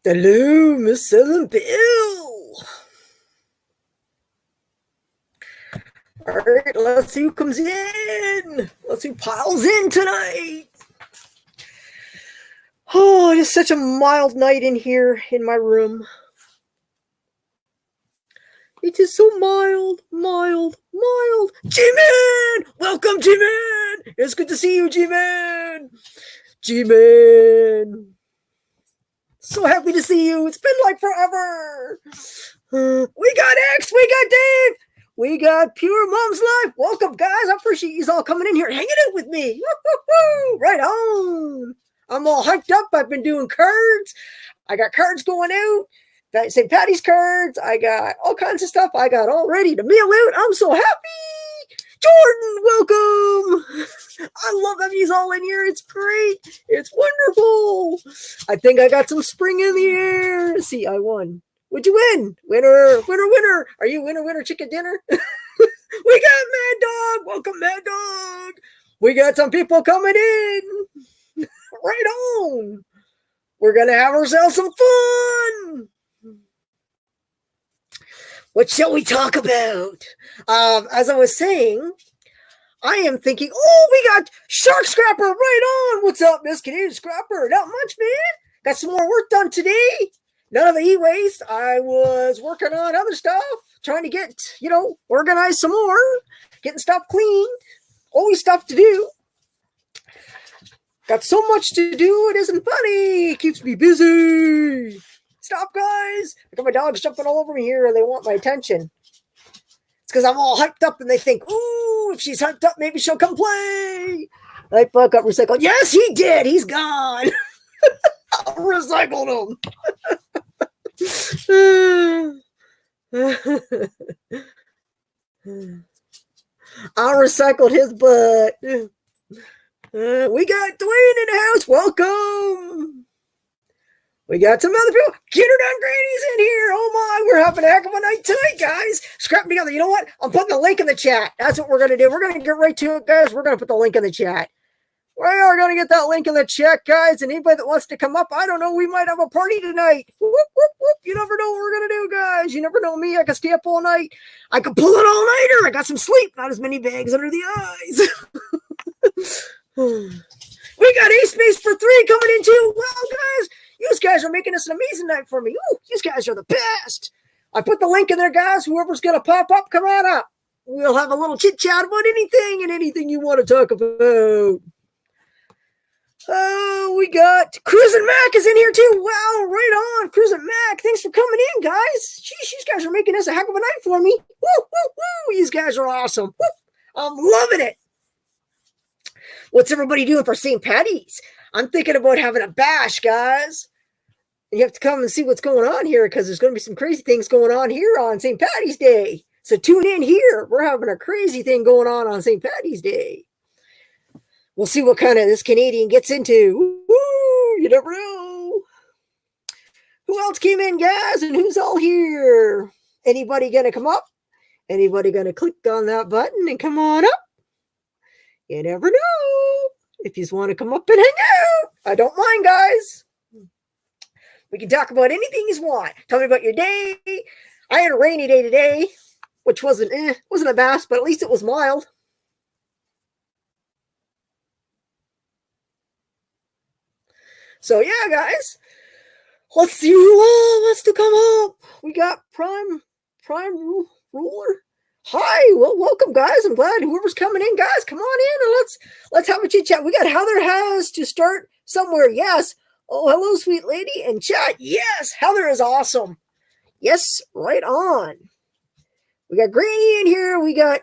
Hello, Miss Southern Bill. All right, let's see who comes in. Let's see who piles in tonight. Oh, it is such a mild night in here in my room. It is so mild. G-Man! Welcome, G-Man! It's good to see you, G-Man! G-Man! So happy to see you. It's been like forever. We got X, we got Dave, we got Pure Mom's Life. Welcome, guys. I appreciate you all coming in here and hanging out with me. Woo-hoo-hoo. Right on. I'm all hyped up. I've been doing cards. I got cards going out. Got St. Patty's cards. I got all kinds of stuff. I got all ready to mail out. I'm so happy. Jordan, welcome. I love that he's all in here. It's great. It's wonderful. I think I got some spring in the air. See, I won. What'd you win? Winner. Are you winner, chicken dinner? We got Mad Dog. Welcome, Mad Dog. We got some people coming in. Right on. We're going to have ourselves some fun. What shall we talk about? As I was saying, I am thinking, we got Shark Scrapper right on. What's up, Miss Canadian Scrapper? Not much, man. Got some more work done today. None of the e-waste. I was working on other stuff, trying to get, organized some more, getting stuff clean. Always stuff to do. Got so much to do, it isn't funny. It keeps me busy. Stop, guys. I got my dogs jumping all over me here. They want my attention. It's because I'm all hyped up and they think, ooh, if she's hyped up, maybe she'll come play. Nightbug got recycled. Yes, he did. He's gone. I recycled him. I recycled his butt. We got Dwayne in the house. Welcome. We got some other people. Kindergarten Granny's in here. Oh my, we're having a heck of a night tonight, guys. Scrapping together. You know what? I'm putting the link in the chat. That's what we're going to do. We're going to get right to it, guys. We're going to put the link in the chat. We are going to get that link in the chat, guys. And anybody that wants to come up, I don't know, we might have a party tonight. Whoop, whoop, whoop. You never know what we're going to do, guys. You never know me. I can stay up all night. I can pull an all-nighter. I got some sleep. Not as many bags under the eyes. We got Ace Space for 3 coming in too. Well, guys, you guys are making this an amazing night for me. Ooh, you guys are the best. I put the link in there, guys. Whoever's going to pop up, come on up. We'll have a little chit-chat about anything and anything you want to talk about. Oh, we got Cruisin' Mac is in here too. Wow, right on. Cruisin' Mac, thanks for coming in, guys. Jeez, you guys are making this a heck of a night for me. Woo, woo, woo. You guys are awesome. Woo. I'm loving it. What's everybody doing for St. Patty's? I'm thinking about having a bash, guys. You have to come and see what's going on here because there's going to be some crazy things going on here on St. Patty's Day. So tune in here. We're having a crazy thing going on St. Patty's Day. We'll see what kind of this Canadian gets into. Woo, you never know. Who else came in, guys? And who's all here? Anybody going to come up? Anybody going to click on that button and come on up? You never know. If you just want to come up and hang out, I don't mind, guys. We can talk about anything you want. Tell me about your day. I had a rainy day today, which wasn't a bass, but at least it was mild. So yeah, guys, let's see who wants to come up. We got Prime Ruler. Hi, well, welcome, guys. I'm glad whoever's coming in, guys, come on in and let's have a chit chat. We got Heather has to start somewhere. Yes. Oh, hello, sweet lady. And chat. Yes, Heather is awesome. Yes, right on. We got Granny in here. We got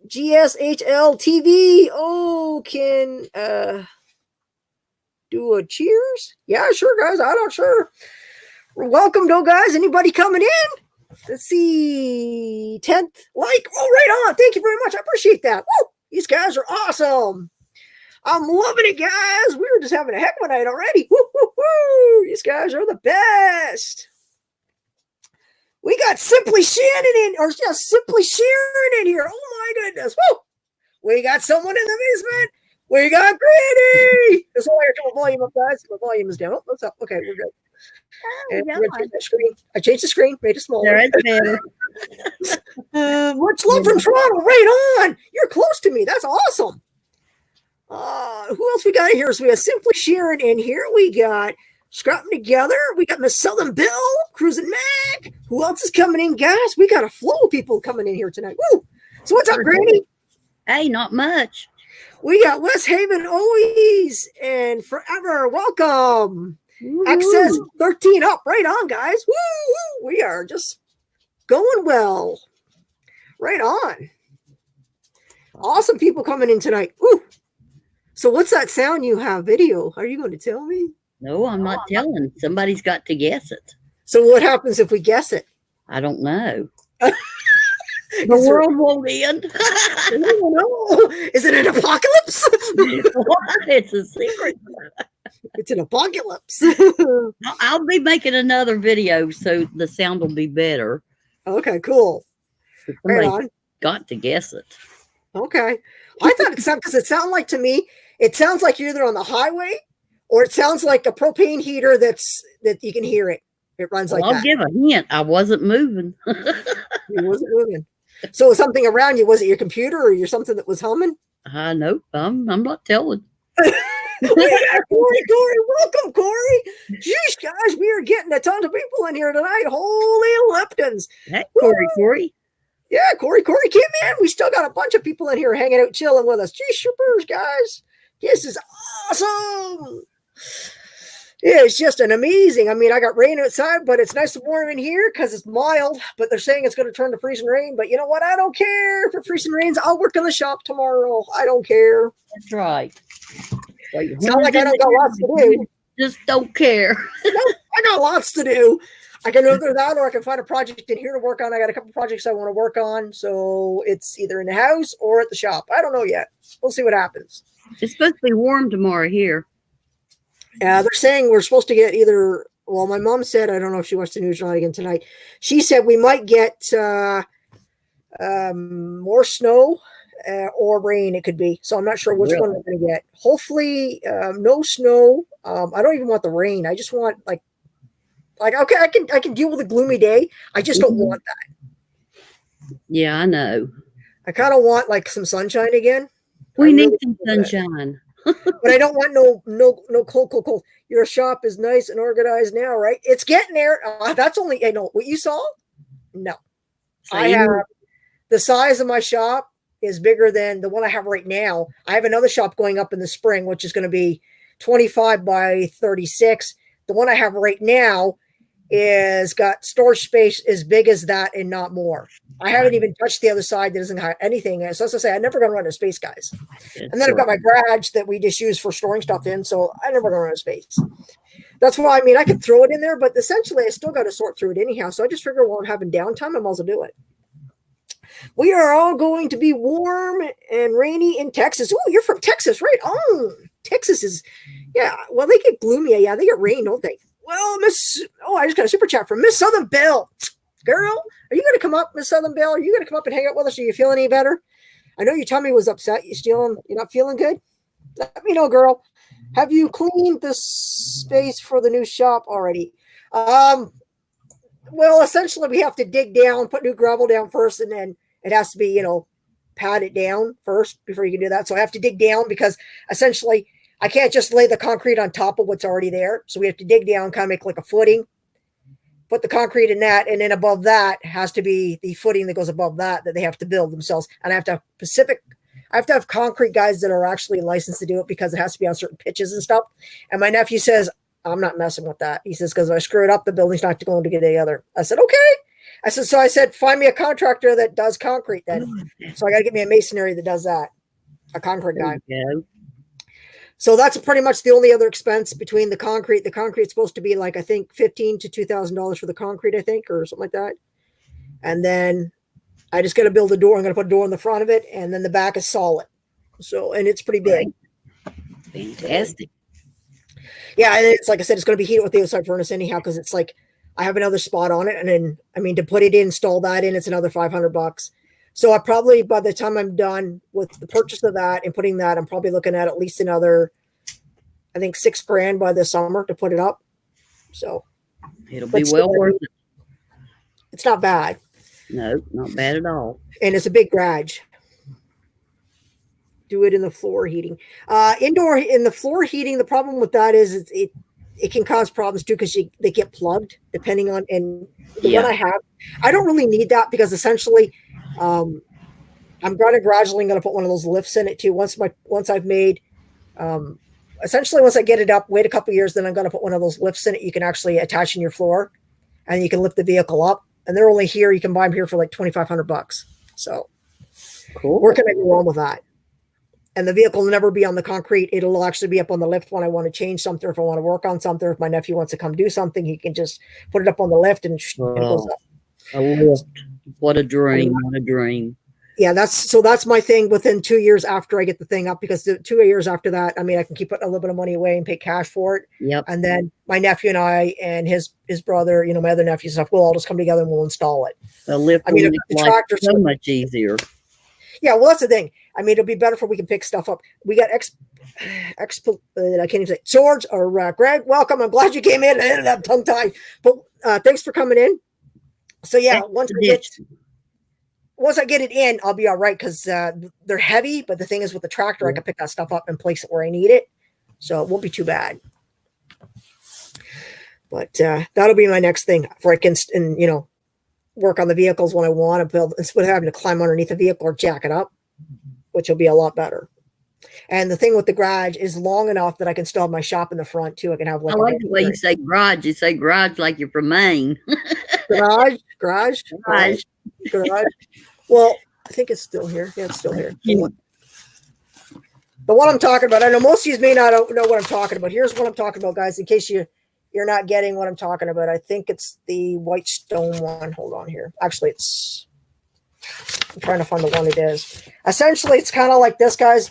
GSHL TV. Oh, can do a cheers? Yeah, sure, guys. I'm not sure. Welcome, though, guys. Anybody coming in? Let's see. 10th like. Oh, right on. Thank you very much. I appreciate that. Woo! These guys are awesome. I'm loving it, guys. We were just having a heck of a night already. Woo, woo, woo. These guys are the best. We got Simply Sharon in here. Oh, my goodness. Woo! We got someone in the basement. We got Granny. That's why I turn my volume up, guys. My volume is down. Oh, what's up? Okay, we're good. And we're gonna change that screen. I changed the screen, made it smaller. There it's better. Much love from Toronto. Right on. You're close to me. That's awesome. Who else we got in here? So we got Simply Sharon in here. We got Scrapping Together. We got Miss Southern Bill, Cruising Mac. Who else is coming in, guys? We got a flow of people coming in here tonight. Woo! So what's up, Granny? Hey, not much. We got West Haven always and forever. Welcome. Access 13 up. Right on, guys. Woo! We are just going well. Right on. Awesome people coming in tonight. Woo! So what's that sound you have? Video? Are you going to tell me? No, I'm not telling. Somebody's got to guess it. So what happens if we guess it? I don't know. The world won't end. No. Is it an apocalypse? It's a secret. It's an apocalypse. I'll be making another video so the sound will be better. Okay, cool. Somebody Right on. got to guess it. Okay. I thought it sounded, because it sounded like to me, it sounds like you're either on the highway or it sounds like a propane heater that you can hear it. It runs like I'll that. give a hint. I wasn't moving. It wasn't moving. So was something around you? Was it your computer or your something that was humming? Nope. I'm not telling. Corey, welcome, Corey. Jeez, guys, we are getting a ton of people in here tonight. Holy Liptons. Hey, Corey. Yeah, Corey came in. We still got a bunch of people in here hanging out, chilling with us. Geez, supers, guys. This is awesome. Yeah, it's just an amazing. I mean, I got rain outside, but it's nice and warm in here because it's mild. But they're saying it's going to turn to freezing rain. But you know what? I don't care if it freezing rains. I'll work in the shop tomorrow. I don't care. That's right. It's not like I don't got lots to do. Just don't care. I got lots to do. I can either that or I can find a project in here to work on. I got a couple projects I want to work on. So it's either in the house or at the shop. I don't know yet. We'll see what happens. It's supposed to be warm tomorrow here. They're saying we're supposed to get either, well, my mom said, I don't know if she watched the news or not again tonight. She said we might get more snow or rain, it could be. So I'm not sure which one we're going to get. Hopefully no snow. I don't even want the rain. I just want like, okay, I can deal with a gloomy day. I just don't want that. Yeah, I know. I kind of want like some sunshine again. We need some sunshine. But I don't want no cold. Your shop is nice and organized now, right? It's getting there. That's only, I know what you saw. No, I have the size of my shop is bigger than the one I have right now. I have another shop going up in the spring, which is going to be 25 by 36. The one I have right now is got storage space as big as that and not more. I haven't even touched the other side that doesn't have anything. So as I say, I'm never going to run out of space, guys. And then I've got my garage that we just use for storing stuff in. So I never run out of space. That's why, I mean, I could throw it in there, but essentially I still got to sort through it anyhow. So I just figure while I'm having downtime, I might as well do it. We are all going to be warm and rainy in Texas. Oh, you're from Texas, right? Oh, Texas is, yeah. Well, they get gloomy. Yeah, they get rain, don't they? Well, I just got a super chat from Miss Southern Belle. Girl, are you going to come up, Miss Southern Belle? Are you going to come up and hang out with us? Are you feeling any better? I know your tummy was upset. You're not feeling good? Let me know, girl. Have you cleaned the space for the new shop already? Well, essentially, we have to dig down, put new gravel down first, and then it has to be, pad it down first before you can do that. So I have to dig down because essentially I can't just lay the concrete on top of what's already there. So we have to dig down, kind of make like a footing, put the concrete in that. And then above that has to be the footing that goes above that they have to build themselves. And I have to have concrete guys that are actually licensed to do it because it has to be on certain pitches and stuff. And my nephew says, I'm not messing with that. He says, because if I screw it up, the building's not going to get together. I said, okay. I said, find me a contractor that does concrete then. So I got to get me a masonry that does that, a concrete guy. So that's pretty much the only other expense between the concrete. The concrete's supposed to be like, I think $1,500 to $2,000 for the concrete, I think, or something like that. And then I just got to build a door. I'm going to put a door in the front of it. And then the back is solid. So, and it's pretty big. Fantastic. Yeah. And it's like I said, it's going to be heated with the outside furnace anyhow, because it's like, I have another spot on it. And then, I mean, to put it in, install that in, it's another $500. So I probably, by the time I'm done with the purchase of that and putting that, I'm probably looking at least another, I think, $6,000 by this summer to put it up. So It'll be well worth it. It's not bad. No, not bad at all. And it's a big garage. Do it in the floor heating. Indoor in the floor heating, the problem with that is it can cause problems too because they get plugged depending on, and the one I have, I don't really need that because essentially I'm gradually going to put one of those lifts in it too. Once I've made essentially once I get it up, wait a couple years, then I'm going to put one of those lifts in it. You can actually attach in your floor and you can lift the vehicle up, and they're only here. You can buy them here for like $2,500. So cool. Where can I go wrong with that? And the vehicle will never be on the concrete. It'll actually be up on the lift when I want to change something. If I want to work on something, if my nephew wants to come do something, he can just put it up on the lift and it goes up. A lift. What a dream. What a dream. Yeah, that's my thing within 2 years after I get the thing up, because the 2 years after that, I mean, I can keep putting a little bit of money away and pay cash for it. Yep. And then my nephew and I and his brother, my other nephew and stuff, we'll all just come together and we'll install it. The lift will make the tractor so much easier. Yeah, well, that's the thing. I mean, it'll be better if we can pick stuff up. We got I can't even say George or Greg. Welcome. I'm glad you came in. I ended up tongue tied, but thanks for coming in. So yeah, once I get it in, I'll be all right because they're heavy. But the thing is, with the tractor, I can pick that stuff up and place it where I need it, so it won't be too bad. But that'll be my next thing, where I can work on the vehicles when I want to build, instead of having to climb underneath the vehicle or jack it up, which will be a lot better. And the thing with the garage is long enough that I can still have my shop in the front too. I can have I like the way you say garage. You say garage like you're from Maine. Garage. Well, I think it's still here. Yeah, it's still here. The one I'm talking about, I know most of you may not know what I'm talking about. Here's what I'm talking about, guys, in case you're not getting what I'm talking about. I think it's the white stone one. Hold on here. Actually, I'm trying to find the one it is. Essentially, it's kind of like this, guys.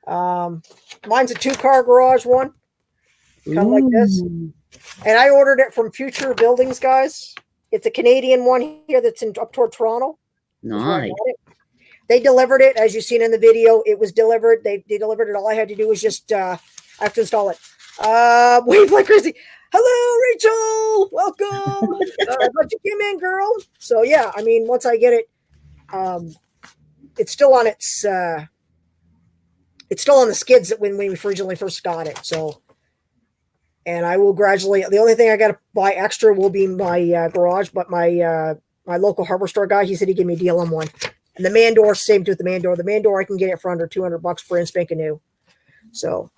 Mine's a 2-car garage one. Kind of like this. And I ordered it from Future Buildings, guys. It's a Canadian one here that's up toward Toronto. Nice. They delivered it, as you've seen in the video. It was delivered. They delivered it. All I had to do was just I have to install it. Wave like crazy. Hello, Rachel. Welcome. Glad you came in, girl. So yeah, I mean, once I get it, it's still on its on the skids that when we originally first got it. So, and I will gradually. The only thing I got to buy extra will be my garage, but my local hardware store guy, he said he'd give me a deal on one. And the man door, same with the man door. The man door I can get it for under $200 brand spanking new. So,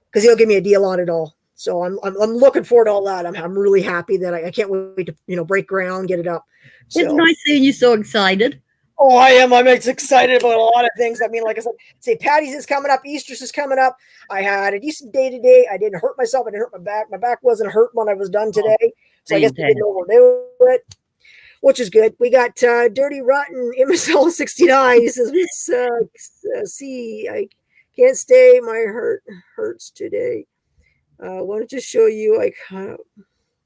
because he'll give me a deal on it all. So I'm looking forward to all that. I'm really happy that I can't wait to break ground, get it up. So, it's nice seeing you so excited. Oh, I am. I'm excited about a lot of things. I mean, like I said, Patty's is coming up. Easter's is coming up. I had a decent day today. I didn't hurt myself. I didn't hurt my back. My back wasn't hurt when I was done today. So I guess we didn't overdo it, which is good. We got Dirty Rotten MSL 69. He says, see, I can't stay. My hurts today. Wanted to show you. I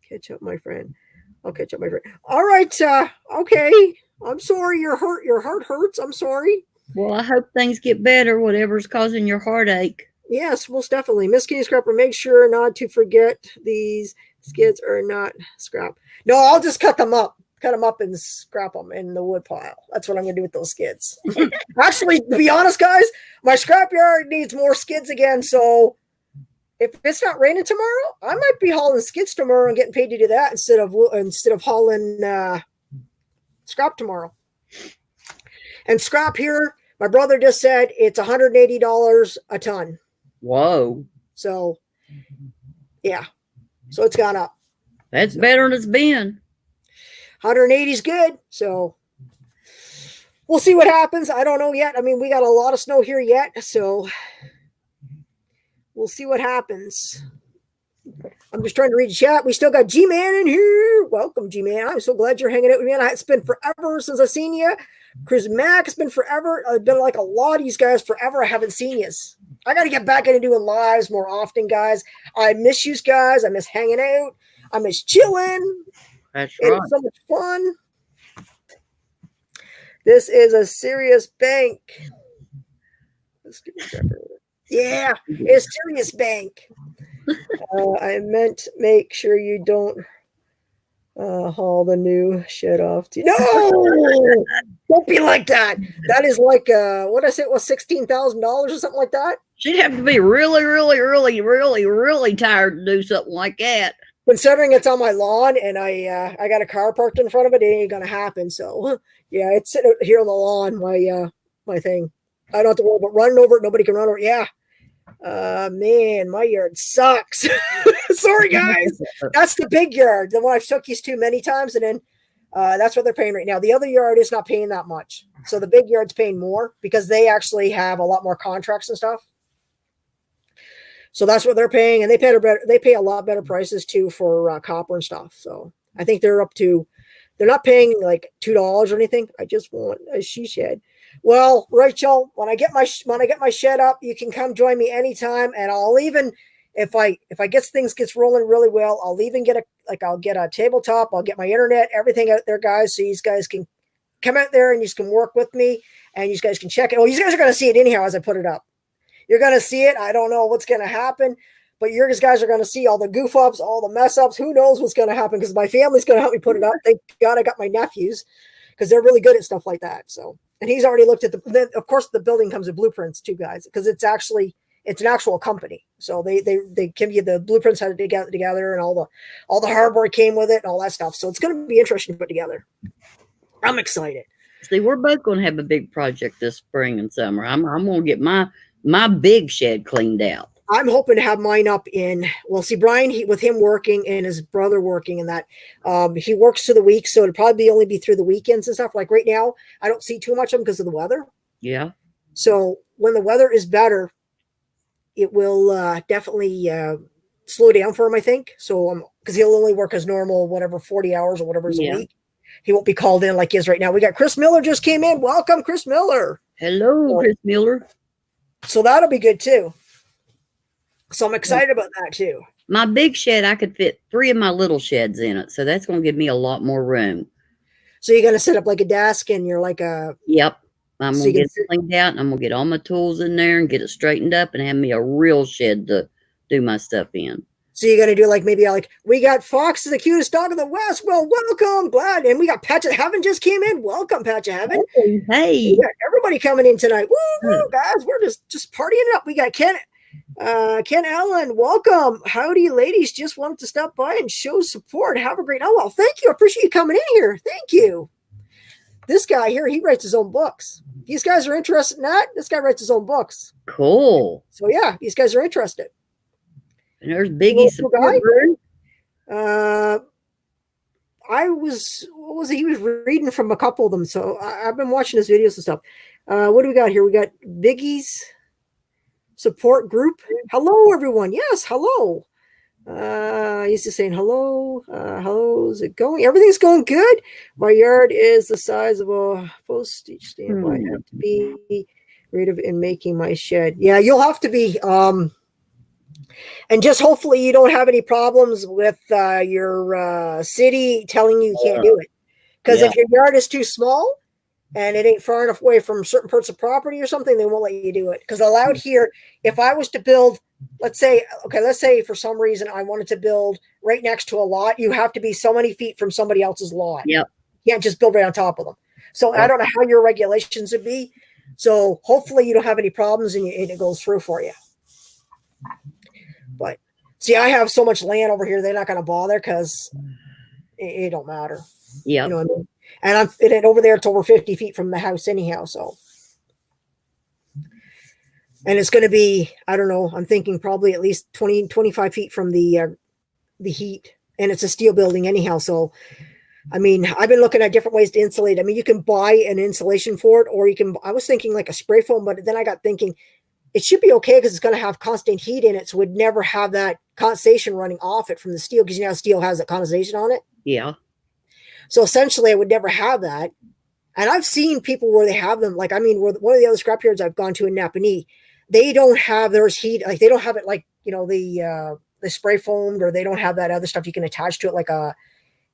catch up, my friend. I'll catch up, my friend. All right. Okay. I'm sorry. Your heart hurts. I'm sorry. Well, I hope things get better. Whatever's causing your heartache. Yes, most definitely. Miss Kitty Scrapper, make sure not to forget these skids are not scrap. No, I'll just cut them up. Cut them up and scrap them in the wood pile. That's what I'm going to do with those skids. Actually, to be honest, guys, my scrapyard needs more skids again. So if it's not raining tomorrow, I might be hauling skids tomorrow and getting paid to do that instead of hauling scrap tomorrow. And scrap here, my brother just said it's $180 a ton. Whoa. So, yeah. So it's gone up. That's better than it's been. 180 is good. So we'll see what happens. I don't know yet. I mean, we got a lot of snow here yet. So we'll see what happens. I'm just trying to read the chat. We still got G-Man in here. Welcome, G-Man. I'm so glad you're hanging out with me. It's been forever since I've seen you. Chris Mack, it's been forever. I've been like a lot of these guys forever. I haven't seen you. I got to get back into doing lives more often, guys. I miss you guys. I miss hanging out. I miss chilling. That's right. It's so much fun. This is a serious bank. Yeah, it's serious bank. I meant make sure you don't haul the new shit off. No, don't be like that. That is like what I said was $16,000 or something like that. She'd have to be really, really, really, really, really tired to do something like that. Considering it's on my lawn and I got a car parked in front of it, it ain't gonna happen. So yeah, it's sitting here on the lawn. My thing. I don't have to worry about running over it. Nobody can run over it. Yeah. Man, my yard sucks. Sorry, guys. That's the big yard, the one I've took you to many times, and then that's what they're paying right now. The other yard is not paying that much, so the big yard's paying more because they actually have a lot more contracts and stuff. So that's what they're paying, and they pay a lot better prices too for copper and stuff. So I think they're not paying like $2 or anything. I just want a she shed. Well, Rachel, when I get my shed up, you can come join me anytime, and I'll even if I gets rolling really well, I'll even get a tabletop. I'll get my internet, everything out there, guys, so you guys can come out there and you can work with me, and you guys can check it. Oh, you guys are going to see it anyhow as I put it up. You're going to see it. I don't know what's going to happen, but you guys are going to see all the goof ups, all the mess ups. Who knows what's going to happen because my family's going to help me put it up. Thank God I got my nephews because they're really good at stuff like that. So. And he's already looked at of course, the building comes with blueprints too, guys, because it's an actual company. So they give you the blueprints how to dig out together and all the hardware came with it and all that stuff. So it's going to be interesting to put together. I'm excited. See, we're both going to have a big project this spring and summer. I'm going to get my big shed cleaned out. I'm hoping to have mine up see, Brian, with him working and his brother working and that, he works through the week. So it'll probably only be through the weekends and stuff. Like right now, I don't see too much of him because of the weather. Yeah. So when the weather is better, it will definitely slow down for him, I think. So because he'll only work as normal, whatever, 40 hours or whatever is a week. He won't be called in like he is right now. We got Chris Miller just came in. Welcome, Chris Miller. Hello, Chris Miller. So that'll be good too. So I'm excited about that too. My big shed, I could fit 3 of my little sheds in it. So that's going to give me a lot more room. So you're going to set up like a desk and you're like a... Yep. I'm going to get it cleaned out and I'm going to get all my tools in there and get it straightened up and have me a real shed to do my stuff in. So you're going to do we got Fox is the cutest dog in the West. Well, welcome. Glad. And we got Patch of Heaven just came in. Welcome, Patch of Heaven. Hey. We got everybody coming in tonight. Woo, guys. We're just partying it up. We got Ken Allen, welcome. Howdy, ladies. Just wanted to stop by and show support. Have a great night. Oh, well, thank you. I appreciate you coming in here. Thank you. This guy here, he writes his own books. These guys are interested in that. This guy writes his own books. Cool. So yeah, these guys are interested. And there's Biggie's support group. He was reading from a couple of them. So I've been watching his videos and stuff. What do we got here? We got Biggie's support group. Hello, everyone. Yes, hello. He's just saying hello. How's it going? Everything's going good. My yard is the size of a postage stamp. I have to be creative in making my shed. Yeah, you'll have to be. And just hopefully you don't have any problems with your city telling you can't do it. Because if your yard is too small and it ain't far enough away from certain parts of property or something, they won't let you do it. Because allowed here, if I was to build, let's say for some reason I wanted to build right next to a lot, you have to be so many feet from somebody else's lot. Yep. You can't just build right on top of them. So I don't know how your regulations would be. So hopefully you don't have any problems and it goes through for you. But see, I have so much land over here, they're not going to bother because it don't matter. Yeah. You know what I mean? And over there, it's over 50 feet from the house anyhow. So, and it's going to be, I don't know, I'm thinking probably at least 20, 25 feet from the heat, and it's a steel building anyhow. So, I mean, I've been looking at different ways to insulate. I mean, you can buy an insulation for it, or I was thinking like a spray foam, but then I got thinking it should be okay because it's going to have constant heat in it. So it would never have that condensation running off it from the steel, because steel has that condensation on it. Yeah. So essentially I would never have that. And I've seen people where they have them, one of the other scrapyards I've gone to in Napanee, they don't have theirs heat. Like they don't have it like, the spray foamed, or they don't have that other stuff you can attach to it.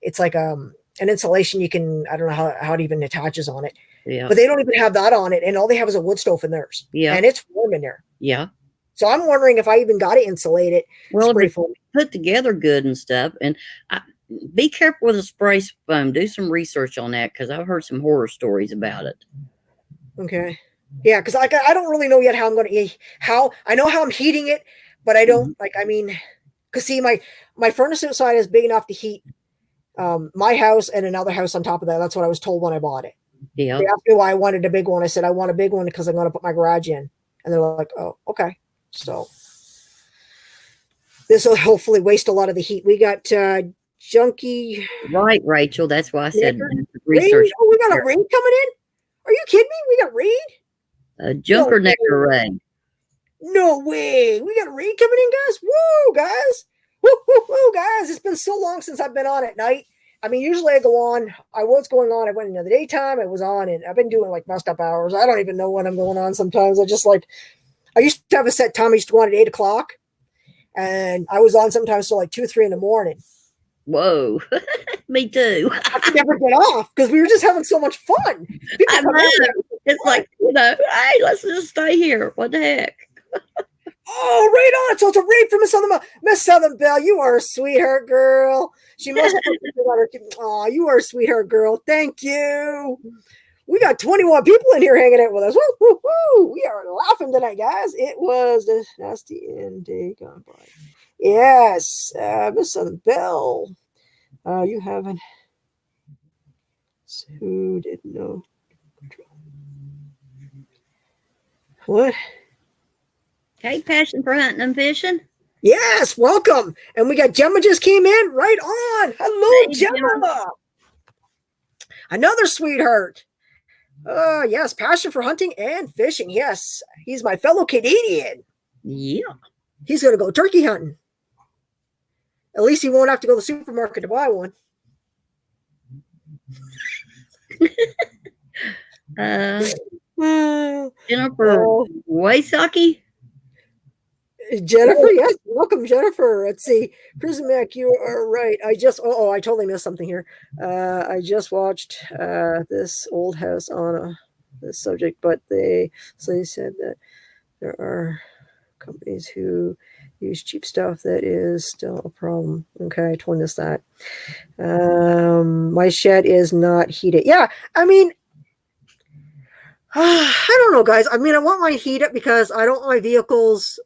It's like an insulation you can, I don't know how it even attaches on it. Yeah. but they don't even have that on it, and all they have is a wood stove in theirs. Yeah. And it's warm in there. Yeah. So I'm wondering if I even got to insulate it. Well, spray if foam. it's put together good and stuff, and be careful with a spray foam. Do some research on that because I've heard some horror stories about it. Okay. Yeah, because I don't really know yet how I'm going to I know how I'm heating it, but I don't because see my furnace outside is big enough to heat my house and another house on top of that. That's what I was told when I bought it. Yeah. They asked me why I wanted a big one. I said I want a big one because I'm going to put my garage in, and they're like, oh, okay. So this will hopefully waste a lot of the heat. We got Junkie. Right, Rachel. That's why I said research. Raid? Oh, we got a raid coming in? Are you kidding me? We got raid? A Junker Necker raid. No way. We got a raid coming in, guys. Woo, guys. Woo, woo, woo, guys. It's been so long since I've been on at night. I mean, usually I go on. I was going on. I went into the daytime. I was on, and I've been doing like messed up hours. I don't even know when I'm going on sometimes. I used to have a set time. I used to go on at 8 o'clock, and I was on sometimes till like 2, 3 in the morning. Whoa. Me too. I could never get off because we were just having so much fun. It's like, hey, let's just stay here. What the heck? Oh, right on. So it's a raid from Miss Southern Belle. You are a sweetheart, girl. She must have on her. Oh, you are a sweetheart, girl. Thank you. We got 21 people in here hanging out with us. Woo, woo, woo. We are laughing tonight, guys. It was the nasty end day gone by. Yes, Miss Southern Belle. You haven't. Who didn't know? What? Hey, passion for hunting and fishing. Yes, welcome. And we got Gemma just came in. Right on. Hello, hey, Gemma. Another sweetheart. Yes, passion for hunting and fishing. Yes, he's my fellow Canadian. Yeah. He's going to go turkey hunting. At least he won't have to go to the supermarket to buy one. Jennifer Waisaki. Jennifer, yes, welcome, Jennifer. Let's see, Prison Mac, you are right. I totally missed something here. I just watched this old house on this subject, but they said that there are companies who use cheap stuff. That is still a problem. Okay, I told us that. My shed is not heated. Yeah, I mean, I don't know, guys. I mean, I want mine heated because I don't want my vehicles.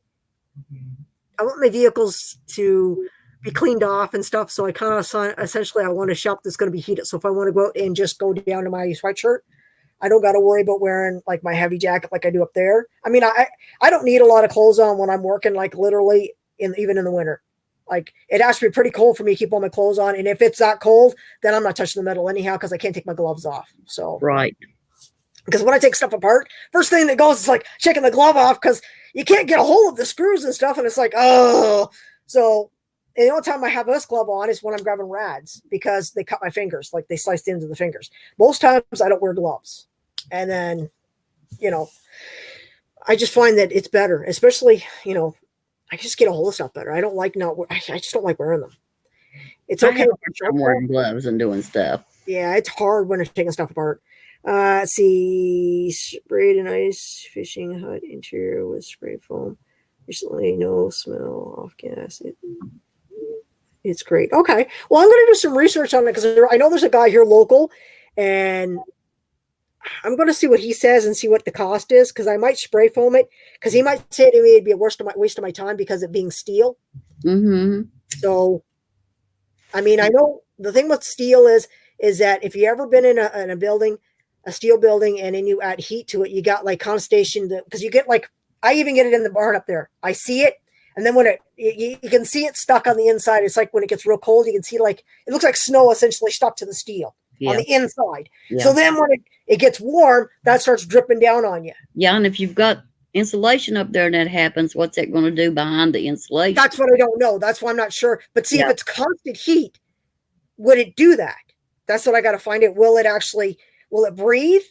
I want my vehicles to be cleaned off and stuff. So I kind of essentially I want a shop that's going to be heated. So if I want to go out and just go down to my sweatshirt, I don't got to worry about wearing like my heavy jacket like I do up there. I mean, I don't need a lot of clothes on when I'm working, like literally even in the winter. Like it has to be pretty cold for me to keep all my clothes on. And if it's that cold, then I'm not touching the metal anyhow because I can't take my gloves off. So right. Because when I take stuff apart, first thing that goes is like checking the glove off because you can't get a hold of the screws and stuff. And it's like, oh. So the only time I have this glove on is when I'm grabbing rads because they cut my fingers, like they sliced into the fingers. Most times I don't wear gloves. And then, I just find that it's better, especially, I just get a hold of stuff better. I don't like I just don't like wearing them. It's okay. I'm wearing gloves and doing stuff. Yeah, it's hard when I'm taking stuff apart. Let's see, sprayed an ice fishing hut interior with spray foam. Recently, no smell off gas. It's great. Okay, well, I'm going to do some research on it because I know there's a guy here local, and I'm going to see what he says and see what the cost is because I might spray foam it because he might say to me it'd be a waste of my time because it being steel. Mm-hmm. So, I mean, I know the thing with steel is that if you ever been in a building, a steel building, and then you add heat to it, you got like condensation because you get like, I even get it in the barn up there. I see it. And then when you can see it stuck on the inside, it's like when it gets real cold, you can see like, it looks like snow essentially stuck to the steel on the inside. Yeah. So then when it gets warm, that starts dripping down on you. Yeah. And if you've got insulation up there and that happens, what's that going to do behind the insulation? That's what I don't know. That's why I'm not sure. But see, if it's constant heat, would it do that? That's what I got to find out. Will it breathe?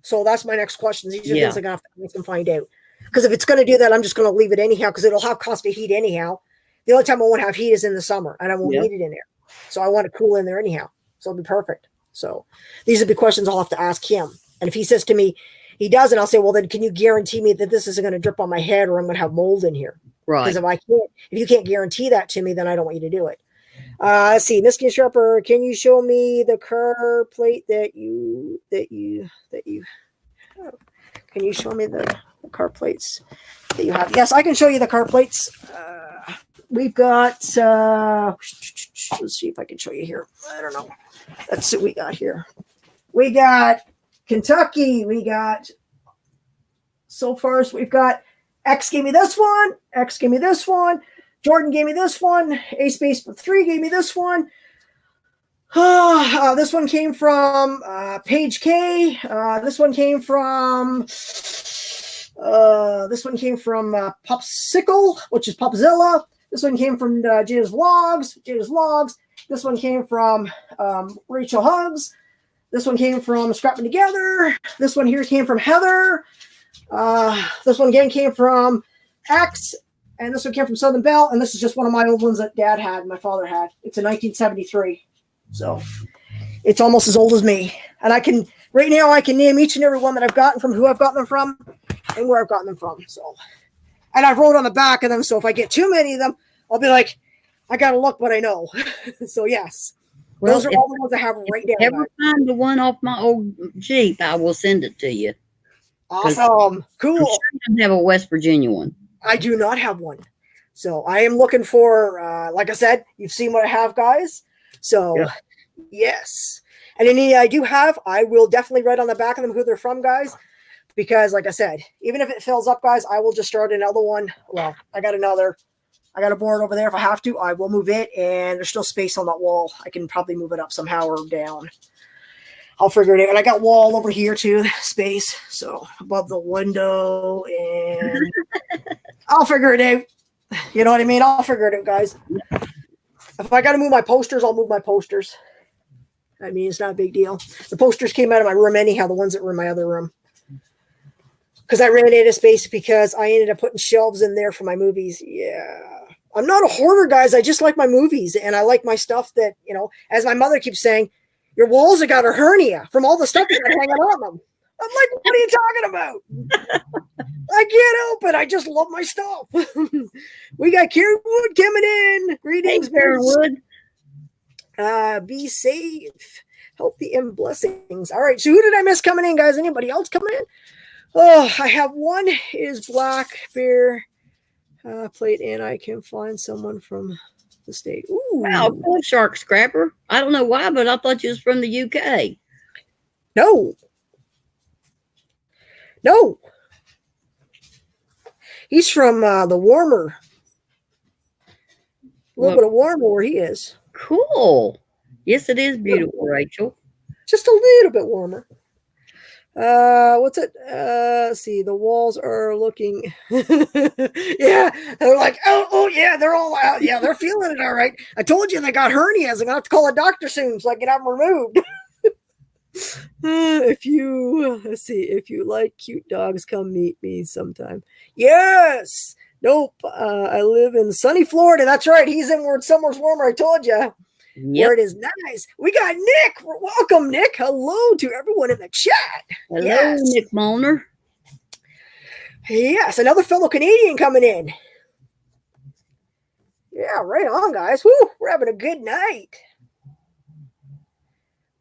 So that's my next question. These are things I'm going to have to find out. Because if it's going to do that, I'm just going to leave it anyhow because it'll have constant heat anyhow. The only time I won't have heat is in the summer, and I won't need it in there. So I want to cool in there anyhow. So it'll be perfect. So these will be questions I'll have to ask him. And if he says to me, he doesn't, I'll say, well, then can you guarantee me that this isn't going to drip on my head or I'm going to have mold in here? Right. Because if you can't guarantee that to me, then I don't want you to do it. Let's see, Niskin Sharper, can you show me the car plate that you have? Can you show me the car plates that you have? Yes, I can show you the car plates. We've got, let's see if I can show you here. I don't know. Let's see what we got here. We got Kentucky. We got, so far as we've got, X gave me this one. X gave me this one. Jordan gave me this one. A Space for 3 gave me this one. This one came from Paige K. This one came from Popsicle, which is Popzilla. This one came from Jada's Vlogs. This one came from Rachel Hugs. This one came from Scrapping Together. This one here came from Heather. This one again came from X. And this one came from Southern Belle. And this is just one of my old ones that Dad had, my father had. It's a 1973. So it's almost as old as me. And right now I can name each and every one that I've gotten from, who I've gotten them from, and where I've gotten them from. So, and I've wrote on the back of them. So if I get too many of them, I'll be like, I got to look what I know. So yes, Well, those are all the ones I have right now. Ever find the one off my old Jeep, I will send it to you. Awesome. Cool. I'm sure you don't have a West Virginia one. I do not have one. So I am looking for, like I said, you've seen what I have, guys. So Yeah. Yes. And any I do have, I will definitely write on the back of them who they're from, guys. Because like I said, even if it fills up, guys, I will just start another one. Well, I got a board over there. If I have to, I will move it. And there's still space on that wall. I can probably move it up somehow or down. I'll figure it out. And I got wall over here too, space. So above the window, and I'll figure it out. You know what I mean? I'll figure it out, guys. If I got to move my posters, I'll move my posters. I mean, it's not a big deal. The posters came out of my room anyhow, the ones that were in my other room. Because I ran out of space because I ended up putting shelves in there for my movies. Yeah. I'm not a hoarder, guys. I just like my movies. And I like my stuff that, as my mother keeps saying, your walls have got a hernia from all the stuff you got hanging on them. I'm like, what are you talking about? I can't help it. I just love my stuff. We got Karen Wood coming in. Greetings, Karen Wood. Be safe, healthy, and blessings. All right. So who did I miss coming in, guys? Anybody else coming in? Oh, I have one is Black Bear plate, and I can find someone from the state. Ooh. Wow, poor Shark Scrapper. I don't know why, but I thought you was from the UK. No. He's from the warmer. A little bit of warmer where he is. Cool. Yes, it is beautiful, Rachel. Just a little bit warmer. What's it? Let's see. The walls are looking. Yeah. They're like, oh, yeah. They're all out. Yeah, they're feeling it all right. I told you they got hernias. I'm going to have to call a doctor soon so I can have them removed. Let's see. If you like cute dogs, come meet me sometime. Yes. Nope. I live in sunny Florida. That's right. He's in where summer's warmer. I told you. Yep. Where it is nice. We got Nick. Welcome, Nick. Hello to everyone in the chat. Hello, yes. Nick Molnar. Yes, another fellow Canadian coming in. Yeah, right on, guys. Woo, we're having a good night.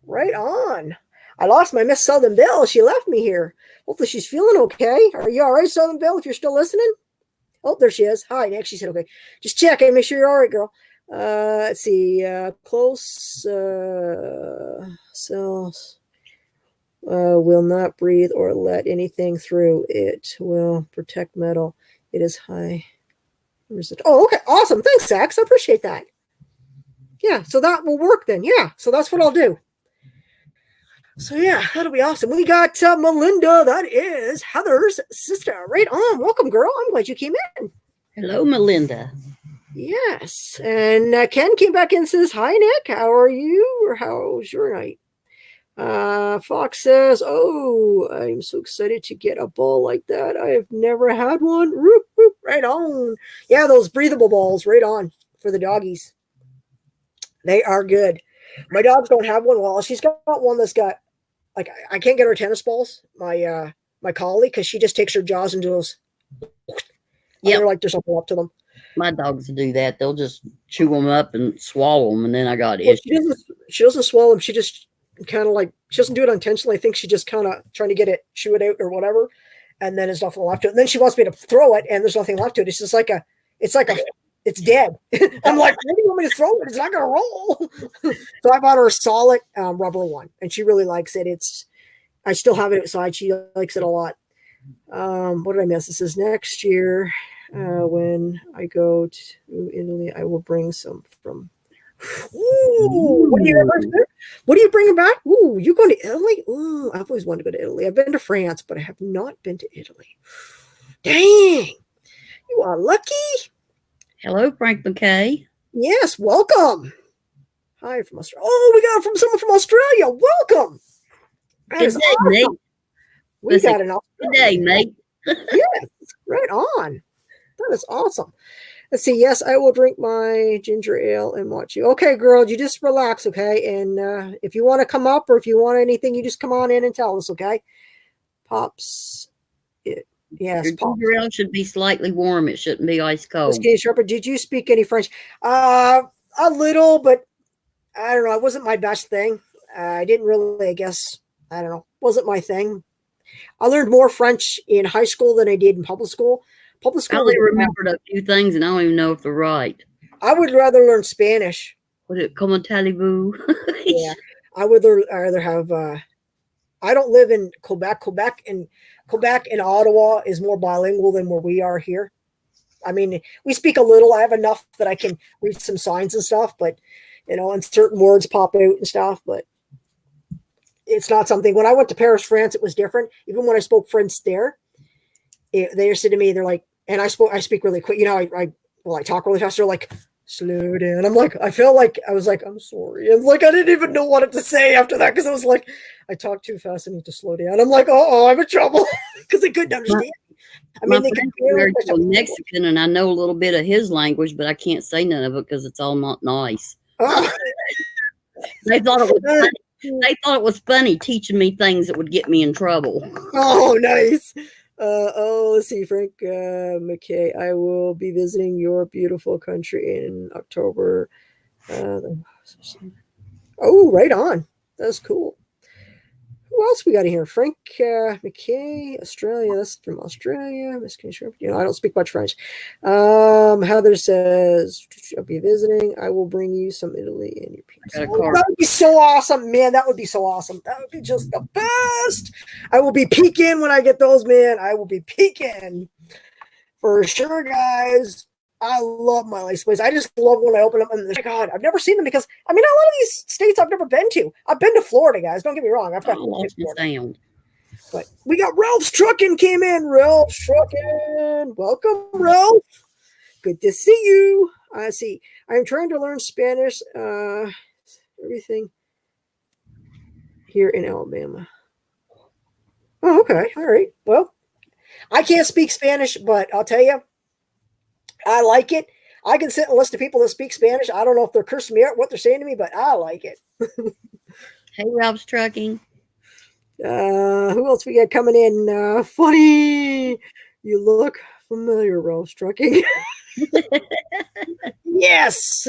Right on. I lost my Miss Southern Belle. She left me here. Hopefully she's feeling okay. Are you all right, Southern Belle, if you're still listening? Oh, there she is. Hi, Nick. She said, okay. Just checking. Make sure you're all right, girl. Let's see. Close cells will not breathe or let anything through. It will protect metal. It is high. Oh, okay. Awesome. Thanks, Sax. I appreciate that. Yeah, so that will work then. Yeah, so that's what I'll do. So yeah, that'll be awesome. We got Melinda. That is Heather's sister. Right on. Welcome, girl. I'm glad you came in. Hello, Melinda. Yes. And Ken came back and says, hi, Nick. How are you? Or how's your night? Fox says, oh, I'm so excited to get a ball like that. I have never had one. Right on. Yeah, those breathable balls. Right on for the doggies. They are good. My dogs don't have one. Well, she's got one that's got like I can't get her tennis balls. My collie, because she just takes her jaws and does. Yeah, they're like there's something up to them. my dogs do that. They'll just chew them up and swallow them, and then I got Well, issues. she doesn't swallow them. She just kind of like she doesn't do it intentionally. I think she just kind of trying to get it, chew it out or whatever, and then there's nothing left to it. And then she wants me to throw it, and there's nothing left to it. It's just like it's dead. I'm like, what do you want me to throw it? It's not gonna roll. So I bought her a solid rubber one, and she really likes it. I still have it outside. She likes it a lot. What did I miss? This is next year. When I go to Italy, I will bring some from there. Ooh, what are you bringing back? Ooh, you going to Italy? Ooh, I've always wanted to go to Italy. I've been to France, but I have not been to Italy. Dang, you are lucky. Hello, Frank McKay. Yes, welcome. Hi from Australia. Oh, we got from someone from Australia. Welcome. That Good is day, awesome. mate. We got an Good day, mate. Yes, right on. That is awesome. Let's see. Yes, I will drink my ginger ale and watch you. Okay, girl, you just relax, okay? And if you want to come up or if you want anything, you just come on in and tell us, okay? Pops. Yes, Your Pops. ginger ale should be slightly warm. It shouldn't be ice cold. Okay, Sharper, did you speak any French? A little, but I don't know. It wasn't my best thing. I didn't really, I guess, I don't know. Wasn't my thing. I learned more French in high school than I did in public school. Public I school. only remembered a few things, and I don't even know if they're right. I would rather learn Spanish. What is it? Comment allez-vous? Yeah, I would rather have. I don't live in Quebec. Quebec and Ottawa is more bilingual than where we are here. I mean, we speak a little. I have enough that I can read some signs and stuff, but and certain words pop out and stuff. But it's not something. When I went to Paris, France, it was different. Even when I spoke French there, they said to me, they're like, and I speak really quick. I talk really fast. They're like, slow down. I'm like, I felt like I was like, I'm sorry. I'm like, I didn't even know what to say after that because I was like, I talk too fast. I need to slow down. I'm like, I'm in trouble because they couldn't understand. I mean, they could married to a Mexican, and I know a little bit of his language, but I can't say none of it because it's all not nice. Oh. They thought it was funny. They thought it was funny teaching me things that would get me in trouble. Oh, nice. Let's see, Frank McKay. I will be visiting your beautiful country in October. Right on. That's cool. Who else we got in here? Frank McKay, Australia. That's from Australia. I don't speak much French. Heather says, I'll be visiting. I will bring you some Italy and your pizza. That would be so awesome, man. That would be so awesome. That would be just the best. I will be peeking when I get those, man. I will be peeking for sure, guys. I love my license plates. I just love when I open them. And God, I've never seen them because a lot of these states I've never been to. I've been to Florida, guys. Don't get me wrong. I've got sound. But we got Ralph's Trucking came in. Ralph's Trucking. Welcome, Ralph. Good to see you. I see. I'm trying to learn Spanish. Everything here in Alabama. Oh, okay. All right. Well, I can't speak Spanish, but I'll tell you, I like it. I can sit and listen to people that speak Spanish. I don't know if they're cursing me out, what they're saying to me, but I like it. Hey, Ralph's Trucking. Who else we got coming in? Funny. You look familiar, Ralph's Trucking. Yes.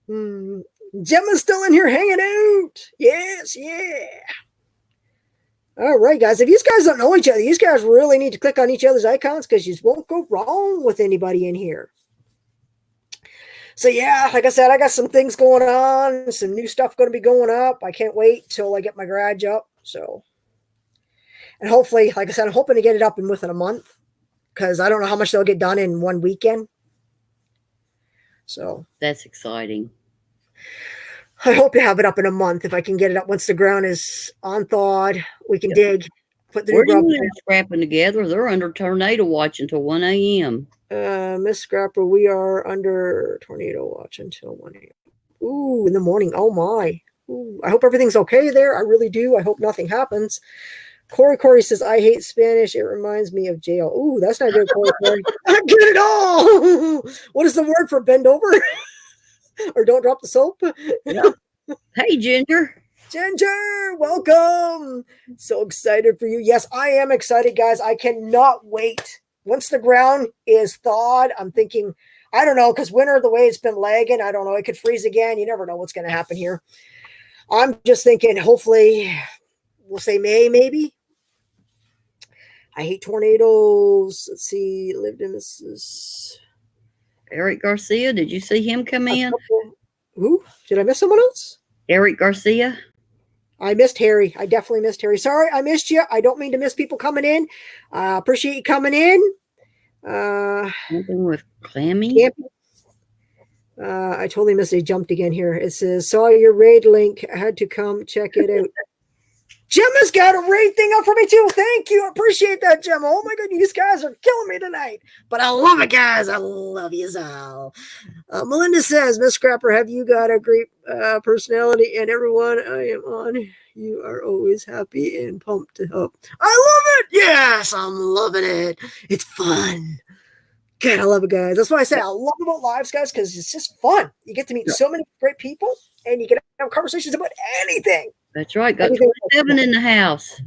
Gemma's still in here hanging out. Yes, yeah. All right, guys. If you guys don't know each other, you guys really need to click on each other's icons because you won't go wrong with anybody in here. So, yeah, like I said, I got some things going on, some new stuff going to be going up. I can't wait till I get my garage up. So, and hopefully, like I said, I'm hoping to get it up in within a month because I don't know how much they'll get done in one weekend. So, that's exciting. I hope to have it up in a month if I can get it up once the ground is unthawed. We can dig. Put the new scrapping together. They're under tornado watch until 1 a.m. Miss Scrapper, we are under tornado watch until 1 a.m. Ooh, in the morning. Oh my. Ooh, I hope everything's okay there. I really do. I hope nothing happens. Corey says, I hate Spanish. It reminds me of jail. Ooh, that's not good, Corey. I get it all. What is the word for bend over? Or don't drop the soap? Yeah. Hey, Ginger. Ginger, welcome. So excited for you. Yes, I am excited, guys. I cannot wait. Once the ground is thawed, I'm thinking, I don't know, because winter, the way it's been lagging, I don't know. It could freeze again. You never know what's going to happen here. I'm just thinking, hopefully, we'll say May, maybe. I hate tornadoes. Let's see. Lived in this. Eric Garcia, did you see him come in? Who? Did I miss someone else? Eric Garcia. I missed Harry. I definitely missed Harry. Sorry, I missed you. I don't mean to miss people coming in. Appreciate you coming in. Something with Clammy. I totally missed it. He jumped again here. It says, saw your raid link. I had to come check it out. Gemma's got a raid thing up for me too. Thank you. I appreciate that, Gemma. Oh my God, these guys are killing me tonight. But I love it, guys. I love you all. Melinda says, Miss Scrapper, have you got a great personality? And everyone I am on, you are always happy and pumped to help. I love it. Yes, I'm loving it. It's fun. God, I love it, guys. That's why I say I love about lives, guys, because it's just fun. You get to meet so many great people, and you get to have conversations about anything. That's right. Got 27 in the house.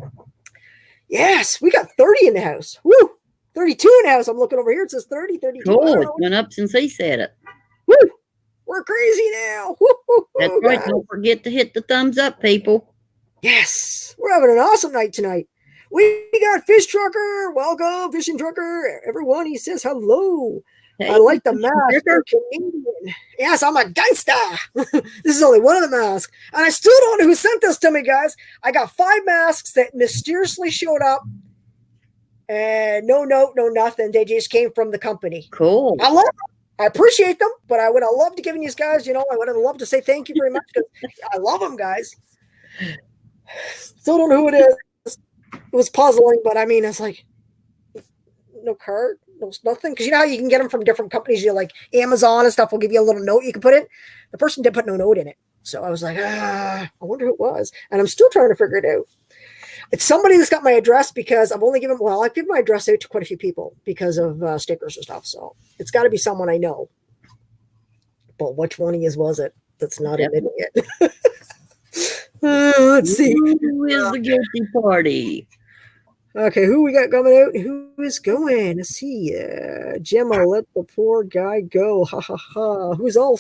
Yes, we got 30 in the house. Woo! 32 in the house. I'm looking over here. It says 30, 32. Cool. It's went up since he said it. Woo! We're crazy now. Woo, woo, woo, That's right. guys. Don't forget to hit the thumbs up, people. Yes. We're having an awesome night tonight. We got Fish Trucker. Welcome, Fishing Trucker. Everyone, he says hello. Hey, I like the mask. They're Canadian. Yes, I'm a gangster. This is only one of the masks. And I still don't know who sent this to me, guys. I got 5 masks that mysteriously showed up. And no note, no nothing. They just came from the company. Cool. I love them. I appreciate them, but I would have loved to give these guys, I would have loved to say thank you very much because I love them, guys. Still don't know who it is. It was puzzling, but I mean, it's like no card. Nothing, because you know how you can get them from different companies, like Amazon and stuff will give you a little note you can put in. The person did put no note in it, so I was like, I wonder who it was, and I'm still trying to figure it out. It's somebody that's got my address because I've given my address out to quite a few people because of stickers and stuff, so it's got to be someone I know. But which one of you was it that's not admitting it? Let's see. Who is the guilty party? Okay, who we got coming out? Who is going? Let's see. Gemma, let the poor guy go. Ha ha ha. Who's all?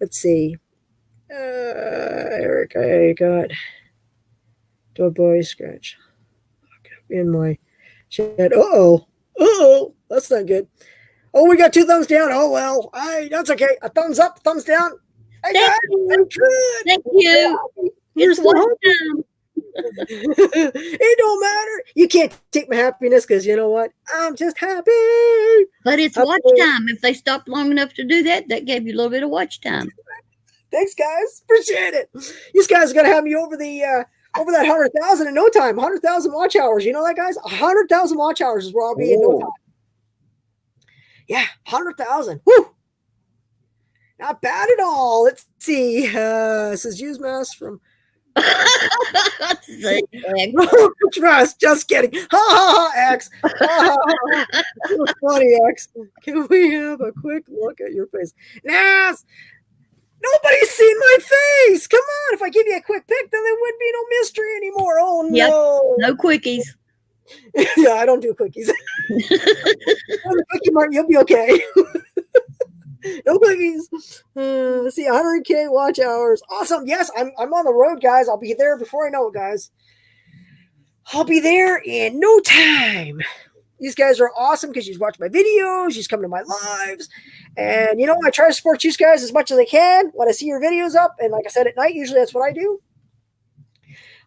Let's see. Eric, I got Dog Boy Scratch in my chat. Uh-oh. That's not good. Oh, we got 2 thumbs down. Oh, well. That's okay. A thumbs up, thumbs down. Thank you. Here's It's watch the time. It don't matter. You can't take my happiness because you know what? I'm just happy. But it's watch time. If they stopped long enough to do that, that gave you a little bit of watch time. Thanks, guys. Appreciate it. These guys are gonna have me over that 100,000 in no time. 100,000 watch hours. You know that, guys? 100,000 watch hours is where I'll be in no time. Yeah, 100,000. Woo! Not bad at all. Let's see. It says use mask from. Trust, just kidding. Ha ha ha, X. Ha, ha, ha. Funny, X. Can we have a quick look at your face? Nas, nobody's seen my face. Come on, if I give you a quick pic, then there would be no mystery anymore. Oh no, no quickies. Yeah, I don't do quickies. Quickie Martin, you'll be okay. No quickies. Let's see, 100K watch hours. Awesome. Yes, I'm on the road, guys. I'll be there before I know it, guys. I'll be there in no time. These guys are awesome because you watch my videos, you come to my lives, and I try to support you guys as much as I can when I see your videos up. And like I said, at night, usually that's what I do.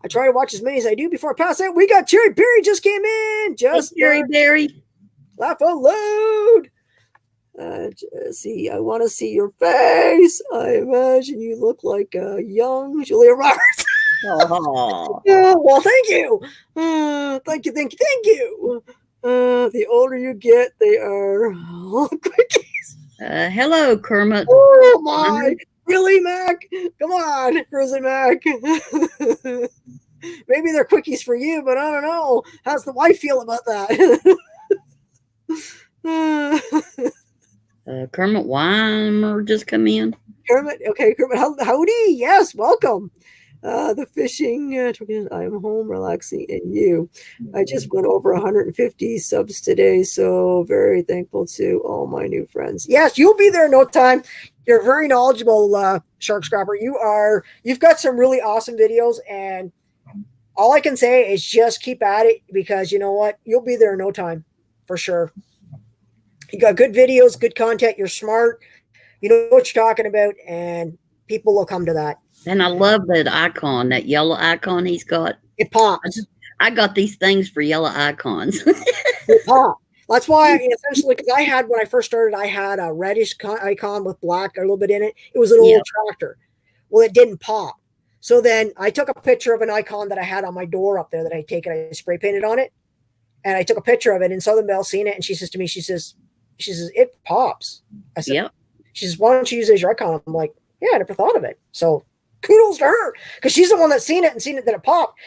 I try to watch as many as I do before I pass out. We got Cherry Berry just came in. Cherry Berry. Laugh out loud. See, I want to see your face. I imagine you look like a young Julia Roberts. Oh. Well, thank you. Thank you. The older you get, they are quickies. Hello, Kermit. Oh my! Really, Mac? Come on, Grizzly Mac. Maybe they're quickies for you, but I don't know. How's the wife feel about that? Kermit Weimer just come in. Kermit, okay, Kermit, howdy, yes, welcome. The fishing. I'm home relaxing, and you. I just went over 150 subs today, so very thankful to all my new friends. Yes, you'll be there in no time. You're very knowledgeable, Shark Scrapper. You've got some really awesome videos, and all I can say is just keep at it, because you know what? You'll be there in no time, for sure. You got good videos, good content. You're smart. You know what you're talking about, and people will come to that. And I love that icon, that yellow icon he's got. It pops. I got these things for yellow icons. It pops. That's why, essentially, because when I first started, I had a reddish icon with black a little bit in it. It was an old tractor. Well, it didn't pop. So then I took a picture of an icon that I had on my door up there that I taken, I spray painted on it. And I took a picture of it, and Southern Belle seen it, and she says to me, she says, it pops. I said, yep. She says, why don't you use it as your icon? I'm like, yeah, I never thought of it. So kudos to her, because she's the one that's seen it and seen it that it popped.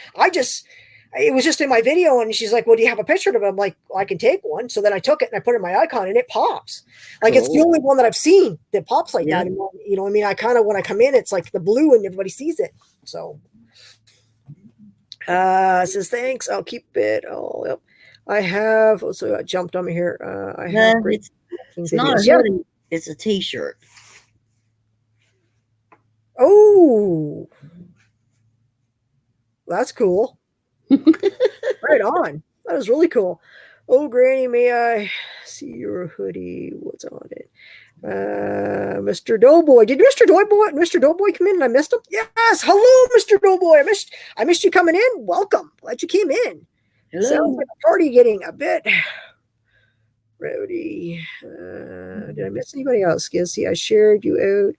It was just in my video, and she's like, well, do you have a picture of it? I'm like, well, I can take one. So then I took it and I put it in my icon, and it pops. Like, It's the only one that I've seen that pops like that. And, you know, I mean, when I come in, it's like the blue and everybody sees it. So says, thanks. I'll keep it. Oh, yep. I have, so I jumped on me here. I have great it's not a hoodie, it's a t-shirt. Oh, that's cool. Right on. That is really cool. Oh, Granny, may I see your hoodie? What's on it? Mr. Doughboy. Did Mr. Doughboy come in and I missed him? Yes. Hello, Mr. Doughboy. I missed you coming in. Welcome. Glad you came in. Hello. Sounds like a party getting a bit rowdy. Did I miss anybody else? See, I shared you out.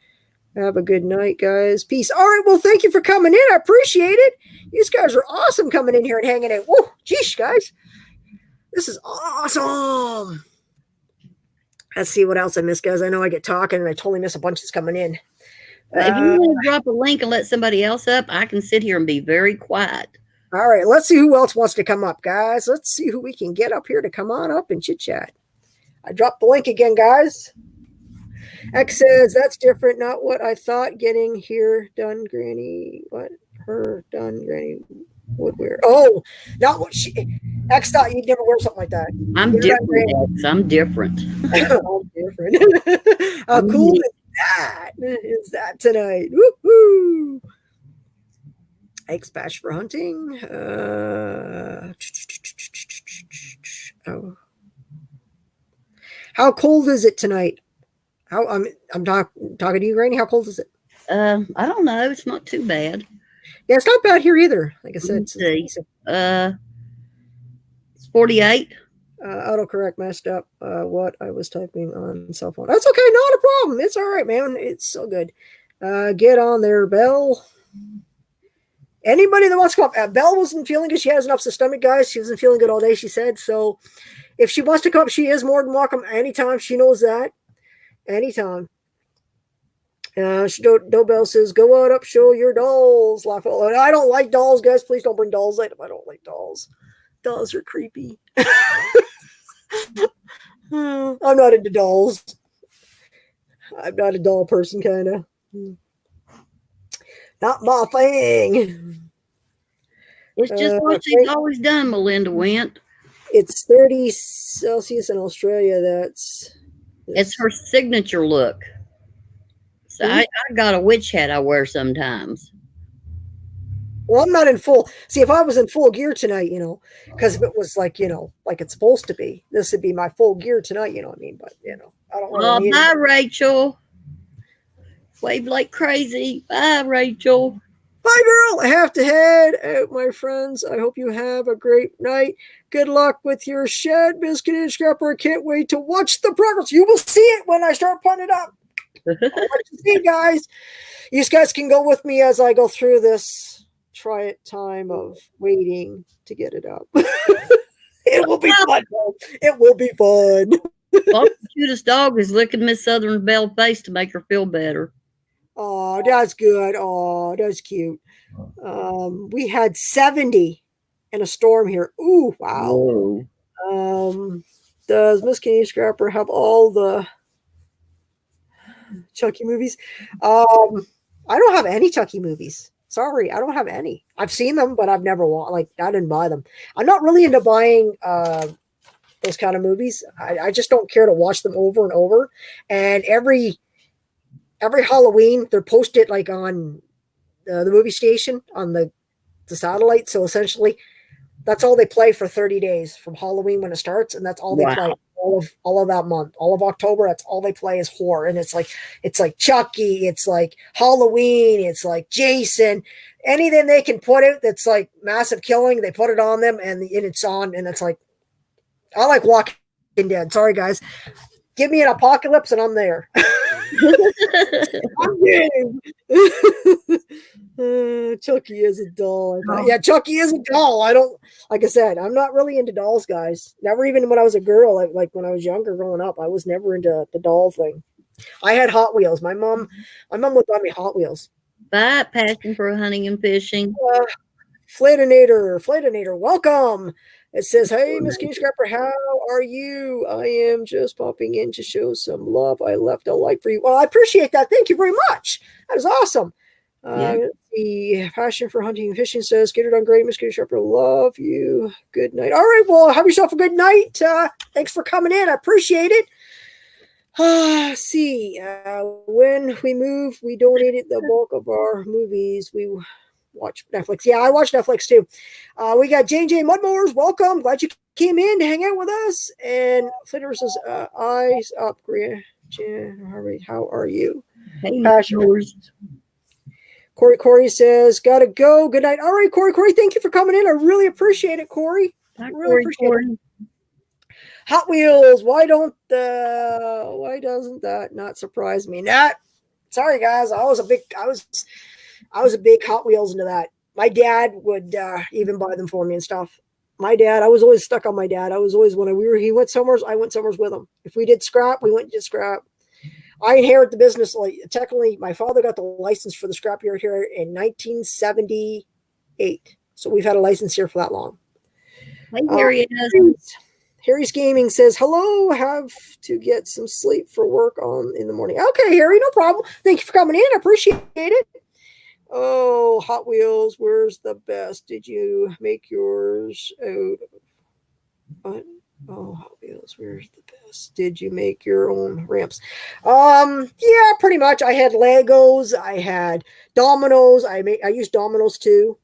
Have a good night, guys. Peace. All right. Well, thank you for coming in. I appreciate it. You guys are awesome coming in here and hanging out. Whoa, geez, guys. This is awesome. Let's see what else I missed, guys. I know I get talking and I totally miss a bunch that's coming in. If you want to drop a link and let somebody else up, I can sit here and be very quiet. All right. Let's see who else wants to come up, guys. Let's see who we can get up here to come on up and chit chat. I dropped the link again, guys. X says, that's different. Not what I thought. Getting here done, Granny. What? Her done, Granny would wear. Oh, not what she. X thought you'd never wear something like that. I'm different, X. I'm different. I'm different. How cool is that tonight? Woo-hoo. X Bash for hunting. Oh. How cold is it tonight? I'm talking to you, Granny. How cold is it? I don't know. It's not too bad. Yeah, it's not bad here either. Like I said, it's 48. Autocorrect messed up what I was typing on cell phone. That's okay, not a problem. It's all right, man. It's so good. Get on there, Belle. Anybody that wants to come up. Belle wasn't feeling good. She has an upset stomach, guys. She wasn't feeling good all day, she said. So if she wants to come up, she is more than welcome anytime. She knows that. Anytime. Dobell says, go out up, show your dolls. I don't like dolls, guys. Please don't bring dolls. I don't like dolls. Dolls are creepy. I'm not into dolls. I'm not a doll person, kind of. Not my thing. It's just what she's always done, Melinda Went. It's 30 Celsius in Australia. It's her signature look. So I got a witch hat I wear sometimes. Well, I'm not in full. See, if I was in full gear tonight, because if it was like it's supposed to be, this would be my full gear tonight, you know what I mean? But, I don't really bye, Rachel. Wave like crazy. Bye, Rachel. Bye, girl. I have to head out, my friends. I hope you have a great night. Good luck with your shed, Biscuit and Scrapper. I can't wait to watch the progress. You will see it when I start putting it up. I'll let you see, guys. You guys can go with me as I go through this time of waiting to get it up. It will be fun. It will be fun. Well, the cutest dog is licking Miss Southern Belle's face to make her feel better. Oh, that's good. Oh, that's cute. We had 70 in a storm here. Ooh, wow. Whoa. Does Miss Candy Scrapper have all the Chucky movies? I don't have any Chucky movies. Sorry, I don't have any. I've seen them, but I've never I didn't buy them. I'm not really into buying those kind of movies. I just don't care to watch them over and over. And every Halloween, they're posted like on the movie station on the satellite. So essentially, that's all they play for 30 days from Halloween when it starts, and that's all they play all of that month, all of October. That's all they play is horror, and it's like Chucky, it's like Halloween, it's like Jason, anything they can put out that's like massive killing, they put it on them, and it's on, and it's like I like Walking Dead. Sorry guys, give me an apocalypse and I'm there. I'm game. Chucky is a doll. Yeah, Chucky is a doll. I don't, like I said, I'm not really into dolls, guys. Never, even when I was a girl, like when I was younger growing up, I was never into the doll thing. I had Hot Wheels. My mom would buy me Hot Wheels. But passion for hunting and fishing. Flatinator, welcome. It says, hey, Miss King Scrapper, how are you? I am just popping in to show some love. I left a like for you. Well, I appreciate that. Thank you very much. That is awesome. The passion for hunting and fishing says, get it on great, Miss King Scrapper. Love you. Good night. All right, well, have yourself a good night. Thanks for coming in. I appreciate it. When we moved, we donated the bulk of our movies. We watch Netflix. Yeah, I watch Netflix too. We got J&J Mudmowers. Welcome. Glad you came in to hang out with us. And Flitter says, eyes up, Jan. How are you? Hey, Corey says, gotta go. Good night. All right, Corey, thank you for coming in. I really appreciate it, Corey. Really appreciate it. Hot Wheels. Why doesn't that not surprise me? Sorry guys. I was a big Hot Wheels into that. My dad would even buy them for me and stuff. My dad, I was always stuck on my dad. I was always, he went somewhere, I went somewhere with him. If we did scrap, we went and did scrap. I inherited the business. Like, technically, my father got the license for the scrap yard here in 1978. So we've had a license here for that long. Hey, Harry. Harry's Gaming says, hello, have to get some sleep for work in the morning. Okay, Harry, no problem. Thank you for coming in. I appreciate it. Oh, Hot Wheels, where's the best? Did you make yours out? Oh, Hot Wheels, where's the best? Did you make your own ramps? Yeah, pretty much. I had Legos. I had dominoes. I used dominoes too.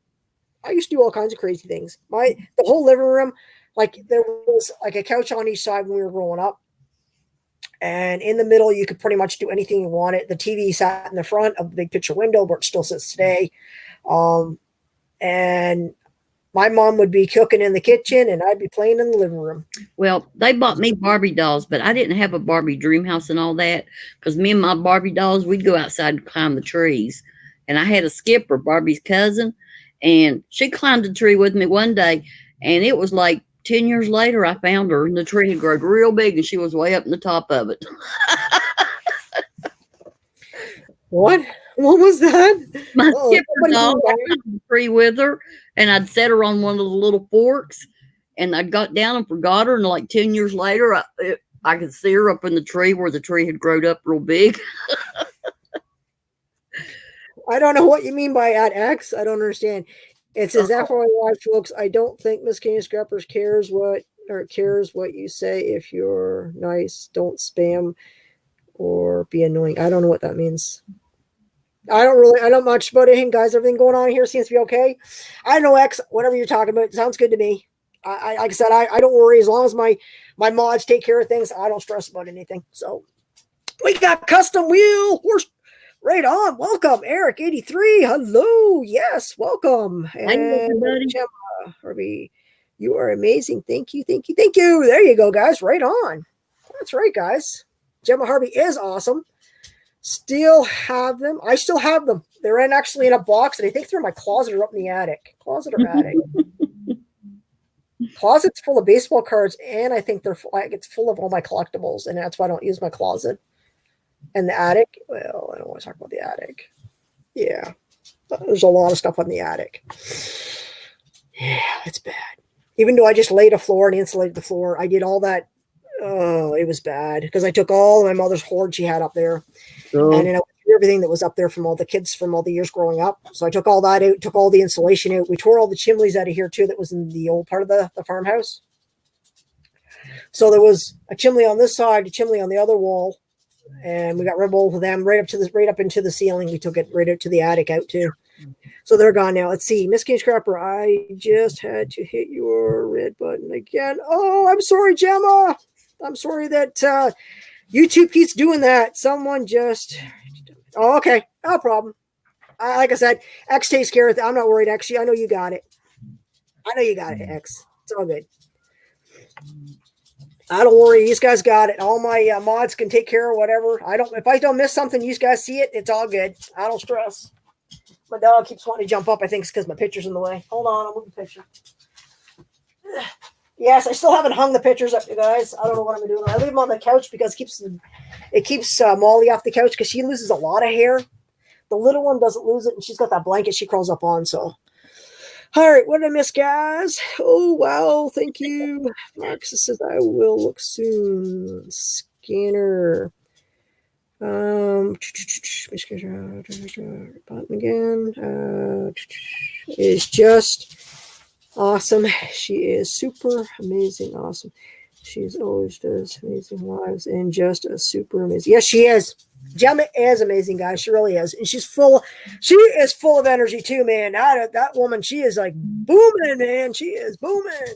I used to do all kinds of crazy things. The whole living room, like there was like a couch on each side when we were growing up. And in the middle, you could pretty much do anything you wanted. The TV sat in the front of the big picture window, where it still sits today. And my mom would be cooking in the kitchen, and I'd be playing in the living room. Well, they bought me Barbie dolls, but I didn't have a Barbie dream house and all that, because me and my Barbie dolls, we'd go outside and climb the trees. And I had a Skipper, Barbie's cousin, and she climbed the tree with me one day, and it was like 10 years later, I found her, and the tree had grown real big, and she was way up in the top of it. What? What was that? My Skipper doll, I climbed the tree with her, and I'd set her on one of the little forks, and I got down and forgot her, and like 10 years later, I could see her up in the tree where the tree had grown up real big. I don't know what you mean by at X. I don't understand. It says, FYI, folks, I don't think Miss King Scrappers cares what you say. If you're nice, don't spam or be annoying. I don't know what that means. I don't much about anything, guys. Everything going on here seems to be okay. I know X, whatever you're talking about, sounds good to me. Like I said, I don't worry. As long as my mods take care of things, I don't stress about anything. So we got Custom Wheel Horse. Right on. Welcome, Eric83. Hello. Yes, welcome. And Gemma Harvey, you are amazing. Thank you. There you go, guys. Right on. That's right, guys. Gemma Harvey is awesome. Still have them. I still have them. They're actually in a box, and I think they're in my closet or up in the attic. Closet's full of baseball cards, and I think it's full of all my collectibles, and that's why I don't use my closet. And the attic, well, I don't want to talk about the attic. Yeah, there's a lot of stuff on the attic. Yeah, it's bad. Even though I just laid a floor and insulated the floor, I did all that. Oh, it was bad because I took all of my mother's hoard she had up there, and then I went everything that was up there from all the kids from all the years growing up. So I took all that out, took all the insulation out. We tore all the chimneys out of here too that was in the old part of the farmhouse. So there was a chimney on this side, a chimney on the other wall, and we got rid of both of them right up into the ceiling. We took it right out to the attic out too. So they're gone now. Let's see. Miss King Scrapper, I just had to hit your red button again. Oh, I'm sorry, Gemma. I'm sorry that YouTube keeps doing that. Someone just... Oh, okay. No problem. Like I said, X takes care of it. I'm not worried, X. I know you got it. I know you got it, X. It's all good. I don't worry. These guys got it. All my mods can take care of whatever. If I don't miss something, you guys see it. It's all good. I don't stress. My dog keeps wanting to jump up. I think it's because my picture's in the way. Hold on. I'll move the picture. Yes, I still haven't hung the pictures up, you guys. I don't know what I'm doing. I leave them on the couch because it keeps Molly off the couch because she loses a lot of hair. The little one doesn't lose it, and she's got that blanket she crawls up on. So, all right, what did I miss, guys? Oh, wow, thank you. Fox says I will look soon. Scanner. Button again. Is just awesome. She is super amazing, awesome. She's always does amazing lives and just a super amazing. Yes, she is. Gemma is amazing, guys. She really is, and she is full of energy too, man. That woman, she is like booming, man. She is booming.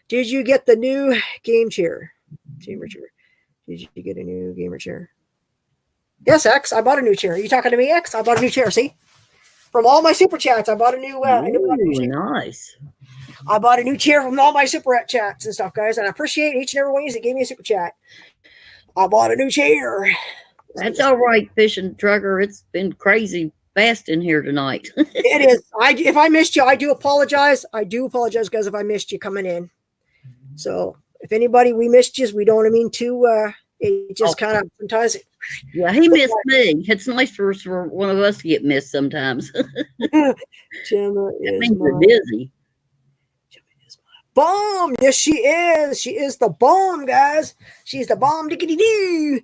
Did you get the new gamer chair? Did you get a new gamer chair? Yes, X. I bought a new chair. Are you talking to me, X? I bought a new chair. See, from all my super chats, I bought a new. Nice. I bought a new chair from all my super chats and stuff, guys, and I appreciate each and every one of you that gave me a super chat. I bought a new chair. That's all right, Fishing Trucker. It's been crazy fast in here tonight. It is. If I missed you, I do apologize. I do apologize, guys, if I missed you coming in. So if anybody we missed you, we don't mean to. It just kind of sometimes. Yeah, he missed me. It's nice for one of us to get missed sometimes. Gemma is means we're busy. Bomb. Yes, she is. She is the bomb, guys. She's the bomb diggity doo.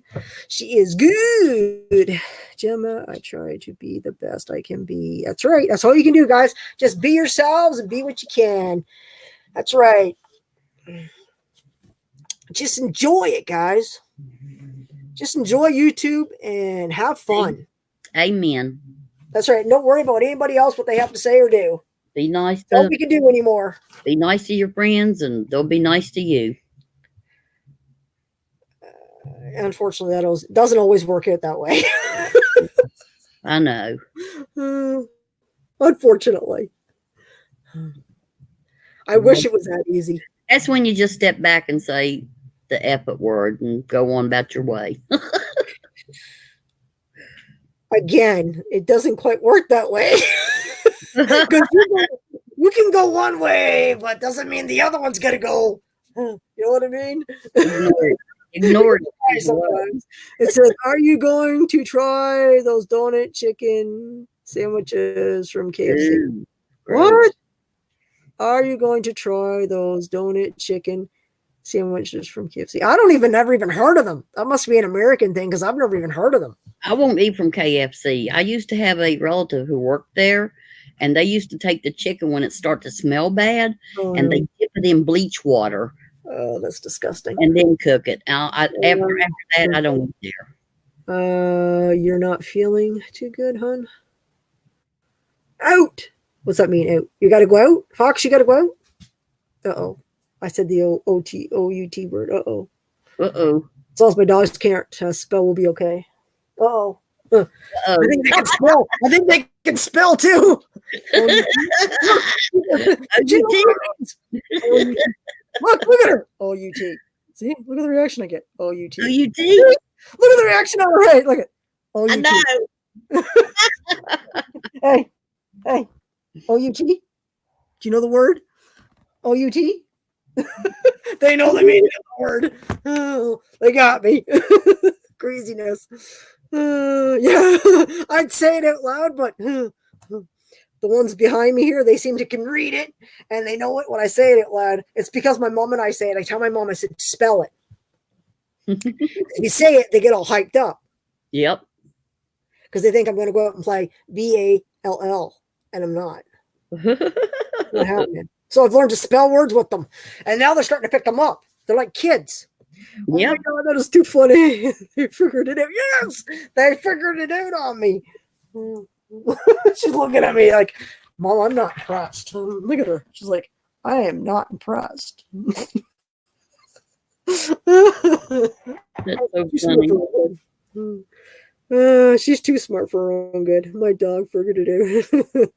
She is good. Gemma, I try to be the best I can be. That's right. That's all you can do, guys. Just be yourselves and be what you can. That's right. Just enjoy it, guys. Just enjoy YouTube and have fun. Amen. That's right. Don't worry about anybody else, what they have to say or do. Be nice. That's all we can do anymore. Be nice to your friends, and they'll be nice to you. Unfortunately, that doesn't always work out that way. I know. Unfortunately. I wish it was that easy. That's when you just step back and say the epic word and go on about your way. Again, it doesn't quite work that way. You can go one way, but doesn't mean the other one's going to go. You know what I mean? Ignore it. Sometimes. It says, are you going to try those donut chicken sandwiches from KFC? What? Are you going to try those donut chicken sandwiches from KFC? I never even heard of them. That must be an American thing because I've never even heard of them. I won't eat from KFC. I used to have a relative who worked there, and they used to take the chicken when it started to smell bad, and they dip it in bleach water. Oh, that's disgusting. And then cook it. After that, I don't eat there. You're not feeling too good, hon? Out! What's that mean, out? You got to go out? Fox, you got to go out? Uh-oh. I said the O-T-O-U-T word. Uh-oh. Uh-oh. As long as my dogs can't spell, we'll be okay. Uh-oh. I think they can spell. I think they can spell, too. Look at her. O-U-T. See? Look at the reaction I get. O-U-T. O-U-T? Look at the reaction on her head. Look at O-U-T. I know. Hey. O-U-T? Do you know the word? O-U-T? They know the meaning of the word. Oh, they got me. Craziness. Yeah, I'd say it out loud, but the ones behind me here, they seem to can read it, and they know it when I say it out loud. It's because my mom and I say it. I tell my mom, I said, spell it. If you say it, they get all hyped up. Yep. because they think I'm going to go out and play BALL, and I'm not. Not happening. So I've learned to spell words with them, and now they're starting to pick them up. They're like kids. Oh Yep. my God, that is too funny. They figured it out. Yes, they figured it out on me. She's looking at me like, Mom, I'm not impressed. Look at her. She's like, I am not impressed. That's so funny. She's too smart for her own good. My dog figured it out.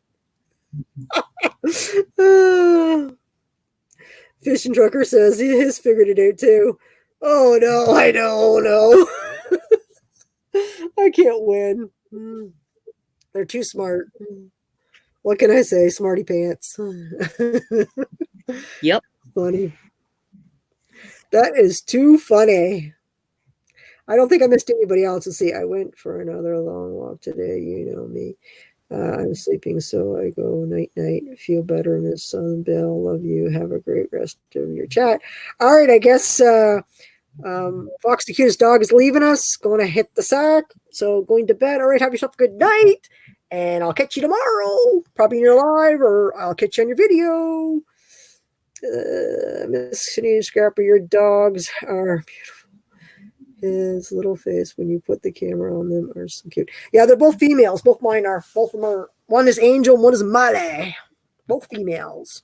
Fishing Trucker says he has figured it out too. Oh no, I don't know. I can't win. They're too smart. What can I say? Smarty pants. Yep. Funny. That is too funny. I don't think I missed anybody else. Let's see. I went for another long walk today. You know me. I'm sleeping, so I go night night. Feel better, Miss Sunbell. Love you. Have a great rest of your chat. All right, I guess Fox the cutest dog is leaving us. Going to hit the sack. So going to bed. All right, have yourself a good night, and I'll catch you tomorrow. Probably in your live, or I'll catch you on your video. Miss Canadian Scrapper, your dogs are beautiful. His little face when you put the camera on them are so cute. Yeah, they're both females. Both mine are. Both of them are. One is Angel, and one is Molly. Both females.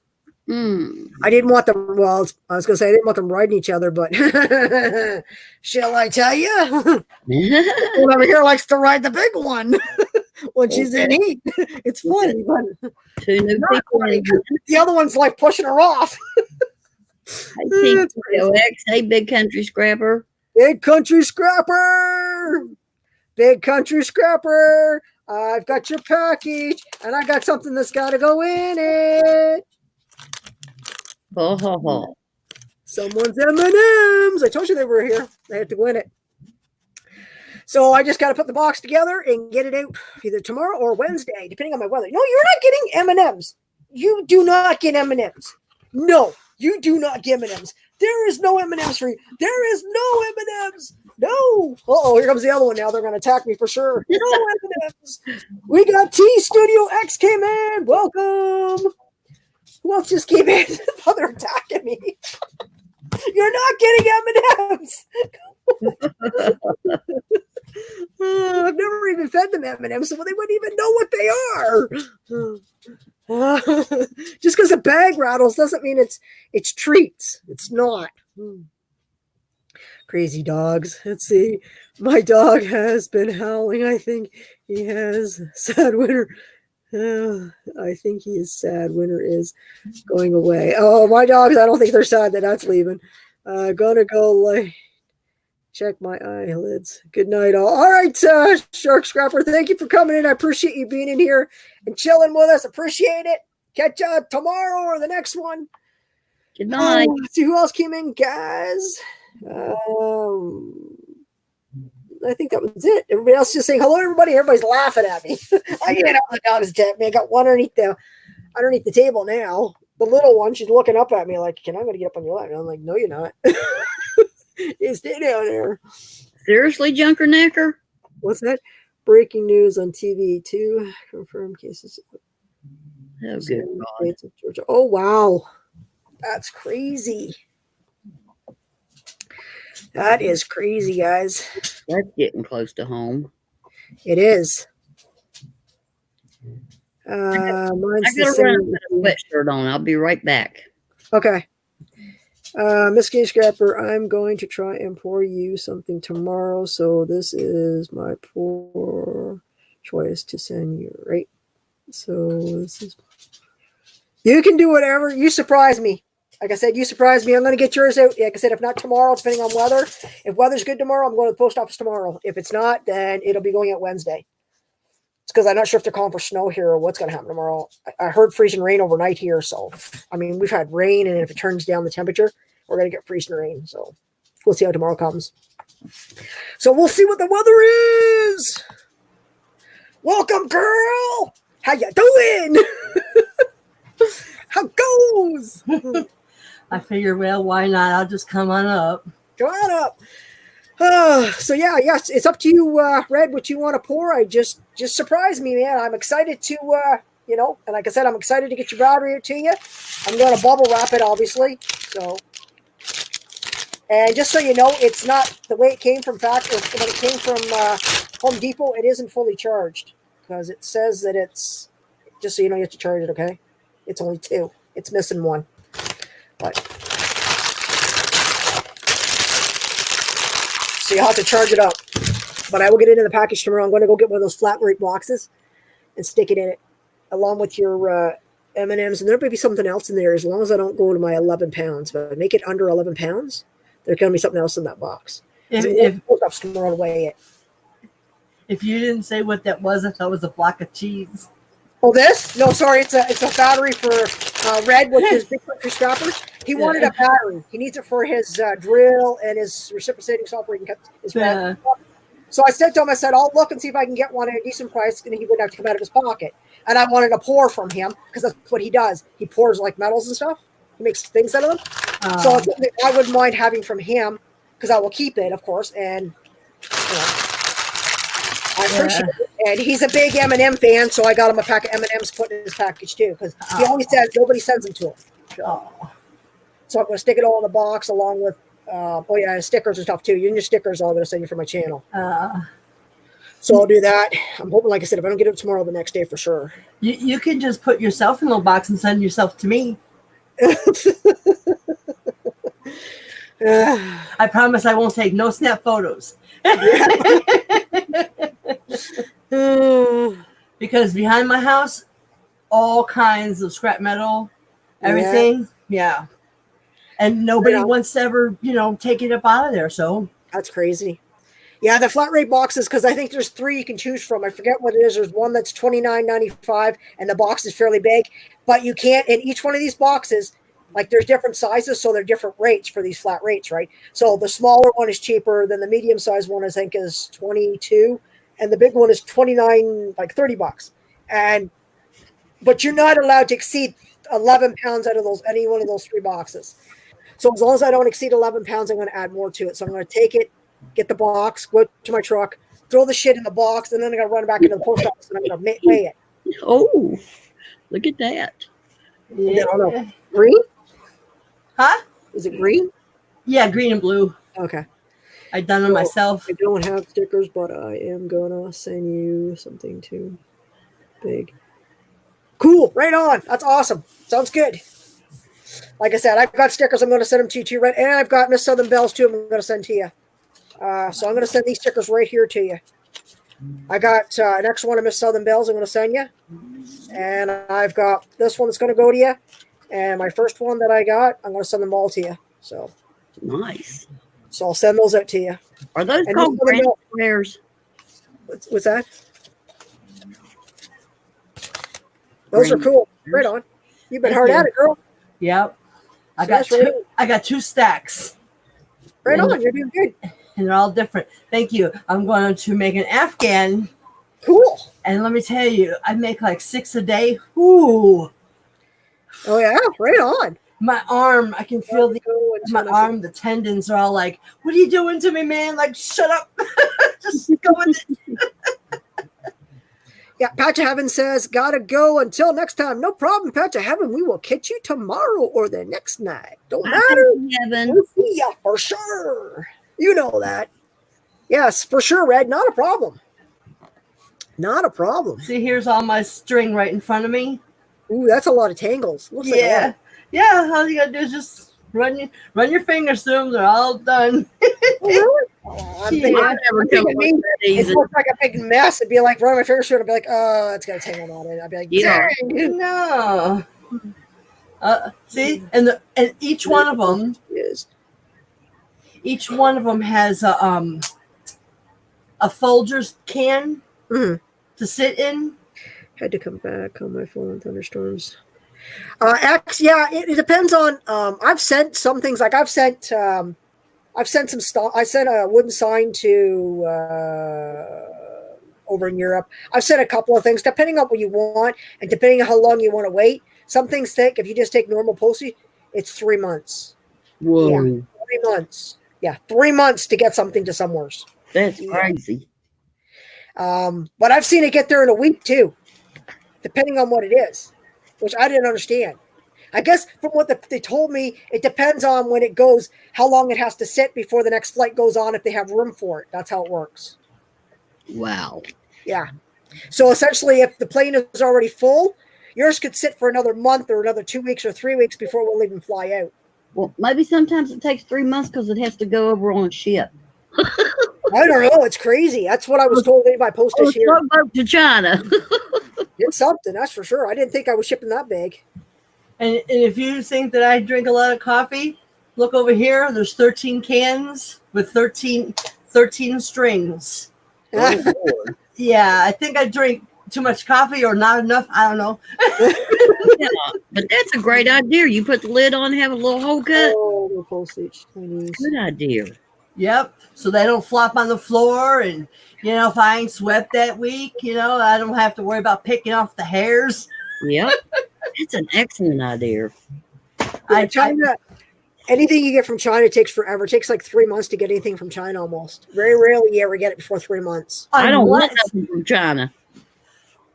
I didn't want them. Well, I was going to say I didn't want them riding each other, but shall I tell you? One over here likes to ride the big one when she's in heat. It's funny, but Two new people. the other one's like pushing her off. Hey, TOX. Hey, Big Country Scrapper. Big Country Scrapper. Big Country Scrapper. I've got your package, and I got something that's got to go in it. Ho, ho, ho. Someone's M&Ms. I told you they were here. They had to win it. So I just got to put the box together and get it out either tomorrow or Wednesday, depending on my weather. No, you're not getting M&Ms. You do not get M&Ms. No, you do not get M&Ms. There is no M&Ms for you. There is no M&Ms. No. Uh-oh, here comes the other one now. They're going to attack me for sure. No M&Ms. We got T Studio X came in. Welcome. Who else just came in? Oh, they're attacking me. You're not getting M&Ms. I've never even fed them M&Ms, so they wouldn't even know what they are. Just because a bag rattles doesn't mean it's treats. It's not. Crazy dogs. Let's see. My dog has been howling. I think he has sad winter. I think he is sad. Winter is going away. Oh, my dogs, I don't think they're sad that that's leaving. Gonna go like check my eyelids. Good night, all. All right, Shark Scrapper, thank you for coming in. I appreciate you being in here and chilling with us. Appreciate it. Catch you tomorrow or the next one. Good night. Let's see who else came in, guys. I think that was it. Everybody else just saying hello, everybody. Everybody's laughing at me. I get out the dog's attack me. I got one underneath the table now. The little one, she's looking up at me like, I'm going to get up on your lap. And I'm like, no, you're not. You stay down there. Seriously, Junker Knacker? What's that? Breaking news on TV. 2 confirmed cases. Oh, good God. Of Georgia. Oh, wow. That's crazy. That is crazy, guys. That's getting close to home. It is. I gotta run a sweatshirt on. I'll be right back. Okay. Miss Game Scrapper, I'm going to try and pour you something tomorrow. So this is my poor choice to send you, right? So this is. You can do whatever. You surprise me. Like I said, you surprised me. I'm going to get yours out. Like I said, if not tomorrow, depending on weather. If weather's good tomorrow, I'm going to the post office tomorrow. If it's not, then it'll be going out Wednesday. It's because I'm not sure if they're calling for snow here or what's going to happen tomorrow. I heard freezing rain overnight here. So, I mean, we've had rain, and if it turns down the temperature, we're going to get freezing rain. So, we'll see how tomorrow comes. So, we'll see what the weather is. Welcome, girl. How you doing? How goes? I figure, well, why not? I'll just come on up. Come on up. So yeah, yes, it's up to you, Red, what you want to pour. I just surprise me, man. I'm excited to, and like I said, I'm excited to get your battery to you. I'm going to bubble wrap it, obviously. So, and just so you know, it's not the way it came from factory. When it came from Home Depot, it isn't fully charged because it says that it's, just so you know, you have to charge it, okay? It's only 2. It's missing 1. But so you'll have to charge it up. But I will get it in the package tomorrow. I'm going to go get one of those flat rate boxes and stick it in it, along with your M&Ms. And there may be something else in there as long as I don't go to my 11 pounds. But make it under 11 pounds, there's going to be something else in that box. If Tomorrow to weigh it. If you didn't say what that was, I thought it was a block of cheese. Oh, this? No, sorry. It's a battery for Red, which is Big Country Scrappers. He wanted a battery. He needs it for his drill and his reciprocating software. He can cut his battery. So I said to him, I said, I'll look and see if I can get one at a decent price, and he wouldn't have to come out of his pocket. And I wanted a pour from him because that's what he does. He pours like metals and stuff. He makes things out of them. So I wouldn't mind having from him because I will keep it, of course. And I appreciate it. And he's a big M&M fan, so I got him a pack of M&Ms put in his package too because he always says nobody sends them to him. So I'm going to stick it all in the box along with stickers and stuff too. You and your stickers all going to send you for my channel. So I'll do that. I'm hoping, like I said, if I don't get it tomorrow, the next day for sure. You can just put yourself in a little box and send yourself to me. I promise I won't take no snap photos. Because behind my house, all kinds of scrap metal, everything. Yeah. And nobody wants to ever, take it up out of there. So that's crazy. Yeah, the flat rate boxes, because I think there's 3 you can choose from. I forget what it is. There's one that's $29.95, and the box is fairly big. But you can't, in each one of these boxes, like there's different sizes, so they're different rates for these flat rates, right? So the smaller one is cheaper than the medium size one, I think, is 22, and the big one is 29, like $30. But you're not allowed to exceed 11 pounds out of any one of those 3 boxes. So as long as I don't exceed 11 pounds, I'm going to add more to it. So I'm going to take it, get the box, go to my truck, throw the shit in the box, and then I got to run back into the post office and I'm going to weigh it. Oh, look at that. Yeah. I don't know. Green? Huh? Is it green? Yeah, green and blue. Okay. I've done them myself. I don't have stickers, but I am going to send you something too big. Cool. Right on. That's awesome. Sounds good. Like I said, I've got stickers. I'm going to send them to you too, right? And I've got Miss Southern Bells too. I'm going to send to you. So I'm going to send these stickers right here to you. I got an extra one of Miss Southern Bells I'm going to send you. And I've got this one that's going to go to you. And my first one that I got, I'm going to send them all to you. So nice. So I'll send those out to you. Are those called brand squares? What's that? Those are cool. Right on. You've been hard at it, girl. Yep. I got 2 stacks. Right on. You're doing good. And they're all different. Thank you. I'm going to make an Afghan. Cool. And let me tell you, I make like 6 a day. Ooh. Oh yeah, right on. My arm, I can feel the tendons are all like, what are you doing to me, man? Like, shut up. Just go with it. Yeah, Pat to Heaven says, gotta go until next time. No problem, Pat to Heaven. We will catch you tomorrow or the next night. Don't matter. Heaven. We'll see ya for sure. You know that. Yes, for sure, Red. Not a problem. Not a problem. See, here's all my string right in front of me. Ooh, that's a lot of tangles. Looks like a lot. Yeah, all you gotta do is just run your fingers through them. They're all done. It looks like a big mess. It'd be like running my fingers through it. I'd be like, oh, it's got a tangle on it. I'd be like, dang. No. See, and each one of them has a Folgers can to sit in. Had to come back on my phone in thunderstorms. It depends on. I've sent some things. Like I've sent some stuff. I sent a wooden sign to over in Europe. I've sent a couple of things, depending on what you want and depending on how long you want to wait. Some things take. If you just take normal postage, it's 3 months. Whoa. Yeah, 3 months. Yeah, 3 months to get something to somewheres. That's Yeah. crazy. But I've seen it get there in a week too, depending on what it is, which I didn't understand. I guess from what they told me, it depends on when it goes, how long it has to sit before the next flight goes on if they have room for it. That's how it works. Wow. Yeah. So essentially, if the plane is already full, yours could sit for another month or another 2 weeks or 3 weeks before we'll even fly out. Well, maybe sometimes it takes 3 months because it has to go over on a ship. I don't know. It's crazy. That's what I was told by Or postage a here. boat to China. It's something, that's for sure. I didn't think I was shipping that big. And if you think that I drink a lot of coffee, look over here. There's 13 cans with 13 strings. Oh, Lord. Yeah, I think I drink too much coffee or not enough. I don't know. Yeah, but that's a great idea. You put the lid on, have a little hole cut. Oh, the postage. Chinese. Good idea. Yep. So they don't flop on the floor. And, if I ain't swept that week, I don't have to worry about picking off the hairs. Yep. That's an excellent idea. China, anything you get from China takes forever. It takes like 3 months to get anything from China almost. Very rarely you ever get it before 3 months. I don't want nothing from China.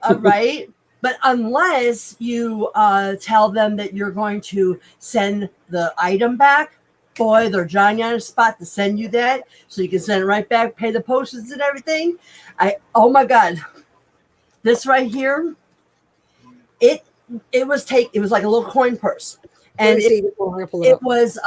Right. But unless you tell them that you're going to send the item back, boy, they're Johnny on the spot to send you that. So you can send it right back, pay the postage and everything. Oh my God. This right here, it was like a little coin purse. And it was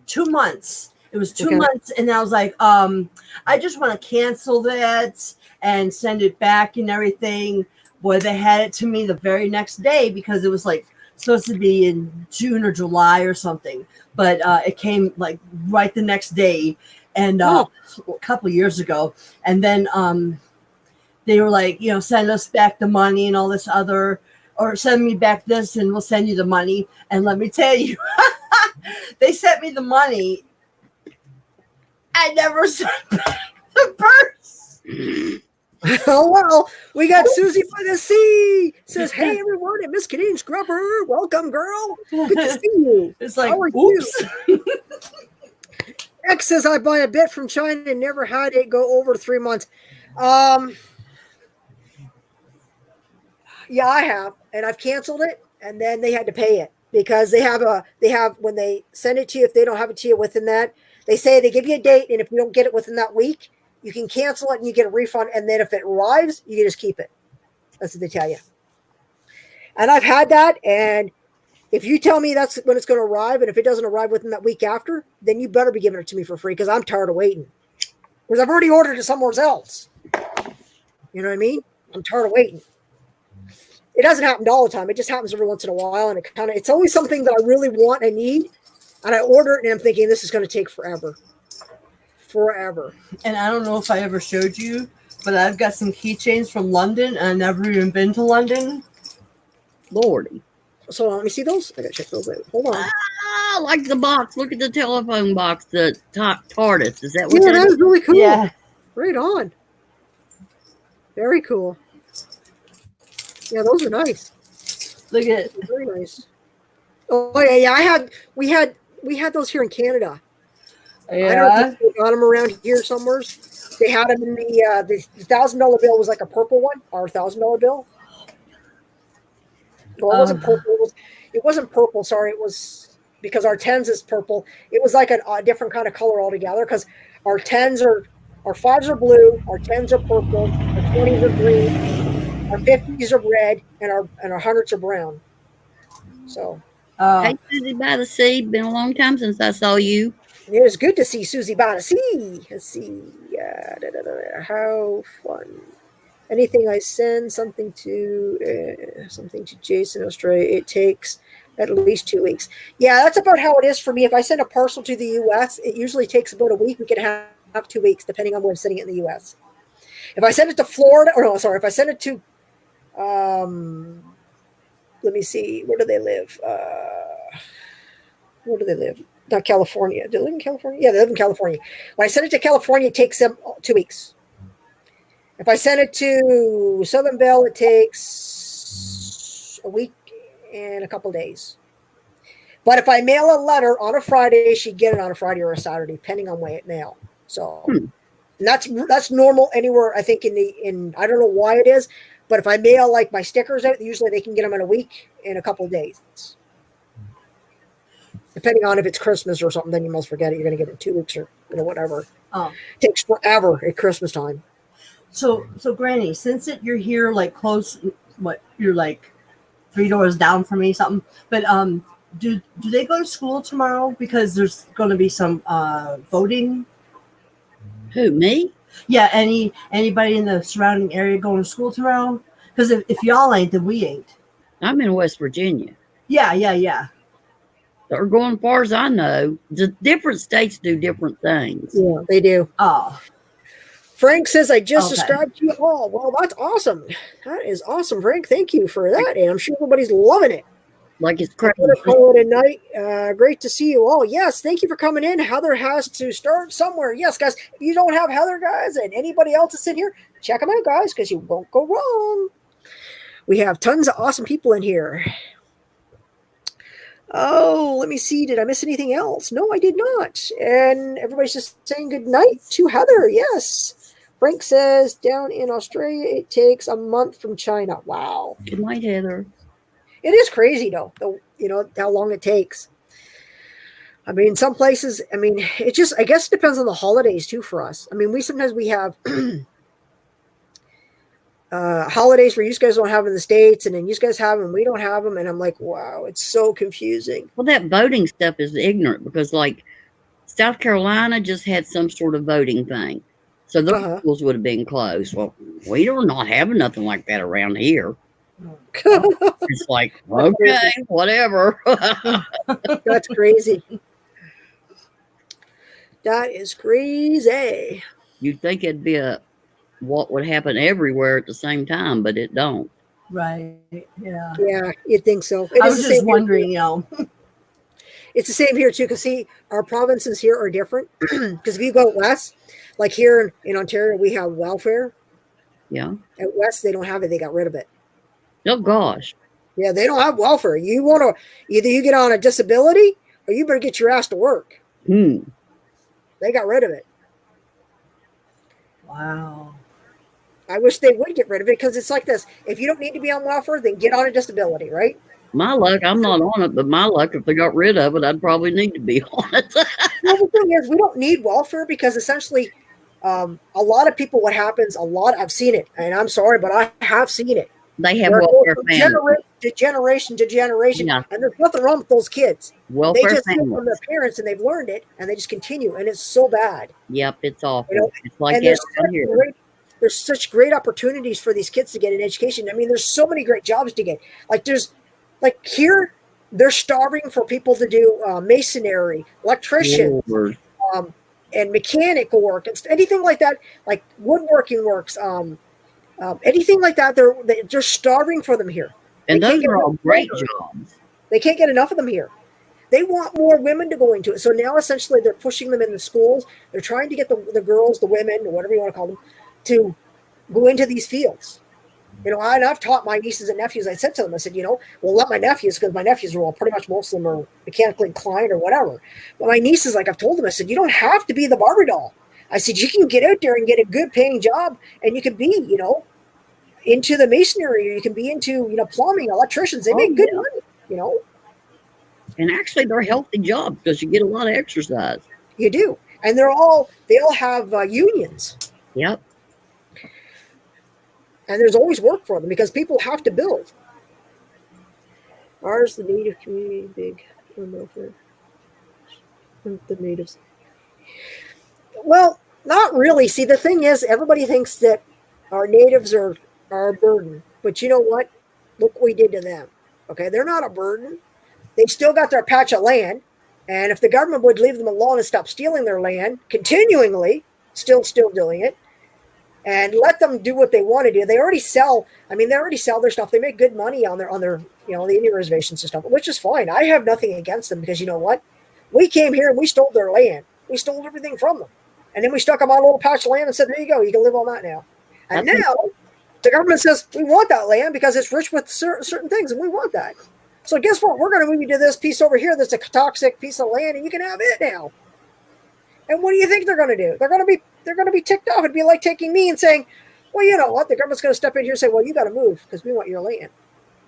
2 months. It was 2 months. And I was like, I just want to cancel that and send it back and everything. Boy, they had it to me the very next day because it was like supposed to be in June or July or something. But it came like right the next day and a couple years ago. And then they were like, send us back the money and all this other, or send me back this and we'll send you the money. And let me tell you, they sent me the money. I never sent back the purse. Oh, well, we got Susie by the Sea. Says, hey, everyone, at Miss Canadian Scrubber. Welcome, girl. Good to see you. It's like, how are oops. you? X says, I buy a bit from China and never had it go over 3 months. Yeah, I have, and I've canceled it, and then they had to pay it because they have when they send it to you, if they don't have it to you within that, they say they give you a date, and if you don't get it within that week, you can cancel it and you get a refund, and then if it arrives, you can just keep it. That's what they tell you. And I've had that, and if you tell me that's when it's going to arrive, and if it doesn't arrive within that week after, then you better be giving it to me for free because I'm tired of waiting. Because I've already ordered it somewhere else. You know what I mean? I'm tired of waiting. It doesn't happen all the time. It just happens every once in a while, and it's always something that I really want and need, and I order it, and I'm thinking this is going to take forever. Forever. And I don't know if I ever showed you, but I've got some keychains from London, and I've never even been to London. Lordy. So let me see those. I gotta check those out. Hold on. Ah, like the box. Look at the telephone box. The TARDIS. Is that what Yeah, that is really cool. Yeah. Right on. Very cool. Yeah, those are nice. Look at it. Very nice. Oh yeah. We had those here in Canada. Yeah. I don't know if they got them around here somewhere. They had them in the $1,000 bill was like a purple one, our $1,000 bill. Well, it wasn't purple. It wasn't purple. Sorry, it was because our 10s is purple. It was like a different kind of color altogether because our 5s are blue, our 10s are purple, our 20s are green, our 50s are red, and our 100s are brown. So, Hey, Susie by the Sea. Been a long time since I saw you. it is good to see Susie by the Sea. Let's see. How fun. Anything I send something to Jason Australia, it takes at least 2 weeks. Yeah, that's about how it is for me. If I send a parcel to the U.S., it usually takes about a week. We can have 2 weeks, depending on where I'm sending it in the U.S. If I send it to Florida, if I send it to, let me see, where do they live? Where do they live? Not California. Do they live in California? Yeah, they live in California. When I send it to California, it takes them 2 weeks. If I send it to Southern Belle, it takes a week and a couple days. But if I mail a letter on a Friday, she'd get it on a Friday or a Saturday, depending on way it mail. So and that's normal anywhere. I think in I don't know why it is, but if I mail like my stickers out, usually they can get them in a week, in a couple of days. Depending on if it's Christmas or something, then you must forget it. You're going to get it in 2 weeks or whatever. Oh. It takes forever at Christmas time. So Granny, since you're here like close, you're like 3 doors down from me, something. But do they go to school tomorrow? Because there's going to be some voting. Who, me? Yeah, anybody in the surrounding area going to school tomorrow? Because if y'all ain't, then we ain't. I'm in West Virginia. Yeah. Or going as far as I know, the different states do different things. Yeah, they do. Oh. Frank says, I just Okay. subscribed to you all. Well, that's awesome. That is awesome, Frank. Thank you for that. And I'm sure everybody's loving it. Like it's crazy. Call it a night. Great to see you all. Yes, thank you for coming in. Heather has to start somewhere. Yes, guys, if you don't have Heather, guys, and anybody else that's in here, check them out, guys, because you won't go wrong. We have tons of awesome people in here. Oh, let me see. Did I miss anything else? No, I did not. And everybody's just saying good night to Heather. Yes. Frank says down in Australia, it takes a month from China. Wow. Good night, Heather. It is crazy, though, how long it takes. I mean, some places, I mean, it just, I guess it depends on the holidays, too, for us. I mean, we have holidays where you guys don't have in the States, and then you guys have them, we don't have them, and I'm like, wow, it's so confusing. Well, that voting stuff is ignorant because, like, South Carolina just had some sort of voting thing. So those schools would have been closed. Well, we are not having nothing like that around here. It's like, okay, whatever. That's crazy. That is crazy. You'd think it'd be what would happen everywhere at the same time, but it don't. Right. Yeah. Yeah, you'd think so. I was just wondering, It's the same here too, because see, our provinces here are different. Because if you go west, like here in Ontario, we have welfare. Yeah. At west, they don't have it. They got rid of it. Oh gosh. Yeah, they don't have welfare. You want to either you get on a disability or you better get your ass to work. They got rid of it. Wow. I wish they would get rid of it because it's like this. If you don't need to be on welfare, then get on a disability, right? My luck, I'm not on it, but my luck, if they got rid of it, I'd probably need to be on it. Well, the thing is, we don't need welfare because essentially a lot of people, what happens, I've seen it, and I'm sorry, but I have seen it. They have welfare families. Generation to generation. Yeah. And there's nothing wrong with those kids. Welfare they just get families. from their parents and they've learned it and they just continue. And it's so bad. Yep, it's awful. You know, it's like and that around here. there's such great opportunities for these kids to get an education. I mean, there's so many great jobs to get. Like here, they're starving for people to do masonry, electrician, and mechanical work and anything like that, like woodworking works, anything like that. They're starving for them here. And those are all great jobs. They can't get enough of them here. They want more women to go into it. So now essentially they're pushing them in the schools. They're trying to get the girls, the women, or whatever you want to call them, to go into these fields. You know, and I've taught my nieces and nephews. I said to them, I said, let my nephews, because my nephews are all pretty much, most of them are mechanically inclined or whatever. But my nieces, like I've told them, I said, you don't have to be the Barbie doll. I said, you can get out there and get a good paying job and you can be, into the masonry, or you can be into, plumbing, electricians. They make good money, And actually, they're healthy jobs because you get a lot of exercise. You do. And they all have unions. Yep. And there's always work for them because people have to build. Ours, the native community, big welfare. The natives. Well, not really. See, the thing is, everybody thinks that our natives are a burden. But you know what? Look what we did to them. Okay, they're not a burden. They still got their patch of land. And if the government would leave them alone and stop stealing their land, continually, still doing it, and let them do what they want to do. They already sell their stuff. They make good money on their the Indian reservations and stuff, which is fine. I have nothing against them because you know what? We came here and we stole their land. We stole everything from them. And then we stuck them on a little patch of land and said, there you go, you can live on that now. And now the government says, we want that land because it's rich with certain things and we want that. So guess what? We're going to move you to this piece over here that's a toxic piece of land, and you can have it now. And what do you think they're going to do? They're going to be ticked off. It'd be like taking me and saying, well, you know what? The government's going to step in here and say, well, you got to move because we want your land.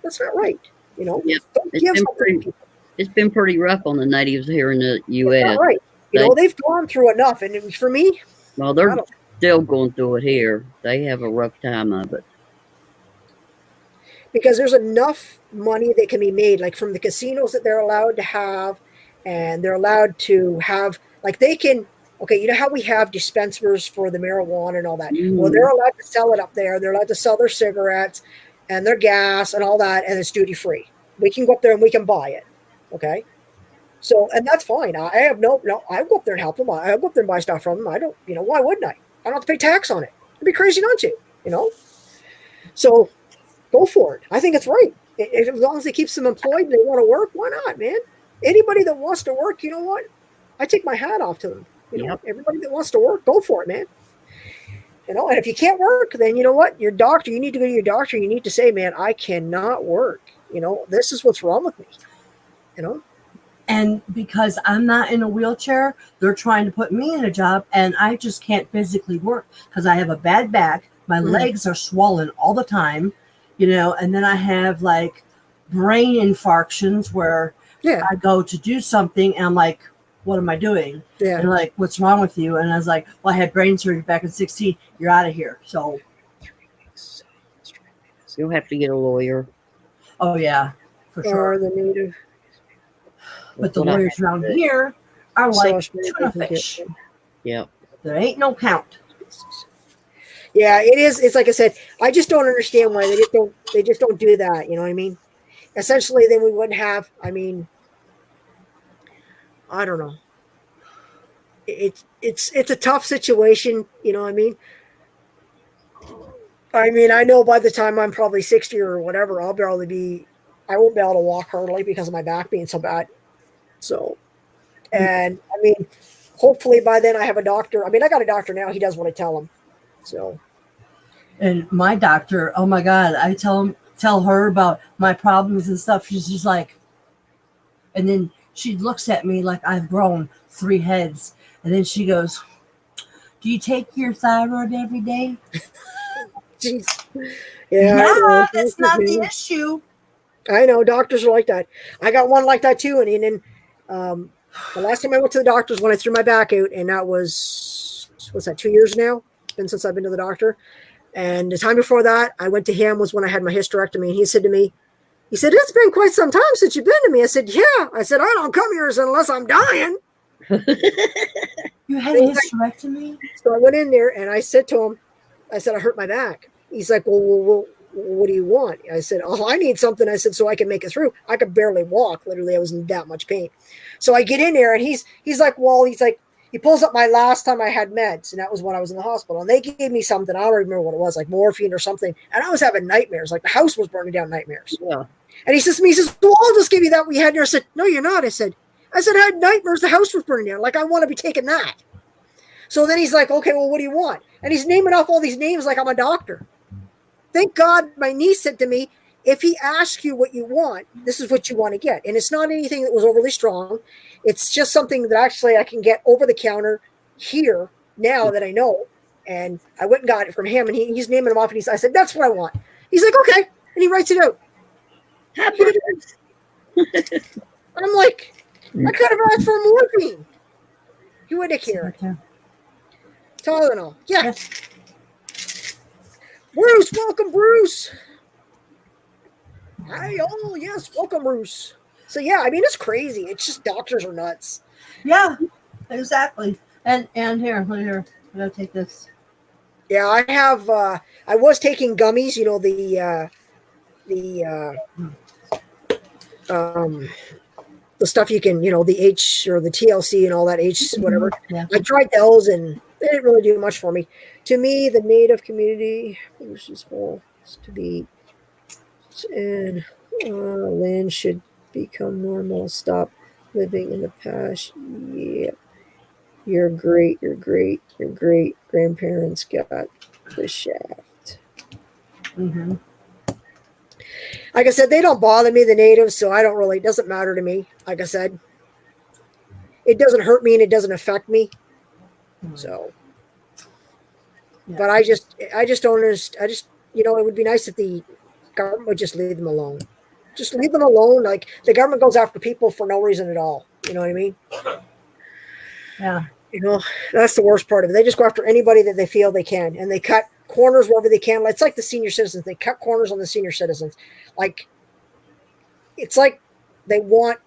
That's not right. You know, Yep. don't give something. It's been pretty rough on the natives here in the That's U.S. not right. You know, they've gone through enough. And for me, Well, they're still going through it here. They have a rough time of it. because there's enough money that can be made, like from the casinos that they're allowed to have, and they're allowed to have, like they can, okay, you know how we have dispensers for the marijuana and all that? Well, they're allowed to sell it up there. They're allowed to sell their cigarettes and their gas and all that, and it's duty free. We can go up there and we can buy it. Okay. So, and that's fine. I have no, I go up there and help them. I go up there and buy stuff from them. I don't, you know, why wouldn't I? I don't have to pay tax on it. It'd be crazy not to, you know? So go for it. I think it's right. As long as it keeps them employed and they want to work, why not, man? Anybody that wants to work, you know what? I take my hat off to them. You know, everybody that wants to work, go for it, man. You know, and if you can't work, then you know what? Your doctor, you need to go to your doctor. You need to say, man, I cannot work. You know, this is what's wrong with me. You know? And because I'm not in a wheelchair, they're trying to put me in a job, and I just can't physically work because I have a bad back. My legs are swollen all the time, you know, and then I have like brain infarctions where I go to do something and I'm like, what am I doing? Yeah. And like, what's wrong with you? And I was like, well, I had brain surgery back in 16. You're out of here. So you'll have to get a lawyer. Oh, yeah, for sure. Or the native. But the lawyers around here are like tuna fish. Yep. There ain't no count. Yeah, it is. It's like I said, I just don't understand why they just don't do that. You know what I mean? Essentially, then we wouldn't have, I mean, I don't know. It's a tough situation. You know what I mean? I know by the time I'm probably 60 or whatever, I won't be able to walk hardly because of my back being so bad. So, and I mean, hopefully by then I have a doctor. I mean, I got a doctor now. He does what I tell him. So, and my doctor, oh my God, I tell her about my problems and stuff. She's just like, and then she looks at me like I've grown 3 heads. And then she goes, do you take your thyroid every day? Jeez. Yeah, that's not the issue. I know doctors are like that. I got one like that too. And then the last time I went to the doctor was when I threw my back out, and that was, what's that, 2 years now? It's been since I've been to the doctor. And the time before that, I went to him was when I had my hysterectomy, and he said to me, he said, it's been quite some time since you've been to me. I said, yeah. I said, I don't come here unless I'm dying. You had a hysterectomy? So I went in there and I said to him, I said, I hurt my back. He's like, well, what do you want? I said, oh, I need something. I said, so I can make it through. I could barely walk. Literally, I was in that much pain. So I get in there and he's like, he pulls up my last time I had meds, and that was when I was in the hospital. And they gave me something, I don't remember what it was, like morphine or something. And I was having nightmares, like the house was burning down, nightmares. Yeah. And he says to me, well, I'll just give you that we had there. I said, no, you're not. I said, I had nightmares, the house was burning down. Like, I want to be taking that. So then he's like, okay, well, what do you want? And he's naming off all these names like I'm a doctor. Thank God my niece said to me, if he asks you what you want, this is what you want to get. And it's not anything that was overly strong. It's just something that actually I can get over the counter here now that I know. And I went and got it from him, and he's naming them off. And I said, that's what I want. He's like, okay. And he writes it out. I'm like, I could have asked for morphine. He wouldn't care. Tylenol. Yeah. Yes. Bruce, welcome, Bruce. Hi, oh, yes, welcome, Bruce. So, yeah, I mean, it's crazy. It's just doctors are nuts. Yeah, exactly. And here, I gotta take this. Yeah, I have, I was taking gummies, you know, the stuff you can, you know, the H or the TLC and all that H, whatever. Yeah. I tried those and they didn't really do much for me. To me, the Native community is whole to be, and land should become normal. Stop living in the past. Yeah, your great grandparents got the shaft. Mm-hmm. like I said, they don't bother me, the natives, so I don't really, it doesn't matter to me. Like I said, it doesn't hurt me and it doesn't affect me. So, Yeah. but I just don't understand. It would be nice if the government would just leave them alone. Just leave them alone. Like the government goes after people for no reason at all. You know what I mean? Yeah. That's the worst part of it. They just go after anybody that they feel they can, and they cut corners wherever they can. It's like the senior citizens. They cut corners on the senior citizens. Like, it's like they want,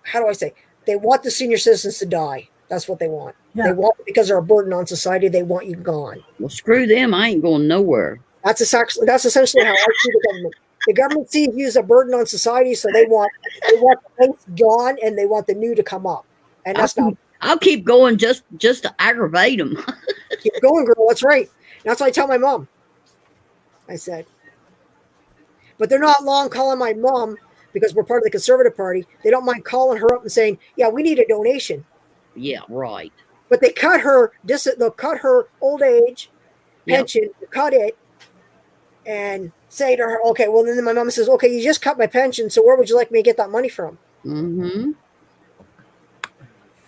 how do I say? They want the senior citizens to die. That's what they want. Yeah. They want, because they're a burden on society, they want you gone. Well, screw them. I ain't going nowhere. That's essentially how I see the government. The government sees you as a burden on society, so they want the place gone, and they want the new to come up. And that's not. I'll keep going just to aggravate them. Keep going, girl. That's right. That's what I tell my mom. I said. But they're not long calling my mom, because we're part of the Conservative Party. They don't mind calling her up and saying, yeah, we need a donation. Yeah, right. But they cut her, they'll cut her old age pension, cut it, and say to her, okay, well, then my mom says, okay, you just cut my pension, so where would you like me to get that money from? Mm-hmm.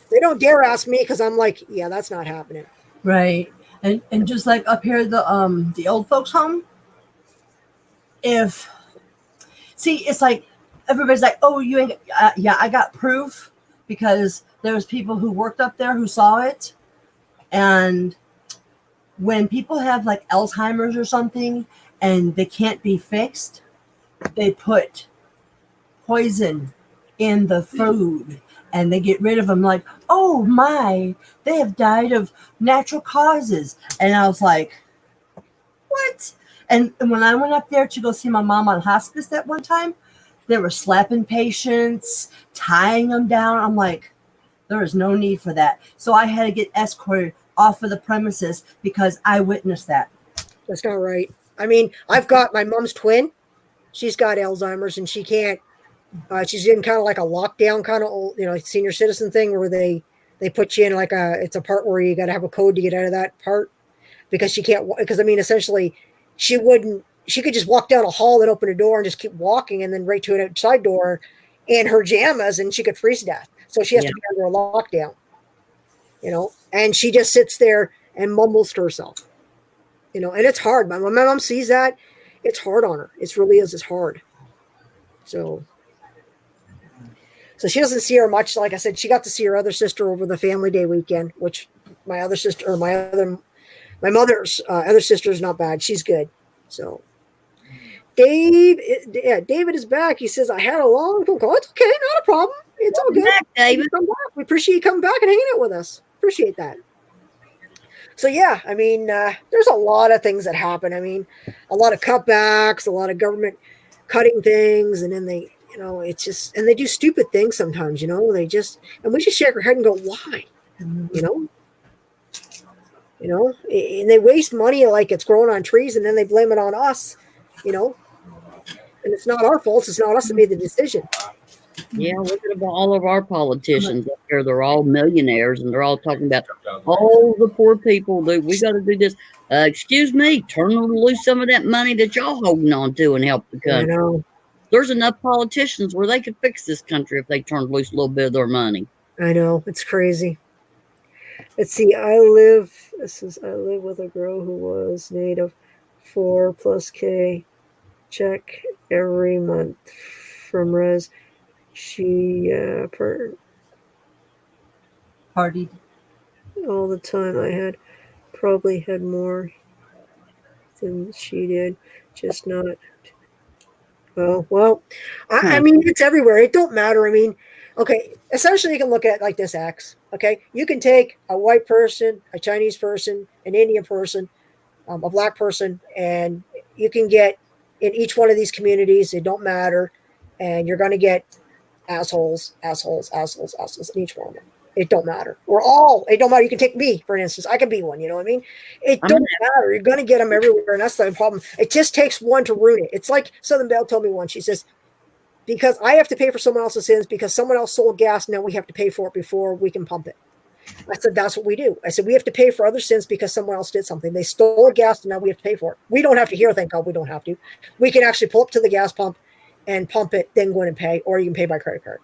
They don't dare ask me, because I'm like, yeah, that's not happening. Right. And just like up here, the old folks home, it's like everybody's like, oh, you ain't, yeah, I got proof, because there was people who worked up there who saw it. And when people have like Alzheimer's or something and they can't be fixed, they put poison in the food and they get rid of them. Like, oh my, they have died of natural causes. And I was like, what? And when I went up there to go see my mom on hospice that one time, they were slapping patients, tying them down. I'm like, there is no need for that. So I had to get escorted off of the premises because I witnessed that. That's not right. I mean, I've got my mom's twin. She's got Alzheimer's, and she can't. She's in kind of like a lockdown kind of old, senior citizen thing where they put you in like it's a part where you got to have a code to get out of that part, because she can't. Because I mean, essentially, she could just walk down a hall and open a door and just keep walking, and then right to an outside door in her jammas, and she could freeze to death. So she has to be under a lockdown, and she just sits there and mumbles to herself, and it's hard. When my mom sees that, it's hard on her. It really is. It's hard. So she doesn't see her much. Like I said, she got to see her other sister over the family day weekend, which my mother's other sister is not bad. She's good. So David is back. He says, I had a long phone call. It's okay. Not a problem. It's all good. Back, David. Come back. We appreciate you coming back and hanging out with us. Appreciate that. So yeah, I mean, there's a lot of things that happen. I mean, a lot of cutbacks, a lot of government cutting things, and then they, it's just, and they do stupid things sometimes, and we just shake our head and go, why? And they waste money like it's growing on trees, and then they blame it on us, and it's not our fault. It's not us that made the decision. Yeah, look at all of our politicians up there. They're all millionaires, and they're all talking about, oh, the poor people. We got to do this. Excuse me, turn loose some of that money that y'all holding on to and help the country. I know. There's enough politicians where they could fix this country if they turned loose a little bit of their money. I know. It's crazy. Let's see. I live with a girl who was native 4+K check every month from Res. She Partied all the time. I probably had more than she did, just not. Well, I mean, it's everywhere. It don't matter. I mean, okay, essentially you can look at it like this, X. Okay, you can take a white person, a Chinese person, an Indian person, a black person, and you can get in each one of these communities. It don't matter, and you're going to get assholes in each one of them. It don't matter. It don't matter. You can take me, for instance. I can be one, you know what I mean? It don't matter. You're going to get them everywhere, and that's the problem. It just takes one to ruin it. It's like Southern Belle told me once. She says, because I have to pay for someone else's sins because someone else sold gas, now we have to pay for it before we can pump it. I said, that's what we do. I said, we have to pay for other sins because someone else did something. They stole gas and now we have to pay for it. We don't have to hear, thank God we don't have to. We can actually pull up to the gas pump and pump it, then go in and pay, or you can pay by credit card.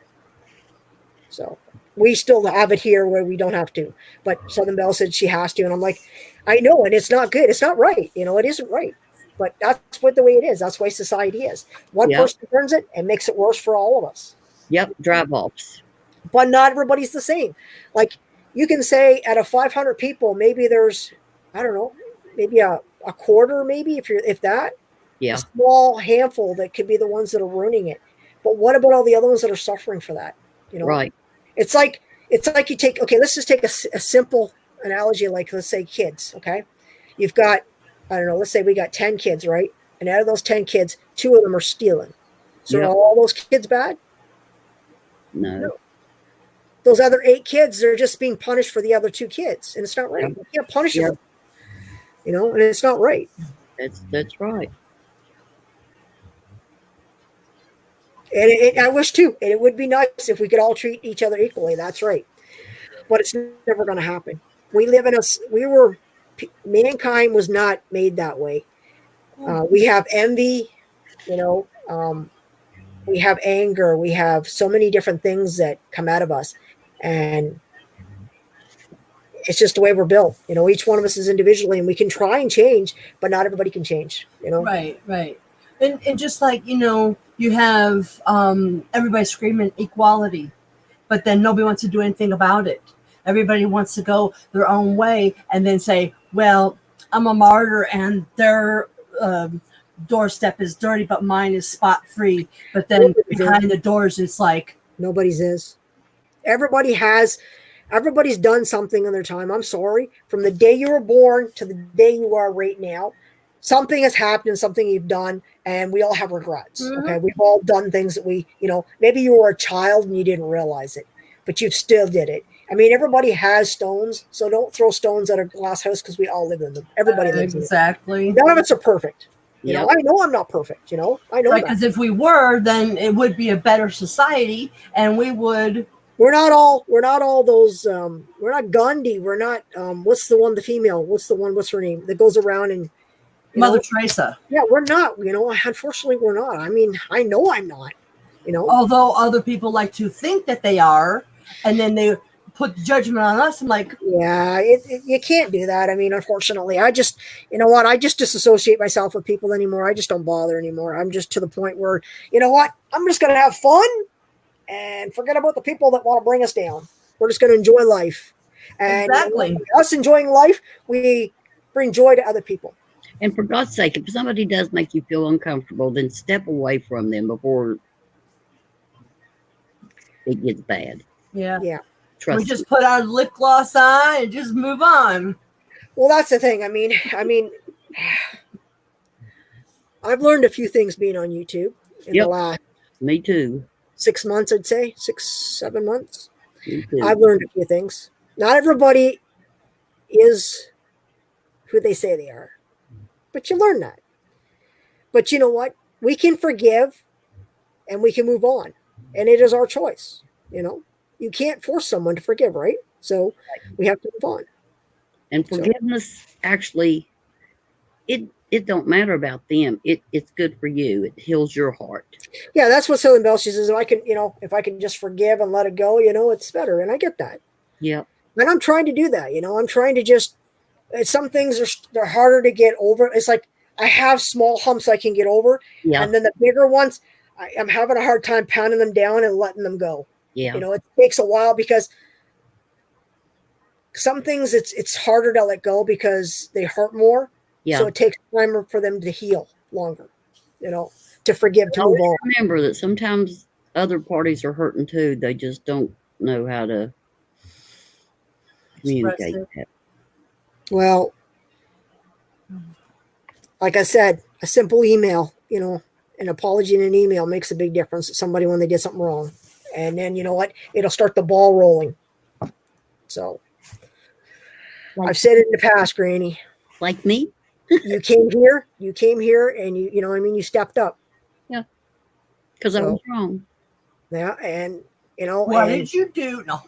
So we still have it here where we don't have to. But Southern Belle said she has to. And I'm like, I know, and it's not good. It's not right. It isn't right. But that's what the way it is. That's why society is. One person turns it and makes it worse for all of us. Yep, drive-offs. But not everybody's the same. Like, you can say out of 500 people, maybe there's, I don't know, maybe a quarter, maybe if that. Yeah. A small handful that could be the ones that are ruining it. But what about all the other ones that are suffering for that? Right. It's like you take, okay, let's just take a simple analogy, like let's say kids, okay? You've got, I don't know, let's say we got 10 kids, right? And out of those 10 kids, 2 of them are stealing. So are all those kids bad? No. Those other 8 kids, they're just being punished for the other 2 kids. And it's not right. You can't punish them. And it's not right. That's right. And I wish too, and it would be nice if we could all treat each other equally. That's right. But it's never going to happen. Mankind was not made that way. We have envy, we have anger, we have so many different things that come out of us. And it's just the way we're built. Each one of us is individually, and we can try and change, but not everybody can change, Right. And just like, you have everybody screaming equality, but then nobody wants to do anything about it. Everybody wants to go their own way and then say, well, I'm a martyr and their doorstep is dirty, but mine is spot free. But then behind the doors, it's like nobody's is. Everybody's done something in their time. I'm sorry. From the day you were born to the day you are right now, something has happened, something you've done, and we all have regrets. Mm-hmm. Okay. We've all done things that maybe you were a child and you didn't realize it, but you still did it. I mean, everybody has stones, so don't throw stones at a glass house because we all live in them. Everybody lives in them. Exactly. None of us are perfect. I know I'm not perfect. I know right, because if we were, then it would be a better society, and we would. We're not all those. We're not Gandhi. We're not. What's the one? The female. What's her name? That goes around and. Mother Teresa. Yeah, we're not. Unfortunately, we're not. I mean, I know I'm not. Although other people like to think that they are, and then they put judgment on us. I'm like, yeah, you can't do that. I mean, unfortunately, I just, I just disassociate myself with people anymore. I just don't bother anymore. I'm just to the point where, I'm just going to have fun and forget about the people that want to bring us down. We're just going to enjoy life. And exactly. Us enjoying life, we bring joy to other people. And for God's sake, if somebody does make you feel uncomfortable, then step away from them before it gets bad. Yeah. Yeah. We just put our lip gloss on and just move on. Well, that's the thing. I mean, I've learned a few things being on YouTube in the last. Me too. 6 months, I'd say 6-7 months. Me too. I've learned a few things. Not everybody is who they say they are, but you learn that. But you know what? We can forgive, and we can move on, and it is our choice. You can't force someone to forgive, right? So we have to move on. And forgiveness, actually, it don't matter about them. It's good for you. It heals your heart. Yeah, that's what Southern Belle, she says, if I can just forgive and let it go, it's better. And I get that. Yeah. And I'm trying to do that. I'm trying to just, some things they're harder to get over. It's like I have small humps I can get over. Yeah. And then the bigger ones, I'm having a hard time pounding them down and letting them go. Yeah. It takes a while because some things it's harder to let go because they hurt more. Yeah. So it takes time for them to heal longer, to forgive, to move on. Remember that sometimes other parties are hurting too. They just don't know how to communicate that. Well, like I said, a simple email, an apology in an email makes a big difference to somebody when they did something wrong. And then, you know what? It'll start the ball rolling. So I've said it in the past, Granny. Like me? You came here and you stepped up. Yeah. Because I was wrong. Yeah. And, what did you do? No.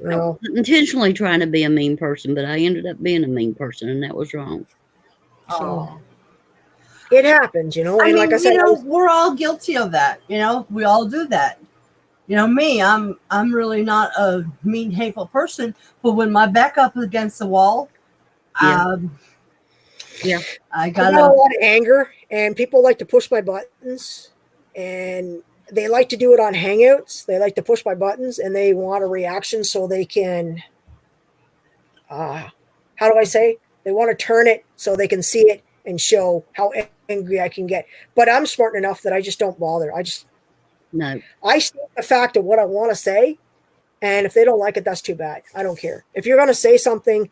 Well, Intentionally trying to be a mean person, but I ended up being a mean person, and that was wrong. Oh. it happens, you know. I And mean, like I said, we're all guilty of that. We all do that. Me, I'm really not a mean, hateful person, but when my back up against the wall, Yeah. I I got a gotta. lot of anger, and people like to push my buttons, and they like to do it on Hangouts. They like to push my buttons, and they want a reaction so they can. How do I say? They want to turn it so they can see it and show how angry I can get. But I'm smart enough that I just don't bother. No. I state the fact of what I want to say, and if they don't like it, that's too bad. I don't care. If you're going to say something,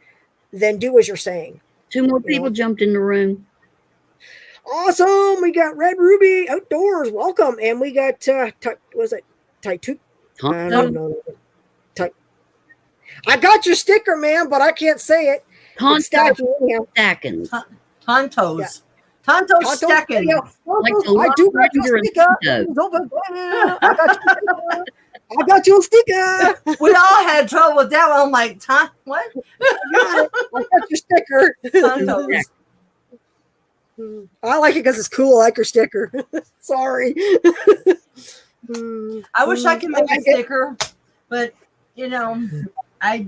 then do as you're saying. 2 more people jumped in the room. Awesome. We got Red Ruby Outdoors. Welcome. And we got, what is it? Taitu? I don't know. I got your sticker, man, but I can't say it. It's stacking anyhow. Stackins. Tontos. Yeah. Tontos stacking. Like the I do got your Ranger sticker. I got your sticker. We all had trouble with that one. I'm like, what? I got it. I got your sticker. Tontos. I like it because it's cool. I like your sticker. Sorry. I wish I could make a like it. sticker, but I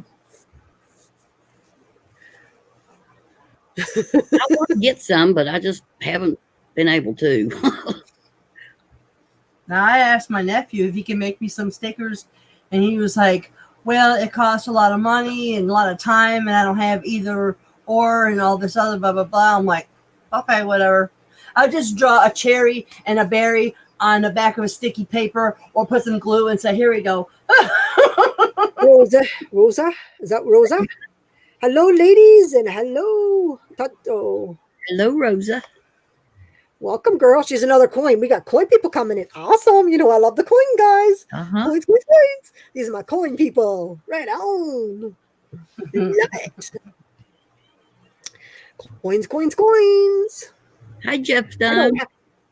want to get some, but I just haven't been able to. Now I asked my nephew if he can make me some stickers, and he was like, "Well, it costs a lot of money and a lot of time, and I don't have either or and all this other blah blah blah." I'm like, "Okay, whatever. I'll just draw a cherry and a berry on the back of a sticky paper, or put some glue and say, here we go." Rosa, is that Rosa? Hello, ladies, and hello, Tato. Hello, Rosa. Welcome, girl. She's another coin. We got coin people coming in. Awesome. I love the coin guys. Coins. These are my coin people. Right on. Love it. Coins. Hi, Jeff Dunn.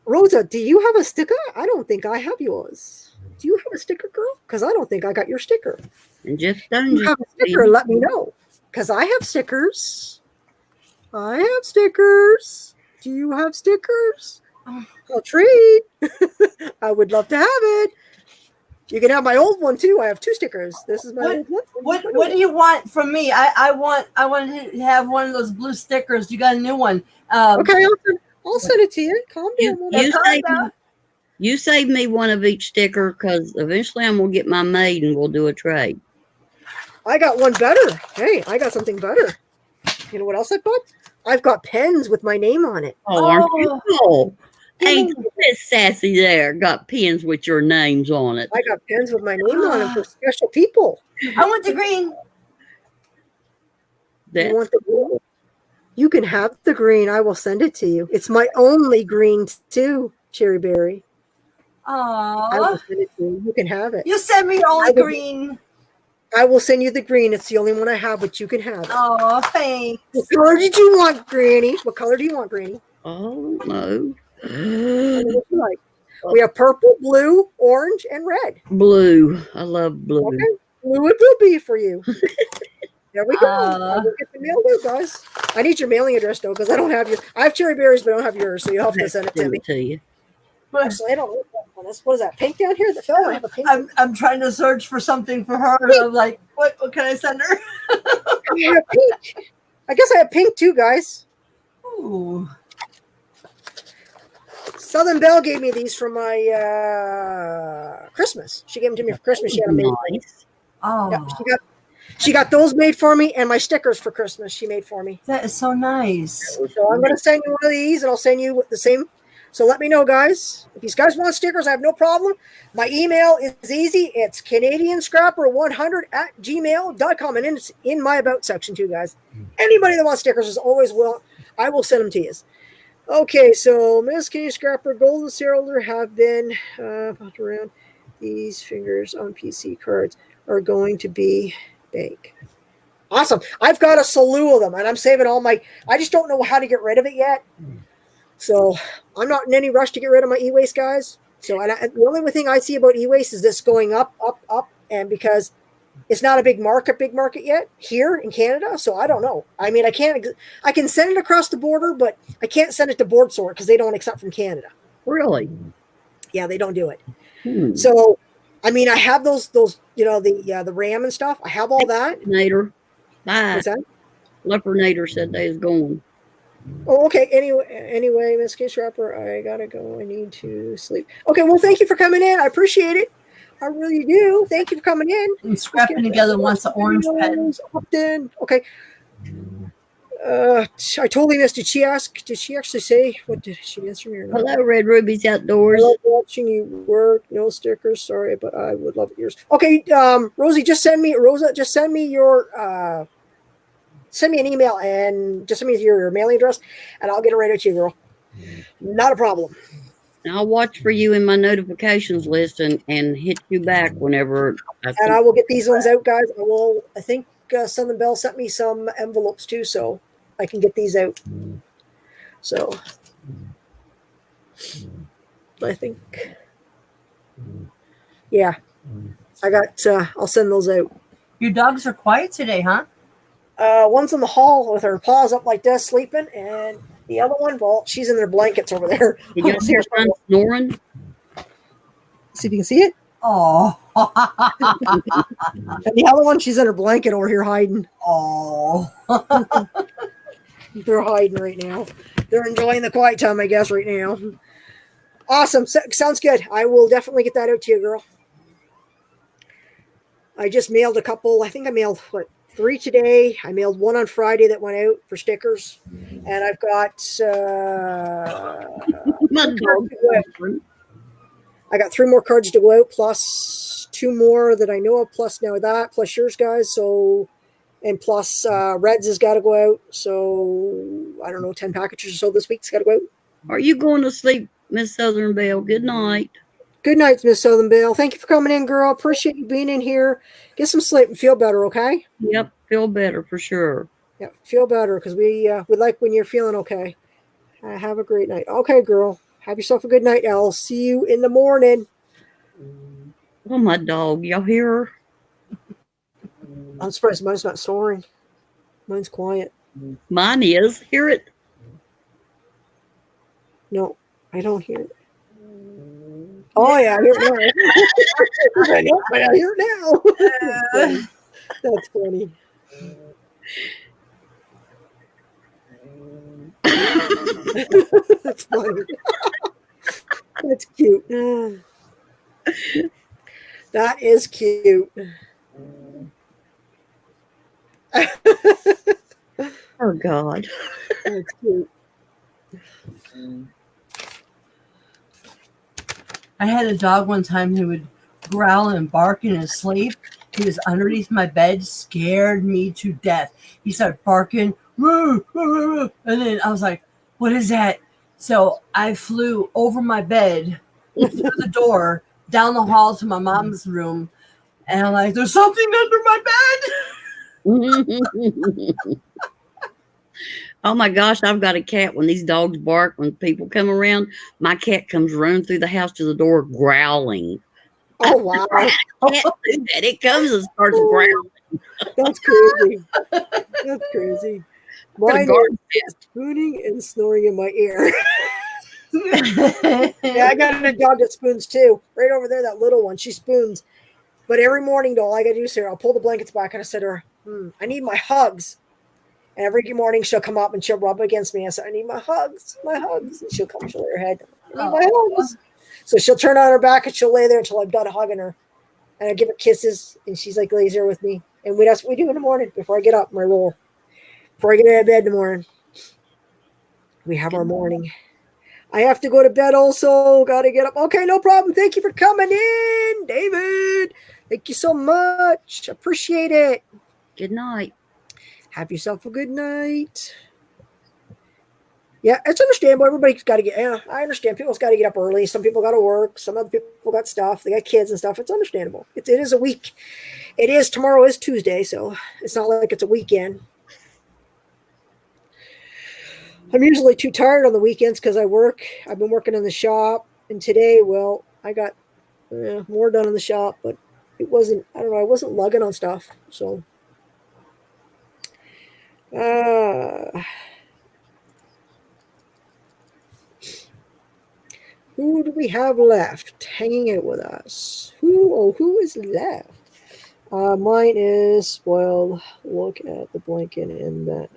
Rosa, do you have a sticker? I don't think I have yours. Do you have a sticker, girl? Because I don't think I got your sticker. And Jeff Dunn. If you have a sticker, let me know. Because I have stickers. Do you have stickers? I'll trade. I would love to have it. You can have my old one too. I have 2 stickers. This is my old one. What do you want from me? I want to have one of those blue stickers. You got a new one. Okay, I'll send it to you. Calm down. You save me one of each sticker, because eventually I'm going to get my made and we'll do a trade. I got one better. Hey, I got something better. You know what else I got? I've got pens with my name on it. Oh, aren't you cool? Ain't this sassy there? Got pens with your names on it. I got pens with my name on them for special people. I want the green. You want the green? You can have the green. I will send it to you. It's my only green too, Cherry Berry. I will send it to you. You can have it. You send me only green. I will send you the green. It's the only one I have, but you can have it. Oh, thanks. What color did you want, Granny? What color do you want, Granny? Oh, no. What you like? We have purple, blue, orange, and red. Blue. I love blue. Okay. Blue it will be for you. There we go. I will get the mail there, guys. I need your mailing address, though, because I don't have your. I have Cherry Berries, but I don't have yours, so you'll have to send it to me. Actually, I don't know what is that, pink down here? I have a pink. I'm trying to search for something for her. And I'm like, what can I send her? I have pink. I guess I have pink too, guys. Ooh. Southern Belle gave me these for my Christmas. She gave them to me for Christmas. She had them made. Nice. Oh, yeah, she got those made for me, and my stickers for Christmas she made for me. That is so nice. So I'm going to send you one of these, and I'll send you the same. So let me know, guys. If you guys want stickers, I have no problem. My email is easy. It's CanadianScrapper100@gmail.com, and it's in my About section too, guys. Anybody that wants stickers is always will. I will send them to you. Okay, so Miss Canadian Scrapper, Golden Sailor have been popped around. These fingers on PC cards are going to be big. Awesome. I've got a slew of them, and I'm saving all my. I just don't know how to get rid of it yet. So I'm not in any rush to get rid of my e-waste, guys. So the only thing I see about e-waste is this going up, and because It's not a big market yet here in Canada, so I don't know. I mean, I can send it across the border, but I can't send it to board sort because they don't accept from Canada. Really? Yeah, they don't do it. Hmm. So, I mean, I have those the RAM and stuff. I have all that. Nader. Bye. What's that? Leopardator said they was going. Oh, okay. Anyway, Miss Case Rapper, I gotta go. I need to sleep. Okay, well, thank you for coming in. I appreciate it. I really do. Thank you for coming in. And scrapping together once the orange pen. Hopped in. Okay. I totally missed. Did she actually say what did she answer me or not? Hello, Red Ruby's Outdoors. I love watching you work. No stickers, sorry, but I would love yours. Okay, Rosa, just send me your send me an email and just send me your mailing address, and I'll get it right at you, girl. Not a problem. I'll watch for you in my notifications list and hit you back whenever. And I will get these ones out, guys. I think Southern Belle sent me some envelopes too, so I can get these out. So I think, yeah, I got. I'll send those out. Your dogs are quiet today, huh? One's in the hall with her paws up like this, sleeping, and the other one, well, she's in their blankets over there. You got your son snoring? See if you can see it. Oh. And the other one, she's in her blanket over here hiding. Oh. They're hiding right now. They're enjoying the quiet time, I guess, right now. Awesome. Sounds good. I will definitely get that out to you, girl. I just mailed a couple. I think I mailed, 3 today. I mailed one on Friday that went out for stickers. And I've got I got 3 more cards to go out, plus 2 more that I know of, plus now that, plus yours guys. So, and plus Reds has got to go out. So I don't know, 10 packages or so this week's got to go out. Are you going to sleep, Miss Southern Belle? Good night. Good night, Miss Southern Belle. Thank you for coming in, girl. Appreciate you being in here. Get some sleep and feel better, okay? Yep, feel better for sure. Yeah, feel better because we like when you're feeling okay. Have a great night. Okay, girl. Have yourself a good night. I'll see you in the morning. Oh, my dog. Y'all hear her? I'm surprised mine's not snoring. Mine's quiet. Mine is. Hear it? No, I don't hear it. Oh, yeah, I hear it now. I hear it now. That's funny. That's funny. That's cute. That is cute. Oh, God. That's cute. I had a dog one time who would growl and bark in his sleep. He was underneath my bed, scared me to death. He started barking, "Roo, roo, roo," and then I was like, "What is that?" So I flew over my bed, through the door, down the hall to my mom's room, and I'm like, "There's something under my bed." Oh, my gosh. I've got a cat. When these dogs bark, when people come around, my cat comes running through the house to the door growling. Oh, wow. I can't do that. It comes and starts growling. That's crazy. That's crazy. Mine is spooning and snoring in my ear. Yeah, I got a dog that spoons too. Right over there, that little one. She spoons. But every morning, though, all I got to do is say, I'll pull the blankets back and I said to her, I need my hugs. And every morning she'll come up and she'll rub against me. I said, I need my hugs, my hugs. And she'll come, she'll lay her head. I need my hugs. So she'll turn on her back and she'll lay there until I'm done hugging her. And I give her kisses and she's like lays there with me. And that's what we do in the morning before I get up, my roll. Before I get out of bed in the morning. We have our morning. I have to go to bed also. Got to get up. Okay, no problem. Thank you for coming in, David. Thank you so much. Appreciate it. Good night. Have yourself a good night. Yeah, it's understandable. Everybody's got to get, I understand. People's got to get up early. Some people got to work. Some other people got stuff. They got kids and stuff. It's understandable. It is a week. Tomorrow is Tuesday, so it's not like it's a weekend. I'm usually too tired on the weekends because I work. I've been working in the shop. And today, well, I got more done in the shop, but it wasn't. I don't know. I wasn't lugging on stuff. So, uh, who do we have left hanging out with us? Who is left? Mine is spoiled. Look at the blanket in that.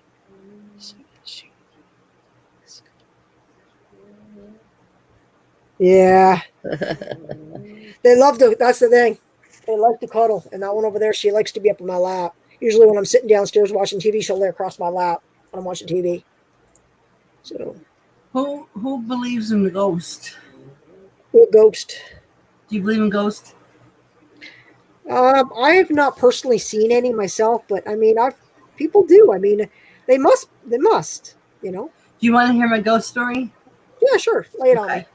Yeah, they love to. That's the thing. They like to cuddle, and that one over there, she likes to be up in my lap. Usually, when I'm sitting downstairs watching TV, she'll lay across my lap when I'm watching TV. So, Who believes in the ghost? what ghost? Do you believe in ghosts? I have not personally seen any myself, but I mean, I've people do. I mean, they must. They must. You know. Do you want to hear my ghost story? Yeah, sure. Lay it on me.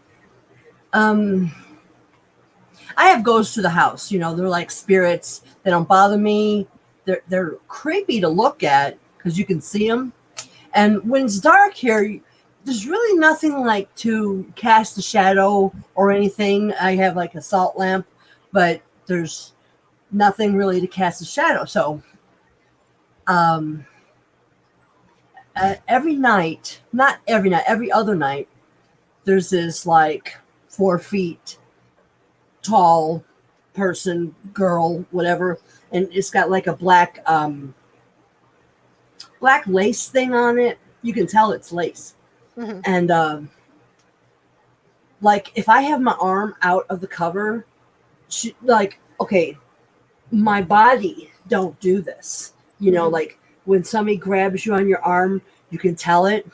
I have ghosts to the house. You know, they're like spirits. They don't bother me. They're creepy to look at because you can see them. And when it's dark here, there's really nothing like to cast a shadow or anything. I have like a salt lamp, but there's nothing really to cast a shadow. So, every night, not every night, every other night, there's this like 4 feet tall person, girl, whatever, and it's got like a black lace thing on it. You can tell it's lace. Mhm. And like if I have my arm out of the cover, like, okay, my body don't do this. You know, Mhm. like when somebody grabs you on your arm, you can tell it.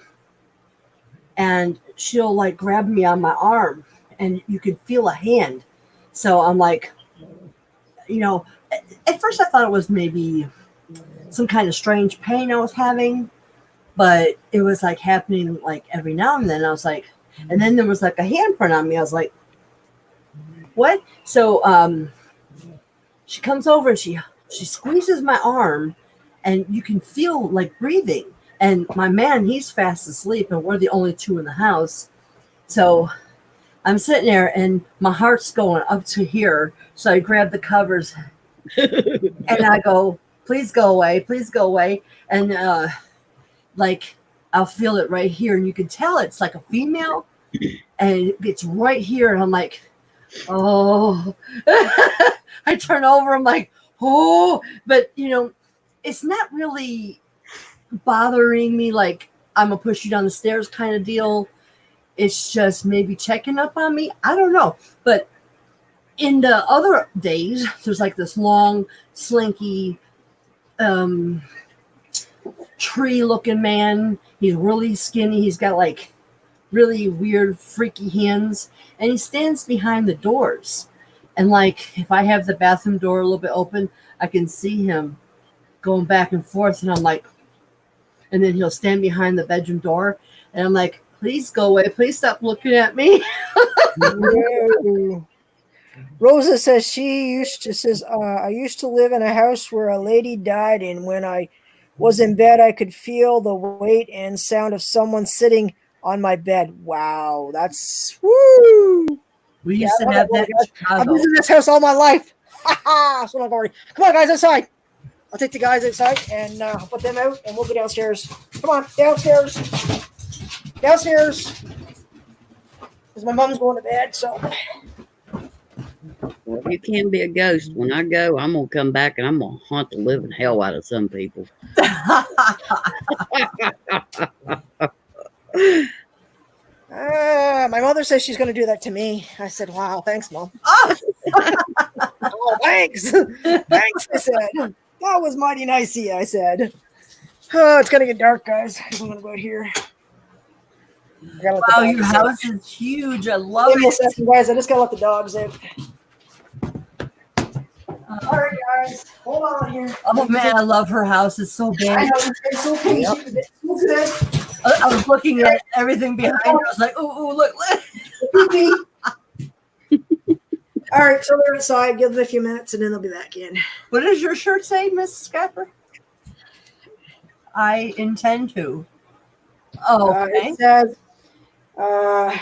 And she'll like grab me on my arm and you can feel a hand. So I'm like, you know, at first I thought it was maybe some kind of strange pain I was having, but it was like happening like every now and then. I was like, and then there was like a handprint on me. I was like, what? So she comes over and she squeezes my arm and you can feel like breathing. And my man, he's fast asleep and we're the only two in the house. So I'm sitting there and my heart's going up to here. So I grab the covers and I go, please go away. Please go away. And like I'll feel it right here. And you can tell it's like a female and it's right here. And I'm like, oh, I turn over. I'm like, oh, but you know, it's not really bothering me like I'm gonna push you down the stairs kind of deal. It's just maybe checking up on me. I don't know. But in the other days, there's like this long, slinky, tree looking man. He's really skinny. He's got like really weird, freaky hands. And he stands behind the doors. And like if I have the bathroom door a little bit open, I can see him going back and forth. And I'm like, and then he'll stand behind the bedroom door. And I'm like, please go away. Please stop looking at me. No. Rosa says I used to live in a house where a lady died, and when I was in bed, I could feel the weight and sound of someone sitting on my bed. Wow, that's woo! We used to have that in I've Chicago. been in this house all my life. That's what I've already. Come on, guys, outside. I'll take the guys outside and I'll put them out, and we'll go downstairs. Come on, downstairs. Downstairs. Because my mom's going to bed, so. Well, you can be a ghost. When I go, I'm gonna come back and I'm gonna haunt the living hell out of some people. My mother says she's going to do that to me. I said, wow, thanks, Mom. Oh, Oh, thanks. Thanks, I said. That was mighty nice of you, I said. Oh, it's going to get dark, guys. I'm going to go out here. wow, your house is huge. I love Give me a it. second, guys. I just got to let the dogs out. All right, guys. Hold on here. Oh man, I love her house. It's so I big. know. It's so patient. It's so good. I was looking at everything behind her. I was like, ooh, look. All right, so they're inside. Give them a few minutes, and then they'll be back in. What does your shirt say, Miss Scapper? I intend to. Oh, okay. It says, I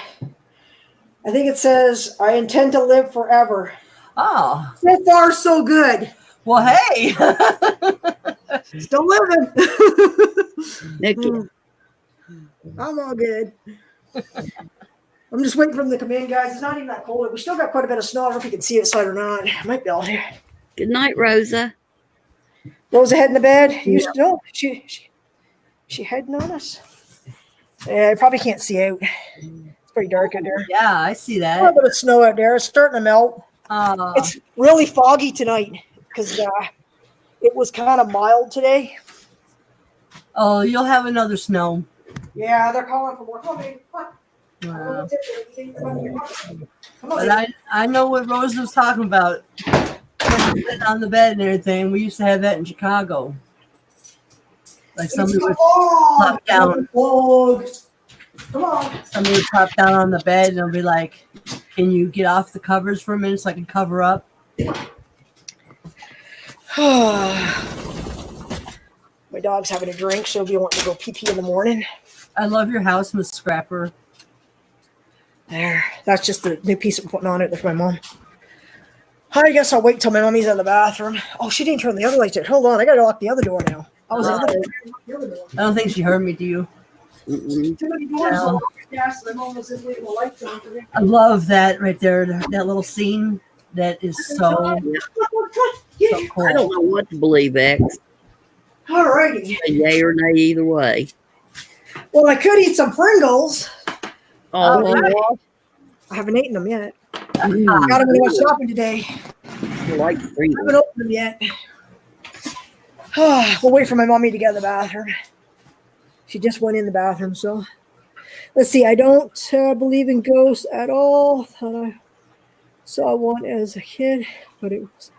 think it says, I intend to live forever. Oh, So far, so good. well, hey. Still living. Nikki, I'm all good. I'm just waiting for them to come in, guys. It's not even that cold. We still got quite a bit of snow. I don't know if you can see it outside or not. Might be out here. good night, Rosa. Rosa heading to bed. You Yeah. still? She heading on us. Yeah, I probably can't see out. It's pretty dark out there. Yeah, I see A that. little bit of snow out there. It's starting to melt. It's really foggy tonight because it was kind of mild today. Oh, you'll have another snow. Yeah, they're calling for more. Come on, baby. Come on. Uh, Come on, but baby. I know what Rose was talking about. Sitting on the bed and everything. We used to have that in Chicago. Like It's somebody would the plop down. fog. Come on. Somebody would plop down on the bed and they'll be like, "Can you get off the covers for a minute so I can cover up?" My dog's having a drink. She'll be wanting to go pee in the morning. I love your house, Miss Scrapper. There. That's just the new piece I'm putting on it. That's my mom. I guess I'll wait till my mommy's in the bathroom. Oh, she didn't turn the other lights yet. Hold on. I got to lock the other door now. I was the other door. I don't think she heard me. Do you? Mm-mm. Too many doors. No. Yes, my mom was just leaving the lights on for me. I love that right there. That little scene. That is so I cool. don't know what to believe, X. All righty. A yay or nay either way. Well, I could eat some Pringles. Oh, Alright. I haven't eaten them yet. mm, Got them when I went shopping today. you like I Pringles. haven't opened them yet. We'll wait for my mommy to get in the bathroom. She just went in the bathroom, so let's see. I don't believe in ghosts at all. Thought I saw one as a kid, but it was.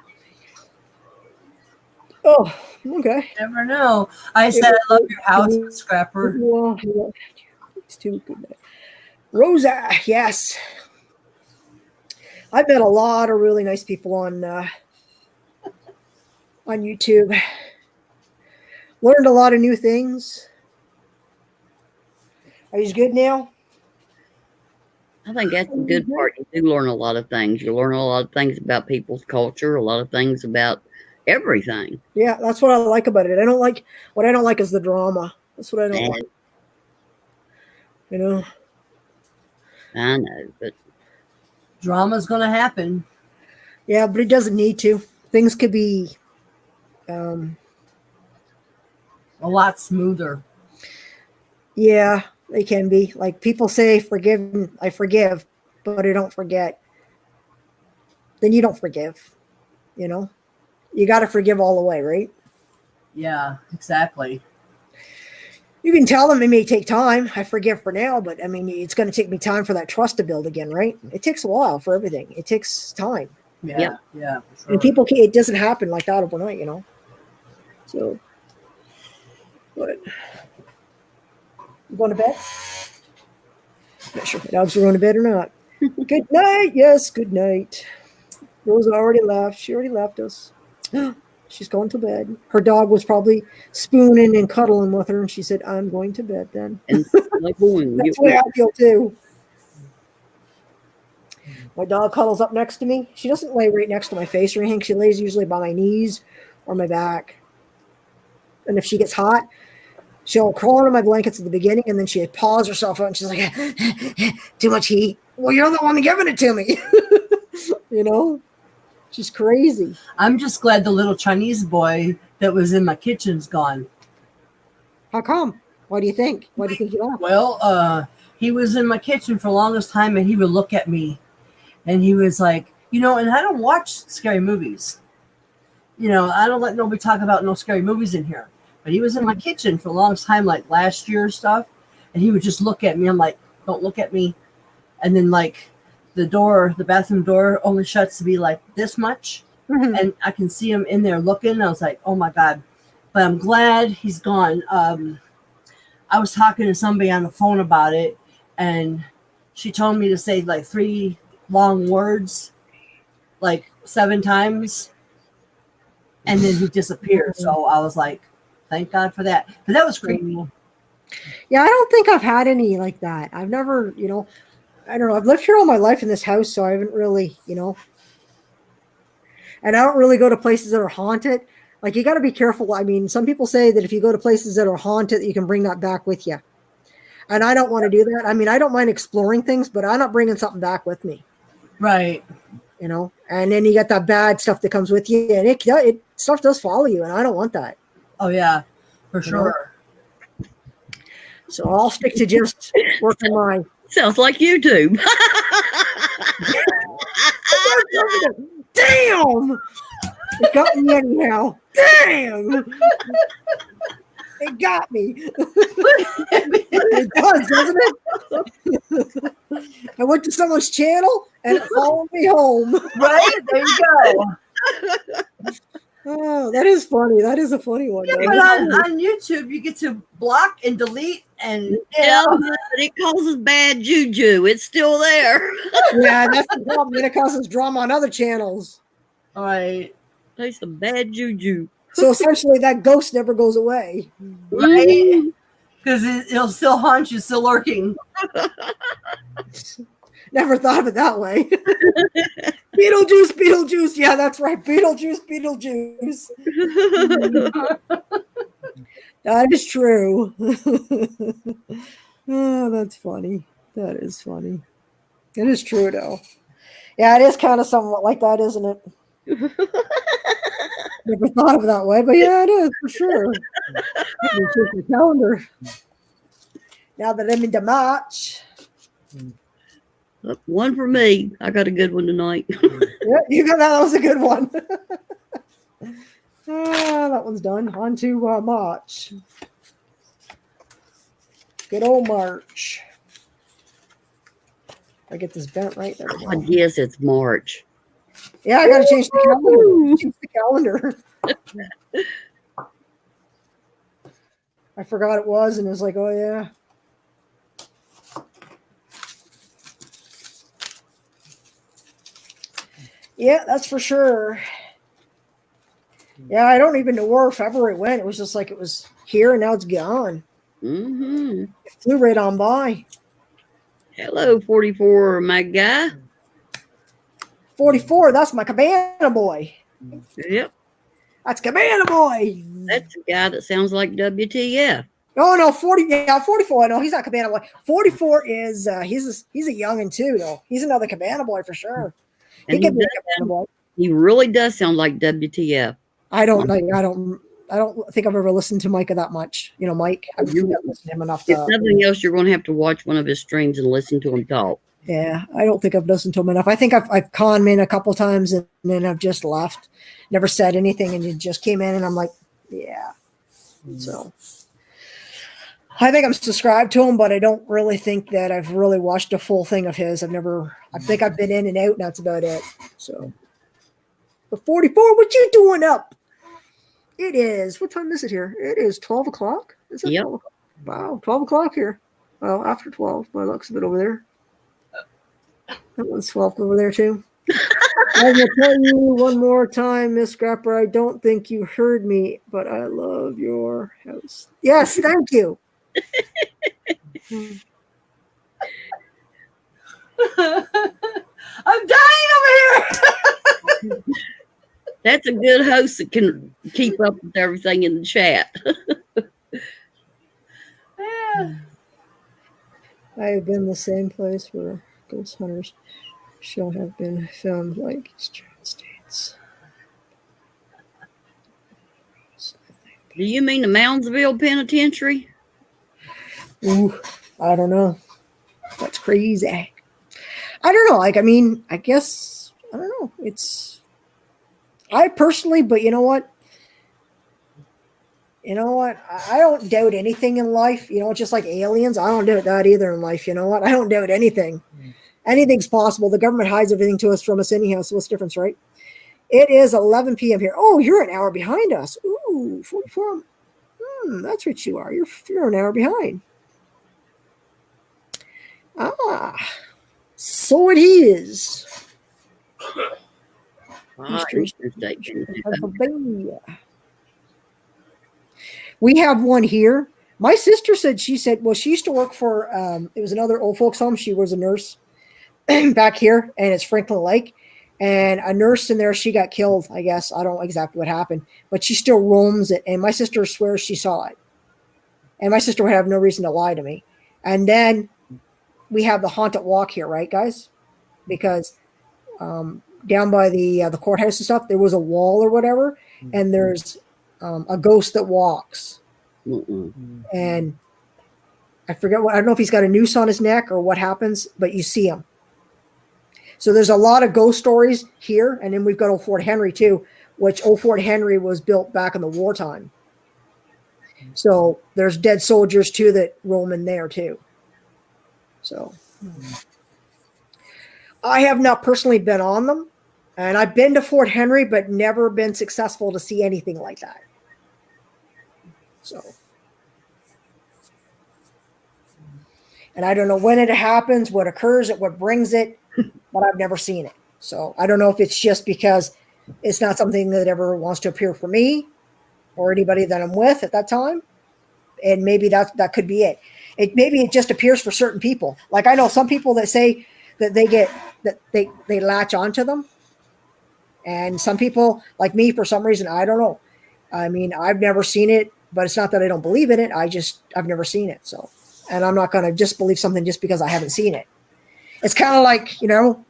Oh, okay. Never know. I said I love your house, Miss Scrapper. Well, it's too good. Rosa, yes. I've met a lot of really nice people on YouTube. Learned a lot of new things. Are you good now? I think that's the good part. You do learn a lot of things. You learn a lot of things about people's culture, a lot of things about everything. Yeah, that's what I like about it. I don't like what I don't like is the drama. That's what I don't And like. You know. I know, but Drama's gonna happen. Yeah, but it doesn't need to. Things could be A lot smoother. yeah, they can be. Like people say forgive, I forgive, but I don't forget. Then you don't forgive. You know? You got to forgive all the way, right? Yeah, exactly. You can tell them it may take time. I forgive for now, but I mean, it's going to take me time for that trust to build again, right? It takes a while for everything. It takes time. Yeah, Yep. yeah. For sure. And people can't, it doesn't happen like that overnight, you know? So, but you going to bed? Not sure if my dogs are going to bed or not. Good night. Yes, good night. Rosa already left. She already left us. She's going to bed. Her dog was probably spooning and cuddling with her, and she said, I'm going to bed then. and like boom, That's the way I feel too. My dog cuddles up next to me. She doesn't lay right next to my face or anything. She lays usually by my knees or my back. And if she gets hot, she'll crawl under my blankets at the beginning, and then she paws herself out, and she's like, too much heat. Well, you're the one giving it to me. You know? She's crazy. I'm just glad the little Chinese boy that was in my kitchen's gone. How come? Why do you think? Why do you think he left? Well, he was in my kitchen for the longest time, and he would look at me, and he was like, and I don't watch scary movies. I don't let nobody talk about no scary movies in here. But he was in my kitchen for the longest time, like last year or stuff, and he would just look at me. I'm like, don't look at me. And then like the bathroom door only shuts to be like this much, and I can see him in there looking. I was like, oh my God. But I'm glad he's gone. I was talking to somebody on the phone about it, and she told me to say like 3 long words, like 7 times, and then he disappeared. So I was like, thank God for that. But that was creepy. Yeah, I don't think I've had any like that. I've never, I don't know. I've lived here all my life in this house, so I haven't really, And I don't really go to places that are haunted. Like, you got to be careful. I mean, some people say that if you go to places that are haunted, you can bring that back with you. And I don't want to do that. I mean, I don't mind exploring things, but I'm not bringing something back with me. Right. You know, and then you got that bad stuff that comes with you, and it stuff does follow you, and I don't want that. Oh yeah, for sure. So I'll stick to just working my. Sounds like YouTube. Damn! It got me anyhow. Damn! It got me. It does, doesn't it? I went to someone's channel and it followed me home. Right? There you go. Oh, that is funny. That is a funny one. Yeah, but on YouTube, you get to block and delete, and Yeah, but it causes bad juju. It's still there. Yeah, that's the problem. Then it causes drama on other channels. all right, There's some bad juju. So essentially, that ghost never goes away. right? Because it'll still haunt you, still lurking. Never thought of it that way. Beetlejuice, Beetlejuice. Yeah, that's right. Beetlejuice, Beetlejuice. That is true. Oh, that's funny. That is funny. It is true, though. Yeah, it is kind of somewhat like that, isn't it? Never thought of it that way, but yeah, it is for sure. Let me check the calendar. Now that I'm into March. One for me. I got a good one tonight. Yeah, you got that. That was a good one. That one's done. On to March. Good old March. I get this bent right there. I guess it's March. Yeah, I gotta change the calendar. Change the calendar. I forgot it was, and it was like, oh yeah. Yeah, that's for sure. Yeah, I don't even know where February went. It was just like it was here and now it's gone. Mm-hmm. It flew right on by. Hello, 44, my guy. 44, that's my Cabana Boy. Yep. That's Cabana Boy. That's the guy that sounds like WTF. Oh no, 40. Yeah, 44. No, he's not Cabana Boy. 44 is he's a youngin' too, though. He's another Cabana Boy for sure. He And could be a Cabana Boy. he really does sound like WTF. I don't think I've ever listened to Micah that much. You know, Mike. I've listened to him enough. If nothing else, you're going to have to watch one of his streams and listen to him talk. Yeah, I don't think I've listened to him enough. I think I've conned him in a couple times and then I've just left, never said anything, and it just came in and I'm like, yeah. So I think I'm subscribed to him, but I don't really think that I've really watched a full thing of his. I think I've been in and out, and that's about it. So, but 44, what you doing up? It is. What time is it here? It is 12 o'clock. Is it? Yep. 12 o'clock? Wow, 12 o'clock here. Well, after 12, by the looks of it over there. That one's 12 over there too. I will tell you one more time, Miss Scrapper. I don't think you heard me, but I love your house. Yes, thank you. I'm dying over here. That's a good host that can keep up with everything in the chat. Yeah. I have been the same place where Ghost Hunters show have been filmed, like Eastern States. Do you mean the Moundsville Penitentiary? Ooh, I don't know. That's crazy. I don't know. Like, I mean, I guess, I don't know. I personally, but you know what? You know what? I don't doubt anything in life. You know, just like aliens, I don't doubt that either in life. You know what? I don't doubt anything. Anything's possible. The government hides everything to us from us anyhow, so what's the difference, right? It is 11 p.m. here. Oh, you're an hour behind us. Ooh, 44. That's what you are. You're an hour behind. So it is. Eastern State. We have one here. My sister said, she used to work for, it was another old folks home. She was a nurse back here, and it's Franklin Lake. And a nurse in there, she got killed, I guess. I don't know exactly what happened, but she still roams it. And my sister swears she saw it. And my sister would have no reason to lie to me. And then we have the haunted walk here, right, guys? Because down by the courthouse and stuff, there was a wall or whatever, and there's a ghost that walks. And I forget what, I don't know if he's got a noose on his neck or what happens, but you see him. So there's a lot of ghost stories here. And then we've got Old Fort Henry too, which Old Fort Henry was built back in the wartime. So there's dead soldiers too that roam in there too. So I have not personally been on them, and I've been to Fort Henry, but never been successful to see anything like that. So, and I don't know when it happens, what occurs, what brings it, but I've never seen it. So I don't know if it's just because it's not something that ever wants to appear for me or anybody that I'm with at that time. And maybe that could be it. Maybe it just appears for certain people. Like I know some people that say that they latch onto them. And some people like me, for some reason, I don't know. I mean, I've never seen it, but it's not that I don't believe in it. I've never seen it. So, and I'm not going to just believe something just because I haven't seen it. It's kind of like, you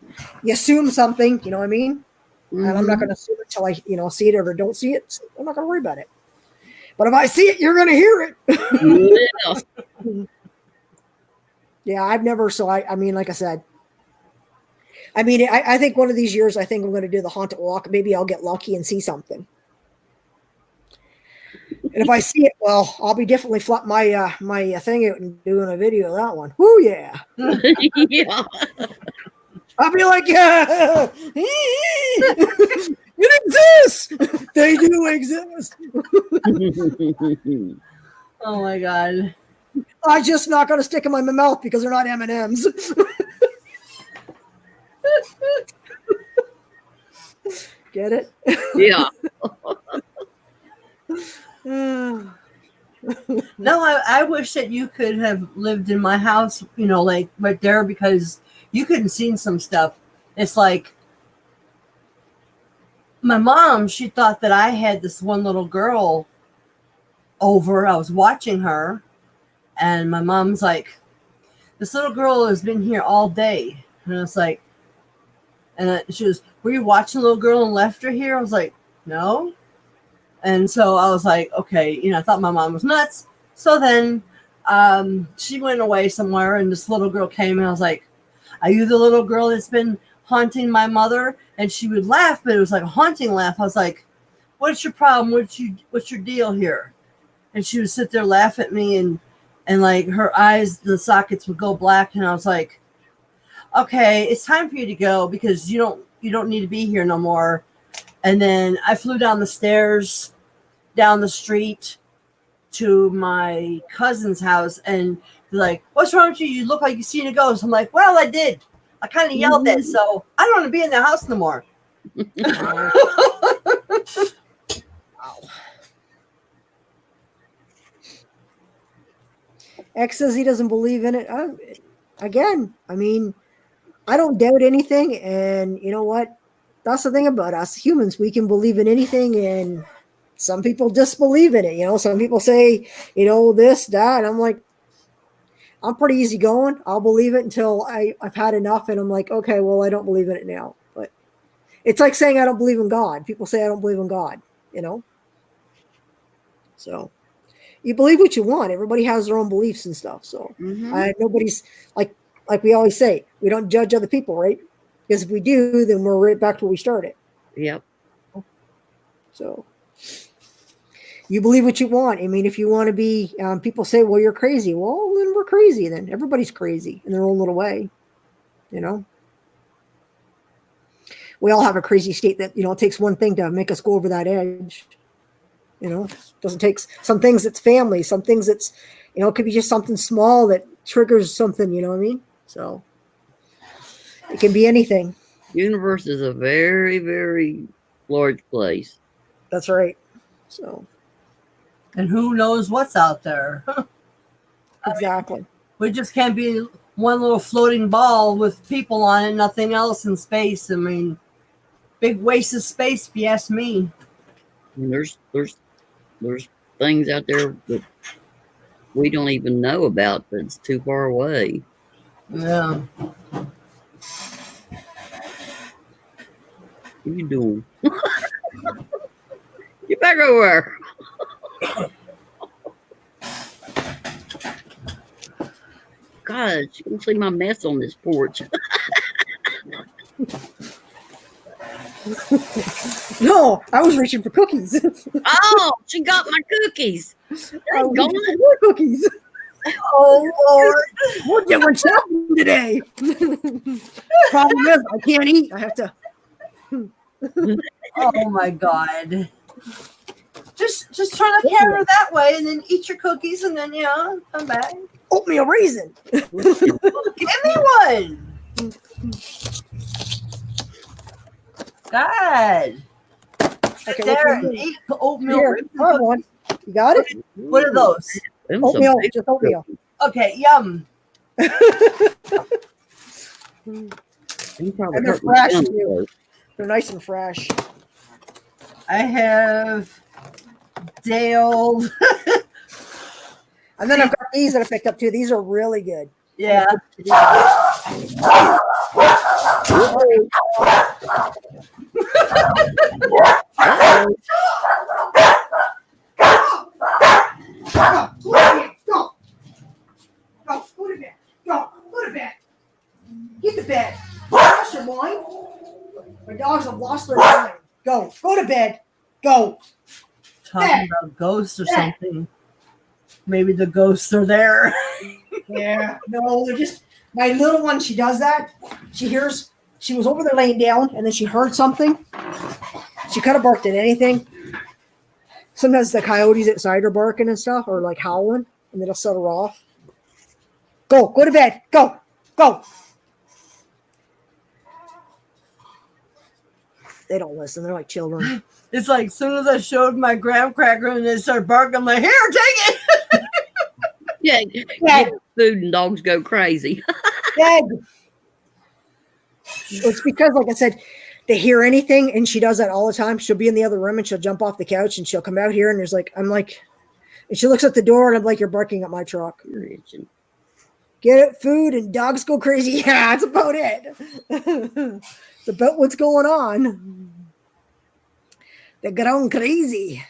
assume something, you know what I mean? And I'm not going to assume it until I, see it or don't see it. So I'm not going to worry about it. But if I see it, you're going to hear it. Yeah. Yeah, I've never. So I mean, like I said, I think one of these years, I think I'm going to do the haunted walk. Maybe I'll get lucky and see something. And if I see it, well, I'll be definitely flop my my thing out and doing a video of that one. Whoo, yeah. Yeah. I'll be like, yeah, it exists. They do exist. Oh my God. I'm just not going to stick them in my mouth because they're not M&Ms. Get it? No, Yeah. I wish that you could have lived in my house, like right there, because you could have seen some stuff. It's like my mom, she thought that I had this one little girl over. I was watching her, and my mom's like, this little girl has been here all day. And I was like, and she was, were you watching the little girl and left her here? I was like, no. And so I was like, okay, I thought my mom was nuts. So then she went away somewhere, and this little girl came, and I was like, are you the little girl that's been haunting my mother? And she would laugh, but it was like a haunting laugh. I was like, what's your problem? What's your deal here? And she would sit there, laugh at me, and like her eyes, the sockets would go black. And I was like, okay, it's time for you to go because you don't need to be here no more. And then I flew down the stairs, down the street to my cousin's house, and they're like, what's wrong with you? You look like you seen a ghost. I'm like, well, I did. I kind of yelled it, so I don't want to be in the house no more. X says he doesn't believe in it. Again, I mean, I don't doubt anything. And you know what? That's the thing about us humans. We can believe in anything, and some people disbelieve in it. Some people say, this, that. I'm like, I'm pretty easygoing. I'll believe it until I've had enough, and I'm like, okay, well, I don't believe in it now. But it's like saying I don't believe in God. People say I don't believe in God, So you believe what you want. Everybody has their own beliefs and stuff. So nobody's like we always say, we don't judge other people, right? Because if we do, then we're right back to where we started. Yep. So you believe what you want. I mean, if you want to be, people say, well, you're crazy. Well, then we're crazy. Then everybody's crazy in their own little way. We all have a crazy state that, it takes one thing to make us go over that edge. Doesn't take some things it's family, some things it's, it could be just something small that triggers something, you know what I mean? So it can be anything. Universe is a very, very large place. That's right. So. And who knows what's out there? Exactly. We just can't be one little floating ball with people on it, nothing else in space. I mean, big waste of space, if you ask me. And there's things out there that we don't even know about that's too far away. Yeah. What you doing? Get back over there. God, you can see my mess on this porch. No, I was reaching for cookies. Oh, she got my cookies. I was Gone. reaching for more cookies. Oh Lord. We're doing shopping today. Problem is, I can't eat. I have to. Oh my God. Just turn the camera that way and then eat your cookies and then come back. Oatmeal raisin. Give me one. God. Sit Okay, there what and eat oatmeal. Here, raisin have cookies. one. You got it? What are those? Them some Oatmeal, big just oatmeal. Okay, yum. Them probably And they're hurt my fresh, stomach, too. though. They're nice and fresh. I have day old. And then I've got these that I picked up too. These are really good. Yeah. Uh-oh. Go. Go to bed. Go to bed. Get to bed. Lost your mind. My dogs have lost their mind. Go to bed. Go. Talking about ghosts or something. Maybe the ghosts are there. Yeah. No, they're just my little one. She does that. She was over there laying down, and then she heard something. She could have barked at anything. Sometimes the coyotes outside are barking and stuff, or like howling, and it'll set her off. Go to bed. Go. They don't listen. They're like children. It's like as soon as I showed my graham cracker and they started barking, I'm like, here, take it. Yeah, Yeah. food and dogs go crazy. Dead. It's because, like I said, they hear anything, and she does that all the time. She'll be in the other room, and she'll jump off the couch, and she'll come out here, and and she looks at the door, and I'm like, you're barking at my truck. You're itching. Get it, food, and dogs go crazy. Yeah, that's about it. It's about what's going on. They're going crazy.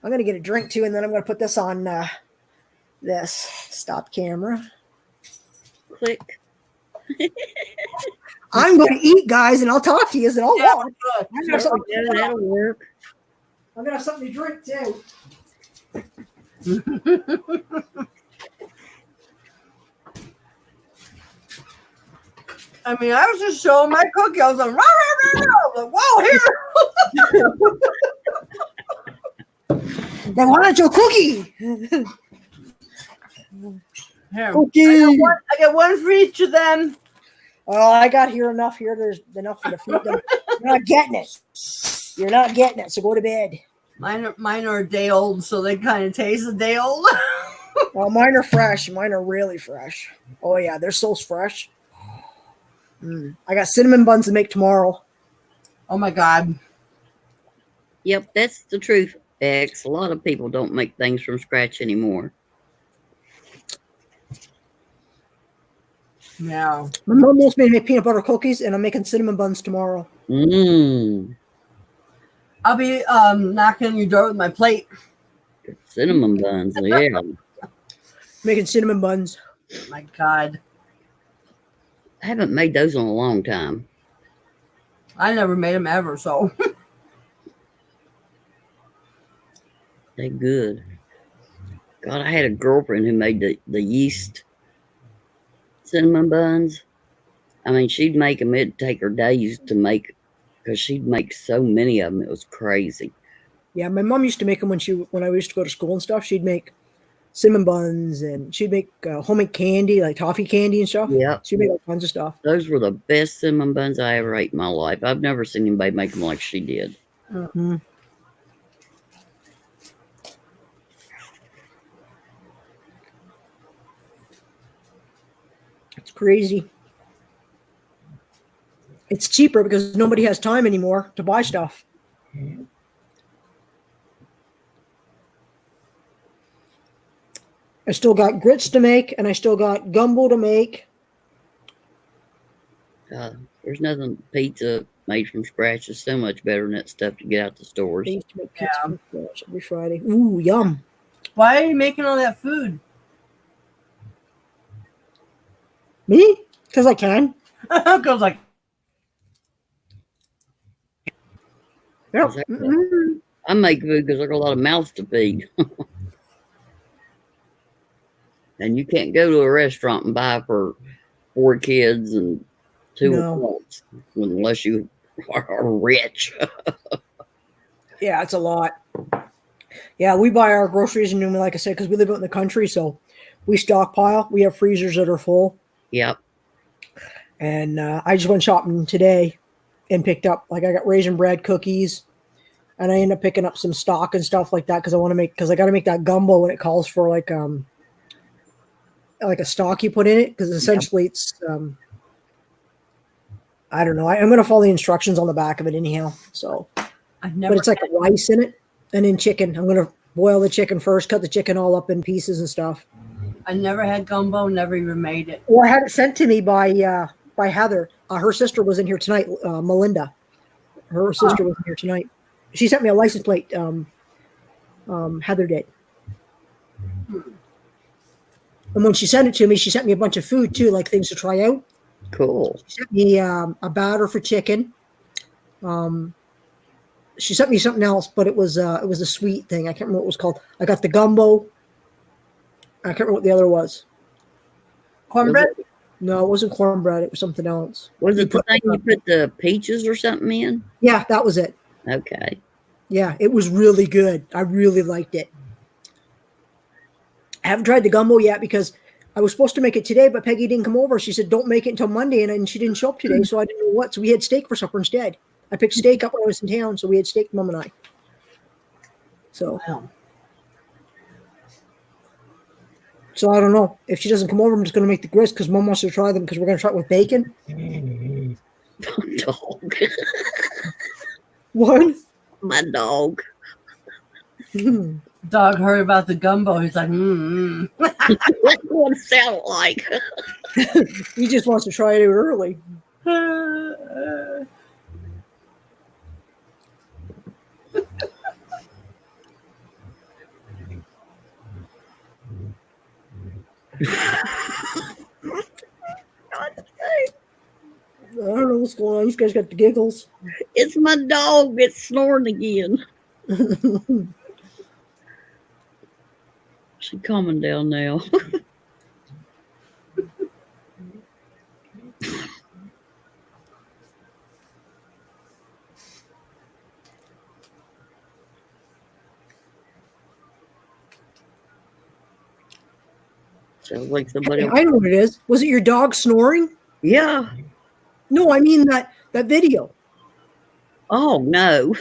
I'm going to get a drink, too, and then I'm going to put this on this. Stop camera. Click. I'm going to eat, guys, and I'll talk to you, and I'll Yeah, walk. good. I'm gonna have something to drink. That'll work. I'm going to have something to drink, too. I mean, I was just showing my cookie. I was like, rah, rah, rah, rah. I was like, whoa, here. They wanted your cookie. Here. Cookie. I got one for each of them. Oh, I got here enough here. There's enough for the feed them. You're not getting it. You're not getting it. So go to bed. Mine are a day old, so they kind of taste a day old. Well, mine are fresh. Mine are really fresh. Oh yeah, they're so fresh. I got cinnamon buns to make tomorrow. Oh my God. Yep, that's the truth, X. A lot of people don't make things from scratch anymore. Yeah. My mom wants me to make peanut butter cookies, and I'm making cinnamon buns tomorrow. Mmm. I'll be knocking on your door with my plate. Cinnamon buns, yeah. Making cinnamon buns. My God. I haven't made those in a long time. I never made them ever, so. They're good. God, I had a girlfriend who made the yeast cinnamon buns. I mean, she'd make them. It'd take her days to make because she'd make so many of them. It was crazy. Yeah, my mom used to make them when I used to go to school and stuff. She'd make cinnamon buns, and she'd make homemade candy, like toffee candy and stuff. Yep. She'd make all kinds of stuff. Those were the best cinnamon buns I ever ate in my life. I've never seen anybody make them like she did. Mm-hmm. It's crazy. It's cheaper because nobody has time anymore to buy stuff. I still got grits to make, and I still got gumbo to make. There's nothing pizza made from scratch is so much better than that stuff to get out the stores. I used to make pizza from scratch every Friday. Ooh, yum. Why are you making all that food? Me? Because I can. Goes like, Yep. Exactly. Mm-mm. I make food because I got a lot of mouths to feed. And you can't go to a restaurant and buy for 4 kids and 2 No. adults unless you are rich. Yeah, it's a lot. Yeah, we buy our groceries, and like I said, because we live out in the country, so we stockpile. We have freezers that are full. Yep. And I just went shopping today and picked up, like, I got raisin bread, cookies, and I ended up picking up some stock and stuff like that because I got to make that gumbo when it calls for like a stock you put in it, because essentially it's I don't know. I'm going to follow the instructions on the back of it anyhow. So, I've never. but it's like rice in it, and then chicken. I'm going to boil the chicken first, cut the chicken all up in pieces and stuff. I never had gumbo. Never even made it. Well, I had it sent to me by Heather. Her sister was in here tonight. Melinda, her sister was in here tonight. She sent me a license plate. Heather did. And when she sent it to me, she sent me a bunch of food too, like things to try out. Cool. She sent me a batter for chicken. She sent me something else, but it was a sweet thing. I can't remember what it was called. I got the gumbo. I can't remember what the other was. Cornbread? No, it wasn't cornbread. It was something else. Was it the thing you put the peaches or something in? Yeah, that was it. Okay. Yeah, it was really good. I really liked it. I haven't tried the gumbo yet because I was supposed to make it today, but Peggy didn't come over. She said, don't make it until Monday, and she didn't show up today, so I didn't know what. So we had steak for supper instead. I picked steak up when I was in town, so we had steak, Mom and I. So, Wow. so I don't know. If she doesn't come over, I'm just going to make the grits because Mom wants to try them because we're going to try it with bacon. Dog. What? My dog. Dog heard about the gumbo. He's like, What would it sound like? He just wants to try it early. I don't know what's going on. You guys got the giggles. It's my dog. It's snoring again. She's calming down now. Sounds like somebody. I know what it is. Was it your dog snoring? Yeah. No, I mean that video. Oh no.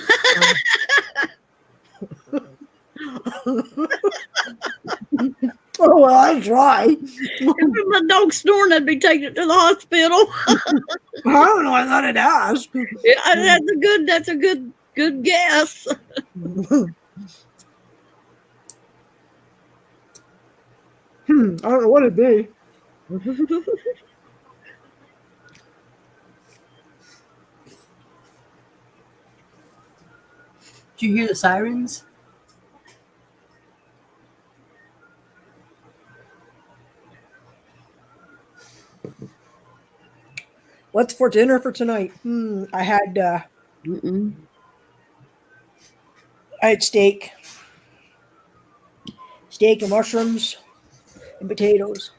Oh, well, I try. If my dog snoring, I'd be taking it to the hospital. I don't know. I thought I'd ask. Yeah, that's a good guess. I don't know what it'd be. Did you hear the sirens? What's for dinner for tonight? I had steak and mushrooms and potatoes.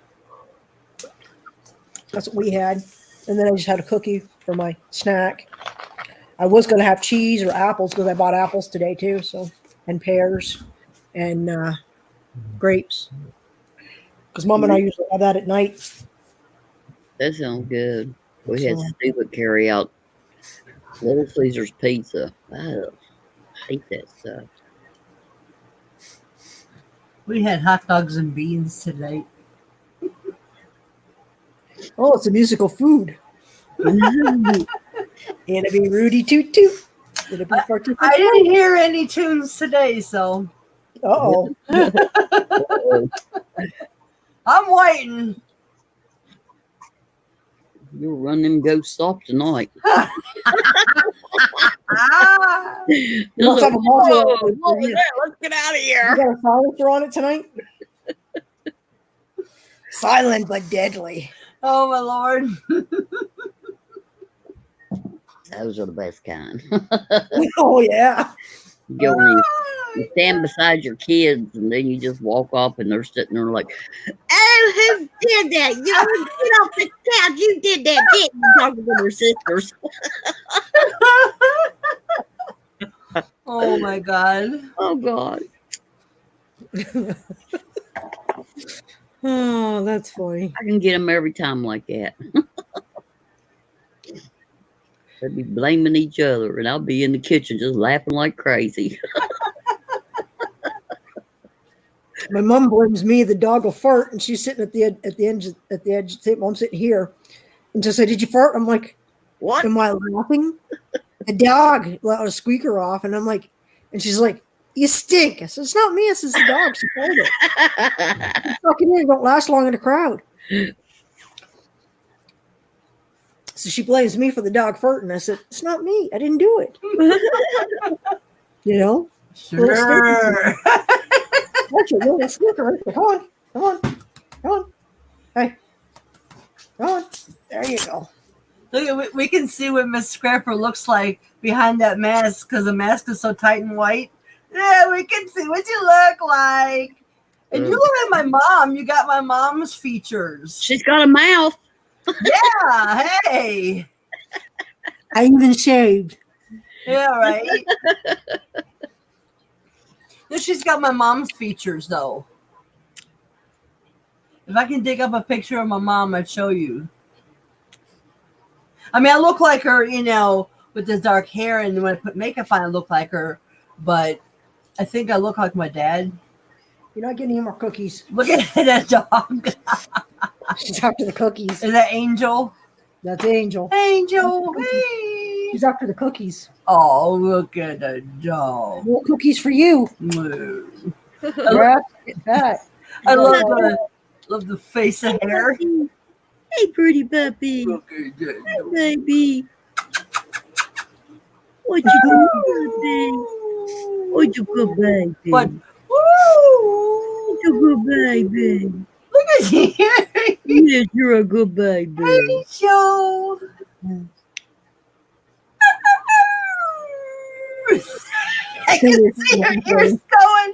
That's what we had. And then I just had a cookie for my snack. I was going to have cheese or apples because I bought apples today too. So, and pears and grapes. Because Mom and I usually have that at night. That sounds good. We had stupid carry out Little Caesar's pizza. I hate that stuff. We had hot dogs and beans today. Oh, it's a musical food. It'll be Rudy Toot Toot. It'll be for Toot I didn't hear any tunes today, so Uh-oh. I'm waiting. You'll run them ghosts off tonight. Ah, Let's have a muzzle Whoa, on it. what was that? Let's get out of You here. got a silencer on it tonight? Silent but deadly. oh my lord. Those are the best kind. Oh, yeah. You go and you stand beside your kids, and then you just walk off, and they're sitting there like, "Oh, who did that? You get off the couch! You did that, didn't you?" Talking to their sisters. Oh my god. Oh God. Oh, that's funny. I can get them every time like that. They'd be blaming each other, and I'll be in the kitchen just laughing like crazy. My mom blames me. The dog will fart, and she's sitting at the edge of the table. I'm sitting here, and just said, "Did you fart?" I'm like, What? "Am I laughing?" The dog let a squeaker off, and I'm like, and she's like, "You stink." I said, "It's not me. It's the dog. She farted. Fucking it don't last long in a crowd." So she blames me for the dog farting. I said, "It's not me. I didn't do it." You know? Sure. Watch it, little squeaker right there. Come on. Come on. Come on. Hey. Come on. There you go. Look, we can see what Miss Scrapper looks like behind that mask because the mask is so tight and white. Yeah, we can see what you look like. And you look at my mom. You got my mom's features. She's got a mouth. Yeah, hey. I even shaved. Yeah, right. No, she's got my mom's features, though. If I can dig up a picture of my mom, I'd show you. I mean, I look like her, you know, with the dark hair, and when I put makeup on, I look like her. But I think I look like my dad. You're not getting any more cookies. Look at that dog. She's after the cookies. Is that Angel? That's Angel. Angel, hey. She's after the cookies. Oh, look at the dog. More cookies for you. Moo. Right? Get that. I love the face of hair. Hey, pretty puppy. Look at that Hey, dog. baby. What you doing, baby? What you good, baby? But What woo! you good, baby? Look at you, Yes, you're a good baby. Angel. I can see her ears going.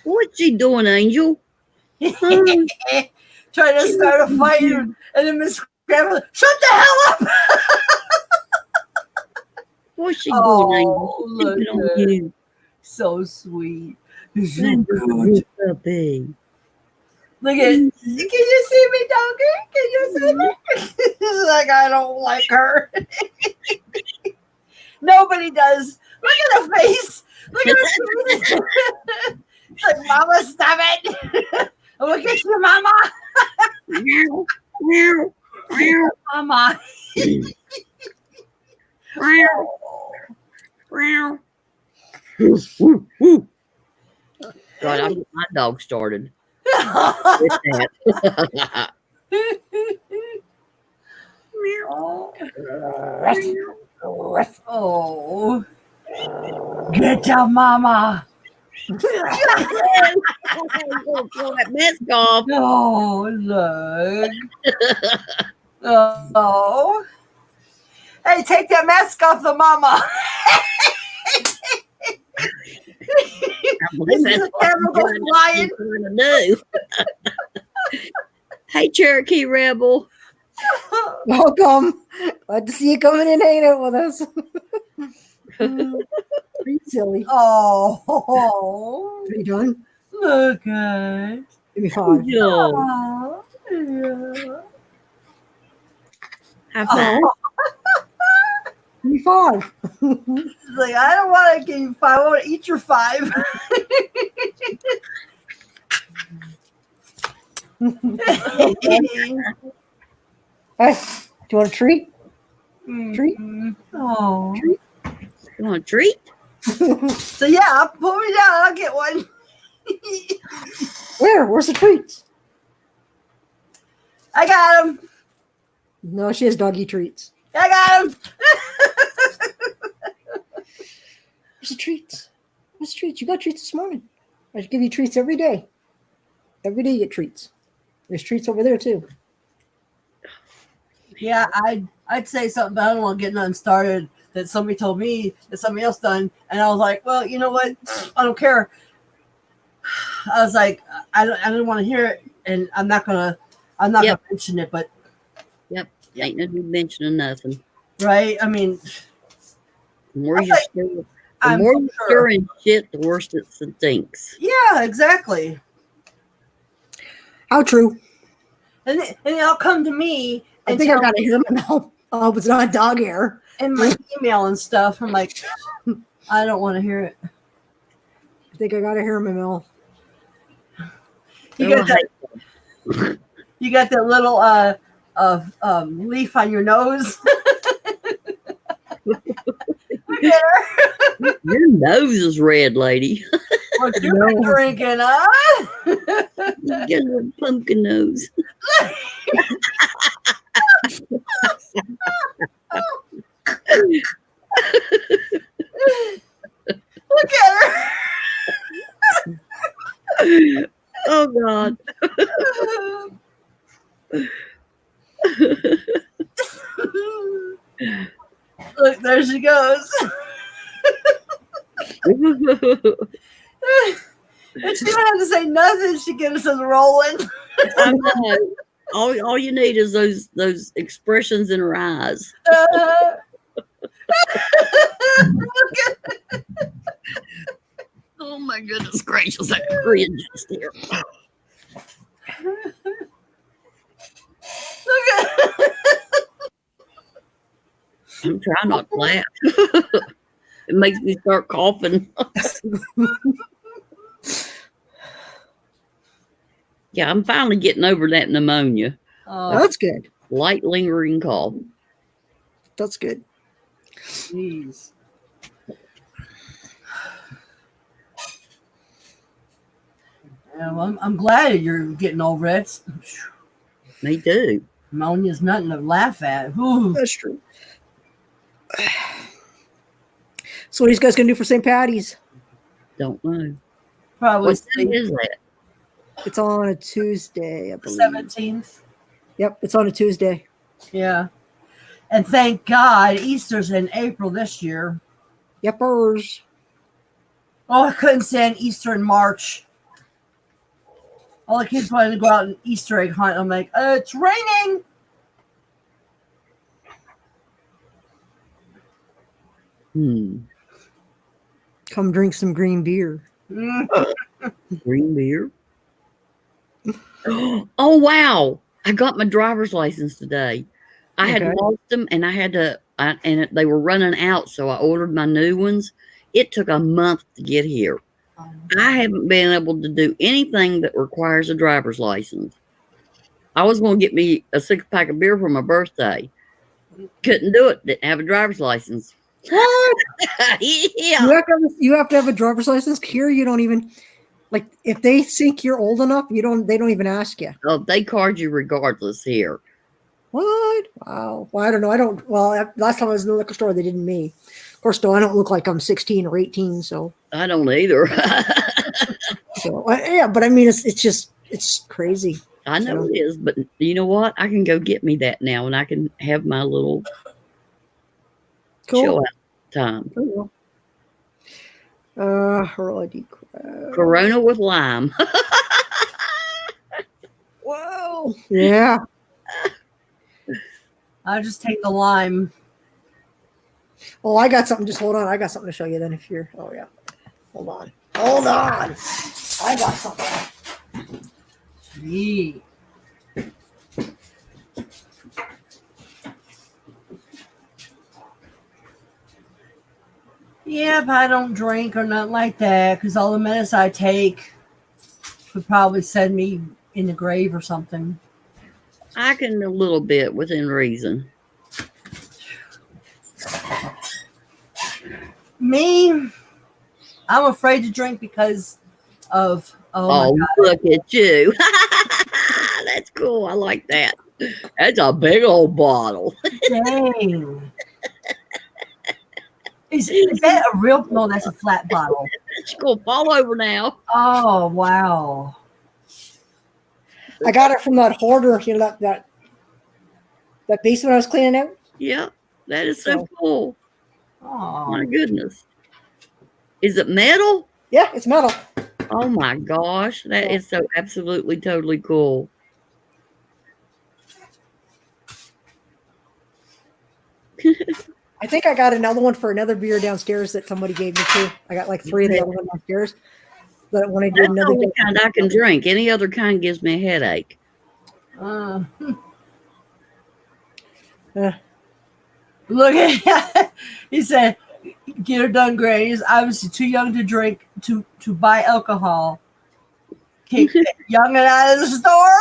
What's she doing, Angel? Trying to start a fight, and then Miss Grandma, shut the hell up! What's she doing, Oh, Angel? look She's on at you. So sweet. So I'm good. good puppy. Look at, can you see me, doggy? Can you see me? It's like I don't like her. Nobody does. Look at her face. Look at her face. It's like, Mama, stop it. Look at you, Mama. Meow, meow, meow, Mama. meow, meow. Woo, woo. God, I'll get my dog started with that. Oh. Get your mama. Pull that mask off. Oh, look. Oh. Hey, take that mask off the mama. I believe that's The what camera goes flying. I'm trying to do. Hey, Cherokee Rebel. Welcome. Glad to see you coming in hanging out with us. Are you silly? Oh. Are you done? Look at. Give me 5. Yeah. Oh, yeah. High five. Oh. Give me 5. It's like, I don't want to give you 5. I want to eat your 5. Hey, do you want a treat? Treat? Oh. Treat? You want a treat? So yeah, pull me down. I'll get one. Where's the treats? I got him. No, she has doggy treats. I got him. Where's the treats? Where's the treats? You got treats this morning. I give you treats every day. Every day you get treats. There's treats over there too. Yeah, I'd say something, but I don't want to get nothing started that somebody told me that somebody else done, and I was like, well, you know what? I don't care. I was like, I didn't want to hear it, and I'm not gonna mention it, but Ain't no need mentioning nothing. right? I mean, The more you stir, the I'm more you sure. stir in shit, the worse it stinks. Yeah, exactly. How true. And they'll come to me I and think I tell got to hear my mouth. Oh, it's not dog hair. in my email and stuff. I'm like, I don't want to hear it. I think I got to hear my mouth. You Oh, got that. You got that little leaf on your nose. Look at her. Your nose is red, lady. What you been drinking, huh? You got a little pumpkin nose. Look at her. Oh God. Look, there she goes. And she don't have to say nothing. She gets us rolling. I know. All you need is those expressions in her eyes. Oh my goodness gracious! I cringed just here. Look at I'm trying not to laugh. It makes me start coughing. Yeah, I'm finally getting over that pneumonia. Oh, That's good. Light lingering cough. That's good. jeez. Yeah, well, I'm glad you're getting over it. Me too. Pneumonia's nothing to laugh at. Ooh. That's true. So what are you guys going to do for St. Patty's? Don't know. Probably What day is that? It's on a Tuesday, I believe. 17th. Yep, it's on a Tuesday. Yeah. And thank God Easter's in April this year. Yepers. Oh, I couldn't stand Easter in March. All the kids wanted to go out and Easter egg hunt. I'm like, it's raining. Come drink some green beer. Green beer. Oh wow! I got my driver's license today. I had Okay. lost them, and I had to, and they were running out, so I ordered my new ones. It took a month to get here. I haven't been able to do anything that requires a driver's license. I was going to get me a 6-pack of beer for my birthday. Couldn't do it. Didn't have a driver's license. What? Yeah. You have to have a driver's license. Here, you don't even like if they think you're old enough. They don't even ask you. Oh, they card you regardless here. What? Wow. Well, I don't know. I don't. Well, last time I was in the liquor store, they didn't me. Of course, though, I don't look like I'm 16 or 18. So, I don't either. yeah. But I mean, it's crazy. I know it is, but you know what? I can go get me that now, and I can have my little chill Cool. out time. Cool. Hurley crap. Corona with lime. Whoa. Yeah. I'll just take the lime. Oh, I got something. Just hold on. I got something to show you then. If you're. Oh yeah. Hold on. Hold on. I got something. Gee. Yeah, but I don't drink or nothing like that because all the medicine I take would probably send me in the grave or something. I can a little bit within reason. Me, I'm afraid to drink because of Oh, look at you. That's cool. I like that. That's a big old bottle. dang. Is that a real? No, that's a flat bottle. It's going to fall over now. Oh wow. I got it from that hoarder, that basement I was cleaning out. Yeah, that is so cool. Oh, My goodness. Is it metal? Yeah, it's metal. Oh my gosh. That is so absolutely totally cool. I think I got another one for another beer downstairs that somebody gave me too. I got like 3 of the other one downstairs. But when I did That's the another only kind I can drink. Any other kind gives me a headache. Look at he said, "Get her done, Granny. He's obviously too young to drink to buy alcohol. Can't get young and out of the store."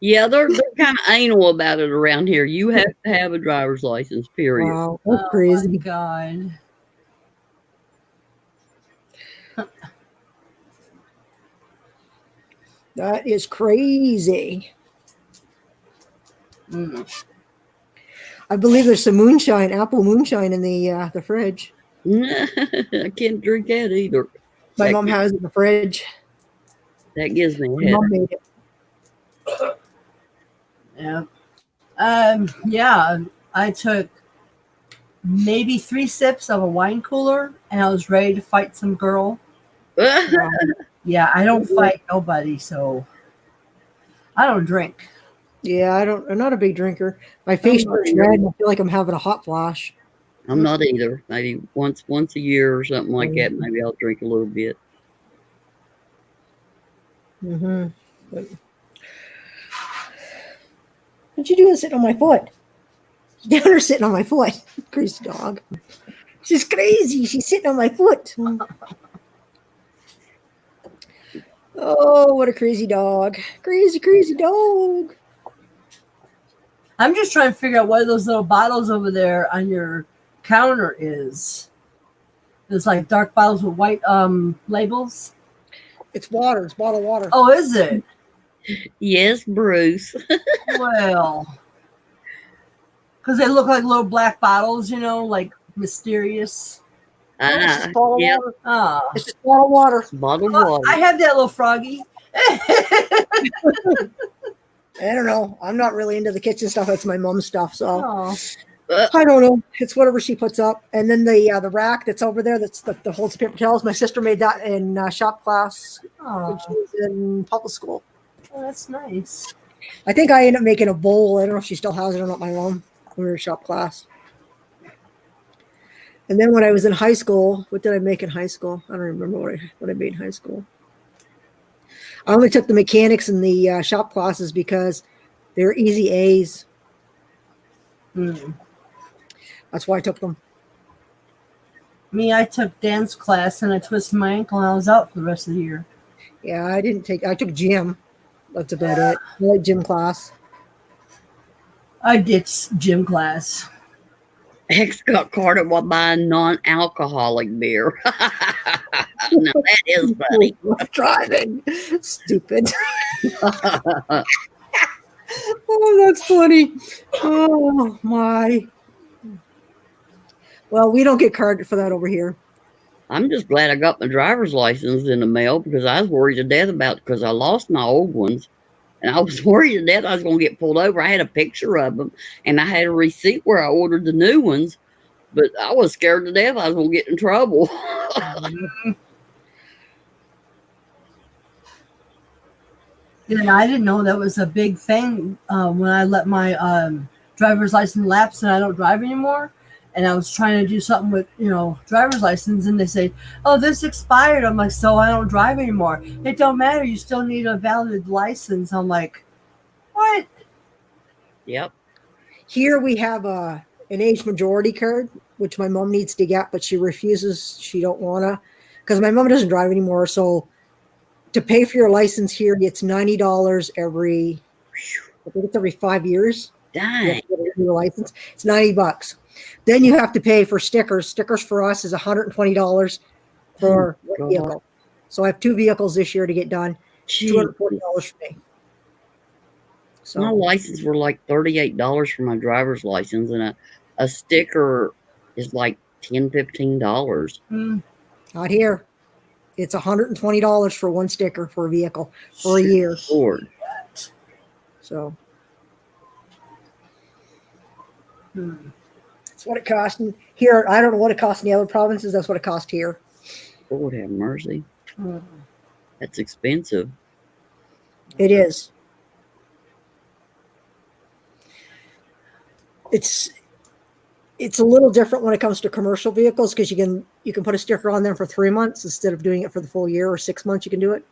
Yeah, they're kind of anal about it around here. You have to have a driver's license, period. Wow, that's crazy. My God. That is crazy. I believe there's some moonshine, apple moonshine in the fridge. I can't drink that either. My mom has it in the fridge. That gives me a My headache. mom made it. Yeah. Yeah, I took maybe 3 sips of a wine cooler and I was ready to fight some girl. Yeah, I don't fight nobody, so I don't drink. Yeah, I'm not a big drinker. My face turns red and I feel like I'm having a hot flash. I'm not either. Maybe once a year or something like that. Maybe I'll drink a little bit. What you doing sitting on my foot? Down there sitting on my foot. Crazy dog. She's crazy. She's sitting on my foot. Oh, what a crazy dog. Crazy, crazy dog. I'm just trying to figure out what those little bottles over there on your counter is. It's like dark bottles with white labels. It's water. It's bottled water. Oh, is it? Yes, Bruce. Well, because they look like little black bottles, like mysterious. It's just bottled yeah. water. Oh, It's just bottled water. Bottled I water. have that little froggy. I don't know. I'm not really into the kitchen stuff. That's my mom's stuff. So Oh, I don't know. It's whatever she puts up. And then the rack that's over there that holds paper towels. My sister made that in shop class when she was in public school. Oh, that's nice. I think I ended up making a bowl. I don't know if she still has it or not. My mom, when we were in shop class. And then when I was in high school, what did I make in high school? I don't remember what I made in high school. I only took the mechanics and the shop classes because they're easy A's. That's why I took them. Me, I took dance class and I twisted my ankle and I was out for the rest of the year. Yeah, I took gym. That's about it. I like gym class. I ditched gym class. X got caught while buying non-alcoholic beer. Now that is funny. Driving. Stupid. Oh, that's funny. Oh, my. Well, we don't get carded for that over here. I'm just glad I got my driver's license in the mail because I was worried to death because I lost my old ones. And I was worried to death I was going to get pulled over. I had a picture of them and I had a receipt where I ordered the new ones, but I was scared to death I was going to get in trouble. And I didn't know that was a big thing when I let my driver's license lapse and I don't drive anymore. And I was trying to do something with, driver's license, and they say, "Oh, this expired." I'm like, "So I don't drive anymore." It don't matter. You still need a valid license. I'm like, what? Yep. Here we have an age majority card, which my mom needs to get, but she refuses. She don't want to because my mom doesn't drive anymore. So to pay for your license here, it's $90 every 5 years. Dang. for your license. It's $90. Then you have to pay for stickers. Stickers for us is $120 for one vehicle. So I have 2 vehicles this year to get done. It's $240 for me. So my license were like $38 for my driver's license, and a sticker is like $10-15. Not here. It's $120 for one sticker for a vehicle for a year. Lord. So that's what it costs here. I don't know what it costs in the other provinces. That's what it costs here. Lord have mercy. That's expensive. It is. It's a little different when it comes to commercial vehicles because you can put a sticker on them for 3 months instead of doing it for the full year, or 6 months you can do it.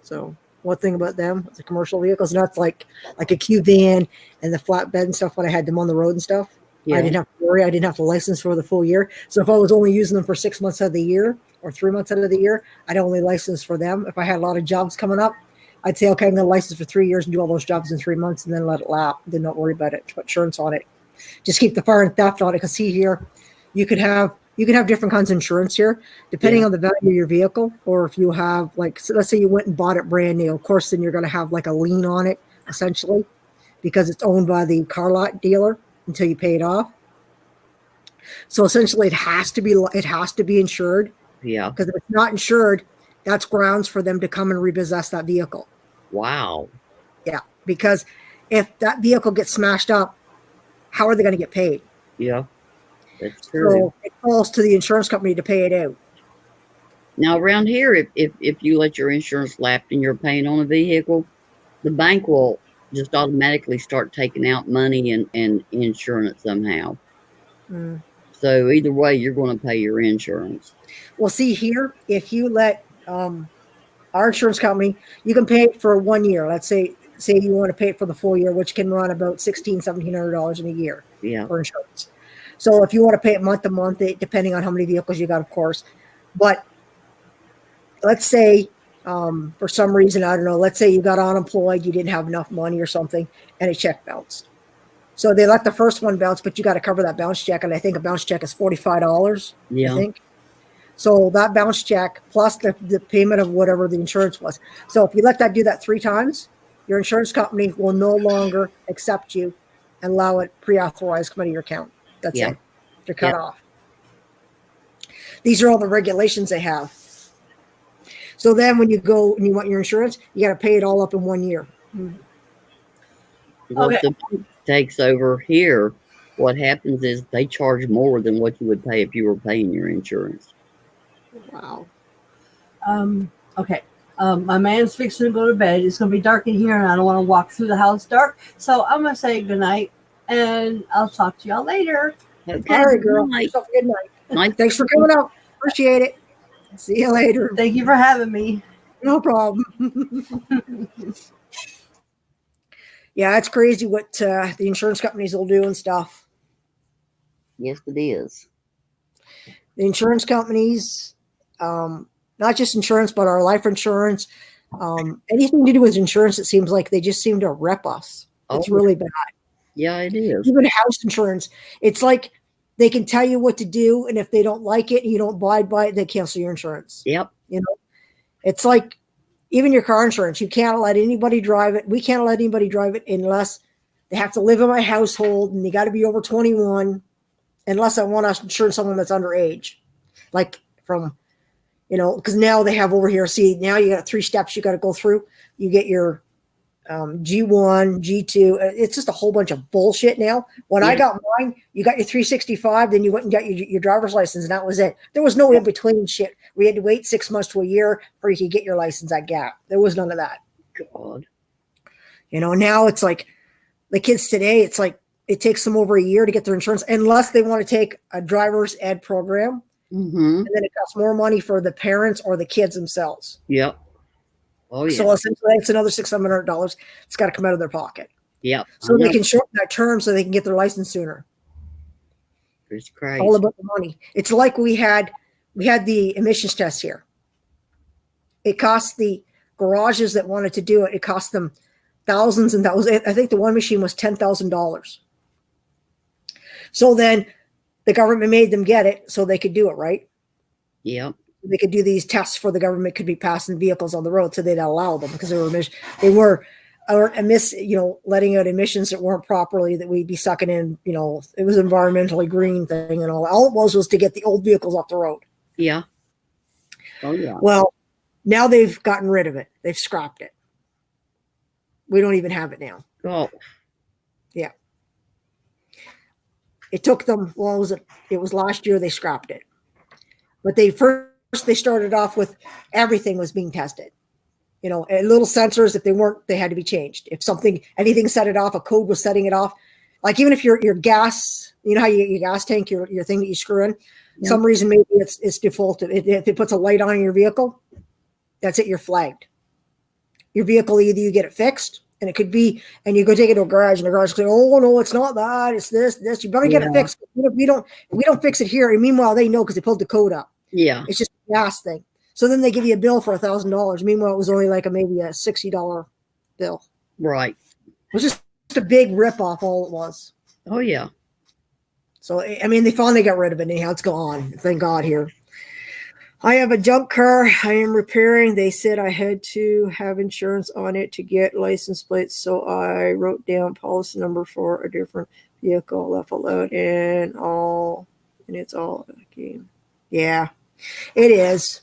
So one thing about them, the commercial vehicles, and that's like a Q van and the flatbed and stuff when I had them on the road and stuff. Yeah. I didn't have to worry. I didn't have to license for the full year. So if I was only using them for 6 months out of the year or 3 months out of the year, I'd only license for them. If I had a lot of jobs coming up, I'd say, okay, I'm going to license for 3 years and do all those jobs in 3 months and then let it lap. Then not worry about it. Put insurance on it. Just keep the fire and theft on it. Because see here, you could have different kinds of insurance here, depending on the value of your vehicle. Or if you have so let's say you went and bought it brand new, of course, then you're going to have like a lien on it essentially, because it's owned by the car lot dealer until you pay it off. So essentially, it has to be insured. Yeah. Because if it's not insured, that's grounds for them to come and repossess that vehicle. Wow. Yeah, because if that vehicle gets smashed up, how are they going to get paid? Yeah, that's true. So it falls to the insurance company to pay it out. Now around here, if you let your insurance lapse and you're paying on a vehicle, the bank will just automatically start taking out money and insuring it somehow. So either way, you're going to pay your insurance. Well, see here, if you let our insurance company, you can pay it for 1 year. Let's say you want to pay it for the full year, which can run about $1,700 in a year for insurance. So if you want to pay it month to month, depending on how many vehicles you got, of course. But let's say for some reason, I don't know, let's say you got unemployed, you didn't have enough money or something, and a check bounced. So they let the first one bounce, but you got to cover that bounce check. And I think a bounce check is $45, I think. So that bounce check plus the payment of whatever the insurance was. So if you let that do that 3 times, your insurance company will no longer accept you and allow it pre-authorized come out of your account. That's it. You're cut off. These are all the regulations they have. So then when you go and you want your insurance, you got to pay it all up in 1 year. Well, if the bank takes over here, what happens is they charge more than what you would pay if you were paying your insurance. Wow. Okay. My man's fixing to go to bed. It's going to be dark in here, and I don't want to walk through the house dark. So I'm going to say goodnight, and I'll talk to y'all later. Okay. All right, girl. Good night. Thanks for coming up. Appreciate it. See you later. Thank you for having me. No problem. Yeah, it's crazy what the insurance companies will do and stuff. Yes, it is. The insurance companies, not just insurance, but our life insurance, anything to do with insurance, it seems like they just seem to rep us. It's really bad. Yeah, it is. Even house insurance, it's like they can tell you what to do, and if they don't like it and you don't abide by it, they cancel your insurance. Yep. You know, it's like even your car insurance. You can't let anybody drive it. We can't let anybody drive it unless they have to live in my household and they got to be over 21, unless I want to insure someone that's underage. Like from, because now they have over here, see, now you got 3 steps you got to go through. You get your G1, G2. It's just a whole bunch of bullshit now. When I got mine, you got your 365, then you went and got your driver's license, and that was it. There was no in between shit. We had to wait 6 months to a year for you to get your license at Gap. There was none of that. God. Now it's like the kids today, it's like it takes them over a year to get their insurance unless they want to take a driver's ed program. Mm-hmm. And then it costs more money for the parents or the kids themselves. Yep. Oh, yeah. So essentially, it's another $600. It's got to come out of their pocket. Yep. So they can shorten that term so they can get their license sooner. It's crazy. All about the money. It's like we had the emissions test here. It cost the garages that wanted to do it. It cost them thousands and thousands. I think the one machine was $10,000. So then the government made them get it so they could do it, right? Yep. They could do these tests for the government could be passing vehicles on the road, so they'd allow them because they were letting out emissions that weren't properly, that we'd be sucking in. It was an environmentally green thing and all it was to get the old vehicles off the road. Yeah. Oh yeah. Well, now they've gotten rid of it. They've scrapped it. We don't even have it now. Oh. Yeah. It took them, it was last year they scrapped it. But they started off with everything was being tested. And little sensors, if they weren't, they had to be changed. If anything set it off, a code was setting it off. Like even if your gas, how you get your gas tank, your thing that you screw in, some reason maybe it's defaulted. If it puts a light on in your vehicle, that's it, you're flagged. Your vehicle, either you get it fixed, and it could be, and you go take it to a garage, and the garage goes, oh no, it's not that, it's this. You better get it fixed. If we don't fix it here, and meanwhile they know because they pulled the code up. Yeah. It's just a gas thing. So then they give you a bill for $1,000. Meanwhile, it was only like maybe a $60 bill. Right. It was just a big ripoff, all it was. Oh yeah. So they finally got rid of it. Anyhow, it's gone. Thank God here. I have a junk car I am repairing. They said I had to have insurance on it to get license plates. So I wrote down policy number for a different vehicle, left alone, and it's all okay. Yeah, it is.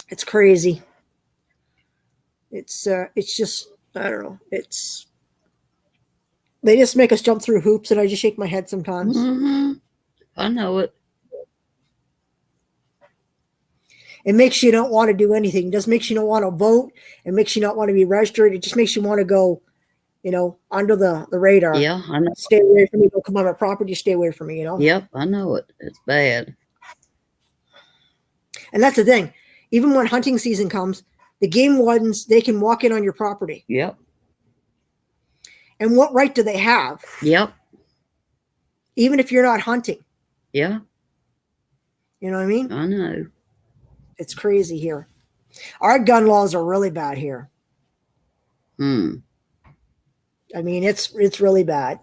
It's crazy. It's just, I don't know. They just make us jump through hoops, and I just shake my head sometimes. Mm-hmm. I know it. It makes you not want to do anything. It just makes you not want to vote. It makes you not want to be registered. It just makes you want to go, under the radar. Yeah, I know. Stay away from me. Don't come on my property. Stay away from me, Yep, I know it. It's bad. And that's the thing. Even when hunting season comes, the game wardens, they can walk in on your property. Yep. And what right do they have? Yep. Even if you're not hunting. Yeah. You know what I mean? I know. It's crazy here. Our gun laws are really bad here. It's really bad.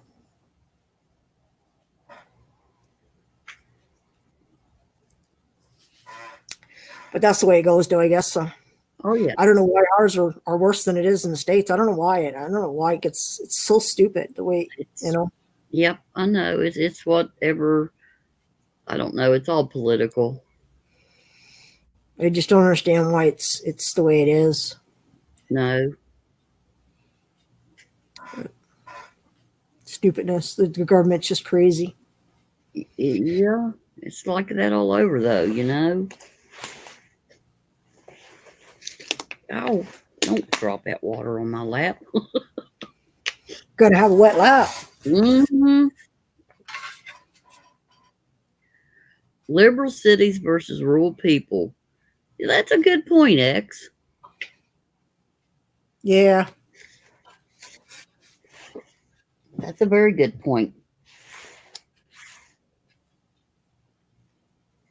But that's the way it goes, though, I guess. Oh yeah. I don't know why ours are worse than it is in the States. I don't know why it's so stupid the way, Yep, I know. It's whatever. I don't know. It's all political. I just don't understand why it's the way it is. No. Stupidness. The government's just crazy. Yeah. It's like that all over, though, Oh, don't drop that water on my lap. Gonna have a wet lap. Mm-hmm. Liberal cities versus rural people. That's a good point, X. Yeah. That's a very good point.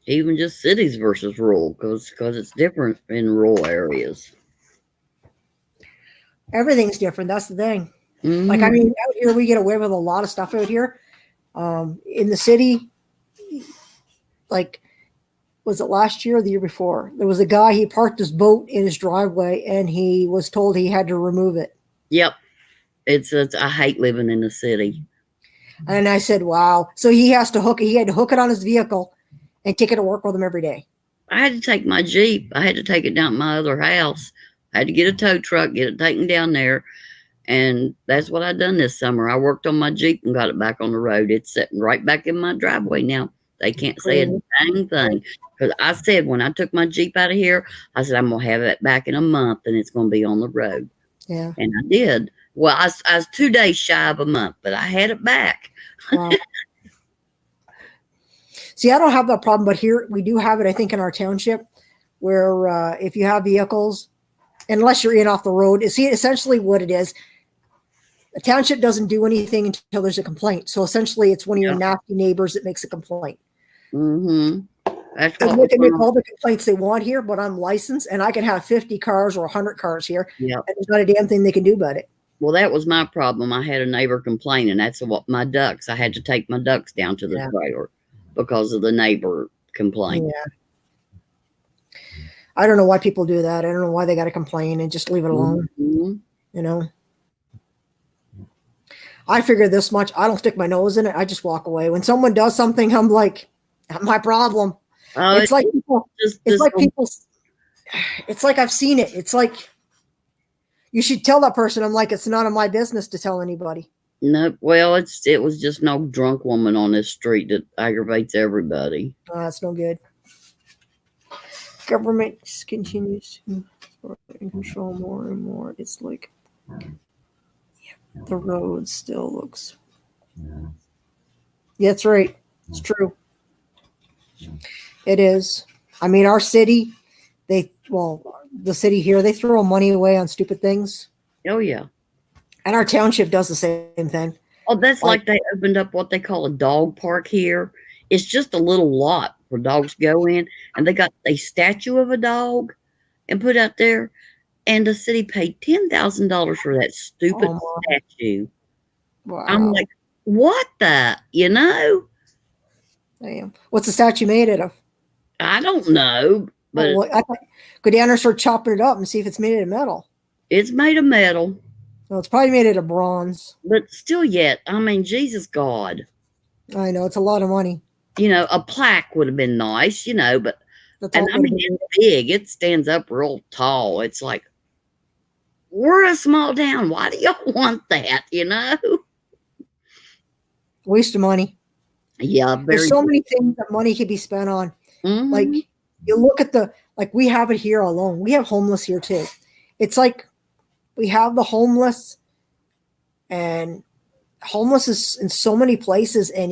Even just cities versus rural, because it's different in rural areas. Everything's different. That's the thing. Mm-hmm. Like, out here, we get away with a lot of stuff out here. In the city, like, was it last year or the year before? There was a guy, he parked his boat in his driveway, and he was told he had to remove it. Yep. I hate living in the city. And I said, wow. So he had to hook it on his vehicle and take it to work with him every day. I had to take my Jeep. I had to take it down to my other house. I had to get a tow truck, get it taken down there. And that's what I done this summer. I worked on my Jeep and got it back on the road. It's sitting right back in my driveway now. They can't say a dang thing. Because I said when I took my Jeep out of here, I said, I'm going to have it back in a month and it's going to be on the road. Yeah. And I did. Well, I was 2 days shy of a month, but I had it back. Wow. See, I don't have that problem, but here we do have it, I think, in our township, where if you have vehicles, unless you're in off the road, see, essentially what it is, the township doesn't do anything until there's a complaint. So essentially it's one of your nasty neighbors that makes a complaint. Mm-hmm. That's what they make all the complaints they want here, but I'm licensed and I can have 50 cars or 100 cars here. Yeah. And there's not a damn thing they can do about it. Well, that was my problem. I had a neighbor complaining. That's what my ducks. I had to take my ducks down to the Yeah. trailer because of the neighbor complaint. Yeah. I don't know why people do that. I don't know why they got to complain and just leave it alone. Mhm. You know, I figure this much. I don't stick my nose in it. I just walk away. When someone does something, I'm like, not my problem. Oh, It's like people. just It's this like one- people. It's like I've seen it. It's like you should tell that person. I'm like, it's none of my business to tell anybody. No, well, it was just no drunk woman on this street that aggravates everybody. That's no good. Government continues to control more and more. It's like the road still looks. Yeah, that's right. It's true. It is. I mean, our city, the city here, they throw money away on stupid things. Oh yeah. And our township does the same thing. Oh, that's like they opened up what they call a dog park here. It's just a little lot where dogs go in, and they got a statue of a dog and put out there, and the city paid $10,000 for that stupid Oh, statue. wow. I'm like, what the? Damn. What's the statue made out of? I don't know, but I thought, go down there and start chopping it up and see if it's made out of metal. it's made of metal. No, it's probably made out of bronze. But still, yet, I mean, Jesus God, I know, it's a lot of money. a plaque would have been nice, but That's all and it I would've mean, been. it's big. It stands up real tall. It's like, we're a small town. Why do y'all want that? Waste of money. Yeah, very. There's so many things that money could be spent on. Mhm. Like you look at we have it here alone. We have homeless here too. It's like we have the homeless, and homeless is in so many places, and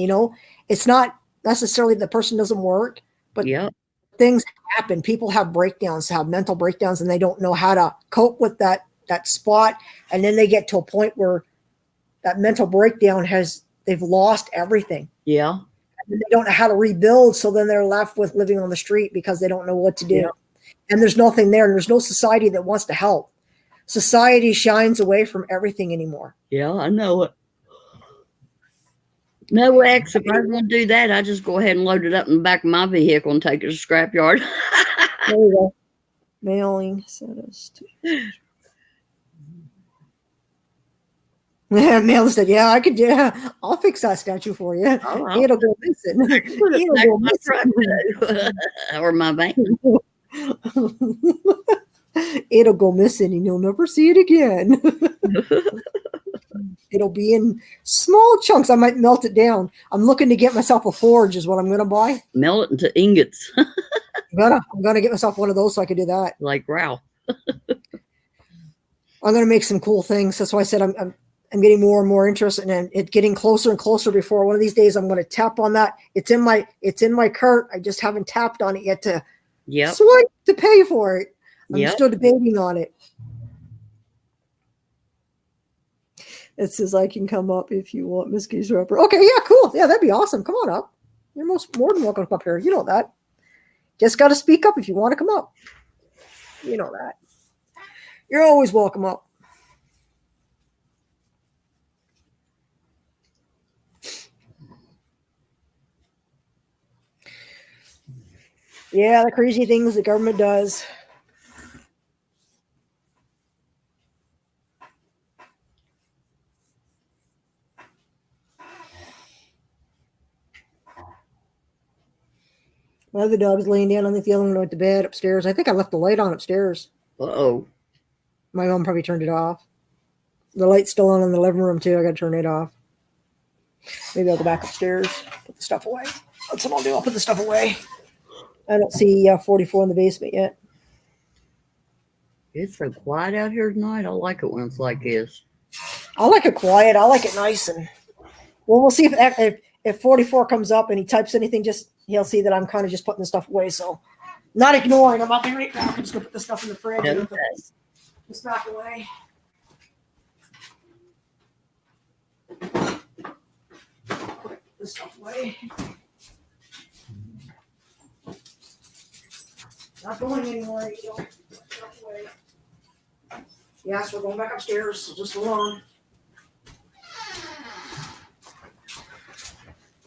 it's not necessarily the person doesn't work, but Yep. things happen. People have breakdowns, have mental breakdowns, and they don't know how to cope with that spot. And then they get to a point where that mental breakdown they've lost everything. Yeah. And they don't know how to rebuild. So then they're left with living on the street because they don't know what to do. Yeah. And there's nothing there. And there's no society that wants to help. Society shines away from everything anymore. Yeah, I know it. No, X, if I was going to do that, I just go ahead and load it up in the back of my vehicle and take it to the scrapyard. There you go. Mailing status. Mail said, yeah, I could, yeah, I'll fix that statue for you. Oh, It'll go missing. Put it It'll back go in my truck, too. Or my van. It'll go missing and you'll never see it again. It'll be in small chunks. I might melt it down. I'm looking to get myself a forge is what I'm going to buy. Melt it into ingots. I'm gonna get myself one of those so I can do that. Like Ralph. I'm gonna make some cool things. That's why I said I'm getting more and more interested in it, getting closer and closer. Before one of these days, I'm gonna tap on that. It's in my cart. I just haven't tapped on it yet to swipe to pay for it. I'm still debating on it. It says I can come up if you want, Miss Keys Rapper. Okay, yeah, cool. Yeah, that'd be awesome. Come on up. You're more than welcome to come up here. You know that. Just got to speak up if you want to come up. You know that. You're always welcome up. Yeah, the crazy things the government does. My other dog's laying down. I think the other one went to bed upstairs. I think I left the light on upstairs. Uh-oh. My mom probably turned it off. The light's still on in the living room, too. I got to turn it off. Maybe I'll go back upstairs, put the stuff away. That's what I'll do. I'll put the stuff away. I don't see 44 in the basement yet. It's so quiet out here tonight. I like it when it's like this. I like it quiet. I like it nice. And well, we'll see if 44 comes up and he types anything, he'll see that I'm kind of just putting the stuff away. So not ignoring him. I'll be right back. I'm just going to put the stuff in the fridge and put this back away. Put this stuff away. Not going anywhere. You don't put stuff away. Yes, we're going back upstairs. So just hold on.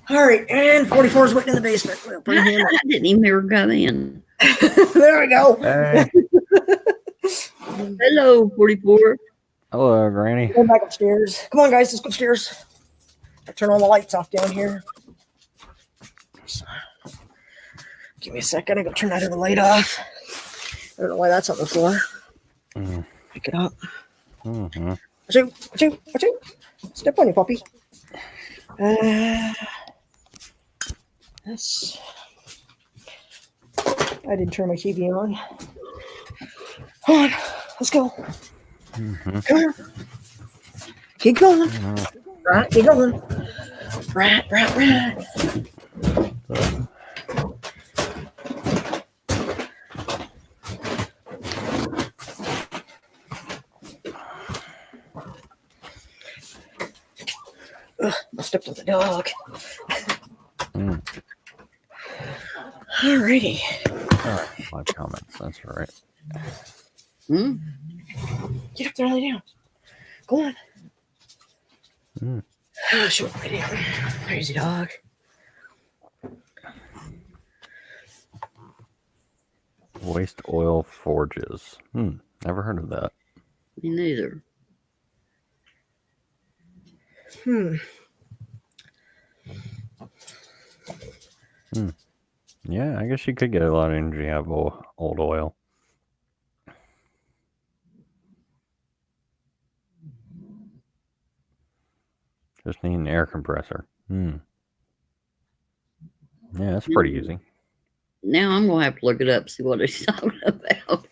All right, and 44 is waiting in the basement. We'll bring him. I didn't even hear her go in. There we go. Hey. Hello, 44. Hello, Granny. Going back upstairs. Come on, guys, let's go upstairs. I'll turn all the lights off down here. Give me a second. I go turn that other light off. I don't know why that's on the floor. Mm. Pick it up. Mm-hmm. Watch out, watch out, watch out. Step on you, puppy. That's. I didn't turn my TV on. Come on, let's go. Mm-hmm. Come on. Keep going. Mm-hmm. Right, keep going. Rat. Ugh, I stepped on the dog. Mm. Alrighty. All right, my comments. That's all right. Hmm? Get up there and lay down. Go on. Mm. Sure, lay down. Crazy dog. Waste oil forges. Never heard of that. Me neither. Yeah, I guess you could get a lot of energy out of old oil. Just need an air compressor. Yeah, that's pretty easy. Now I'm going to have to look it up, see what he's talking about.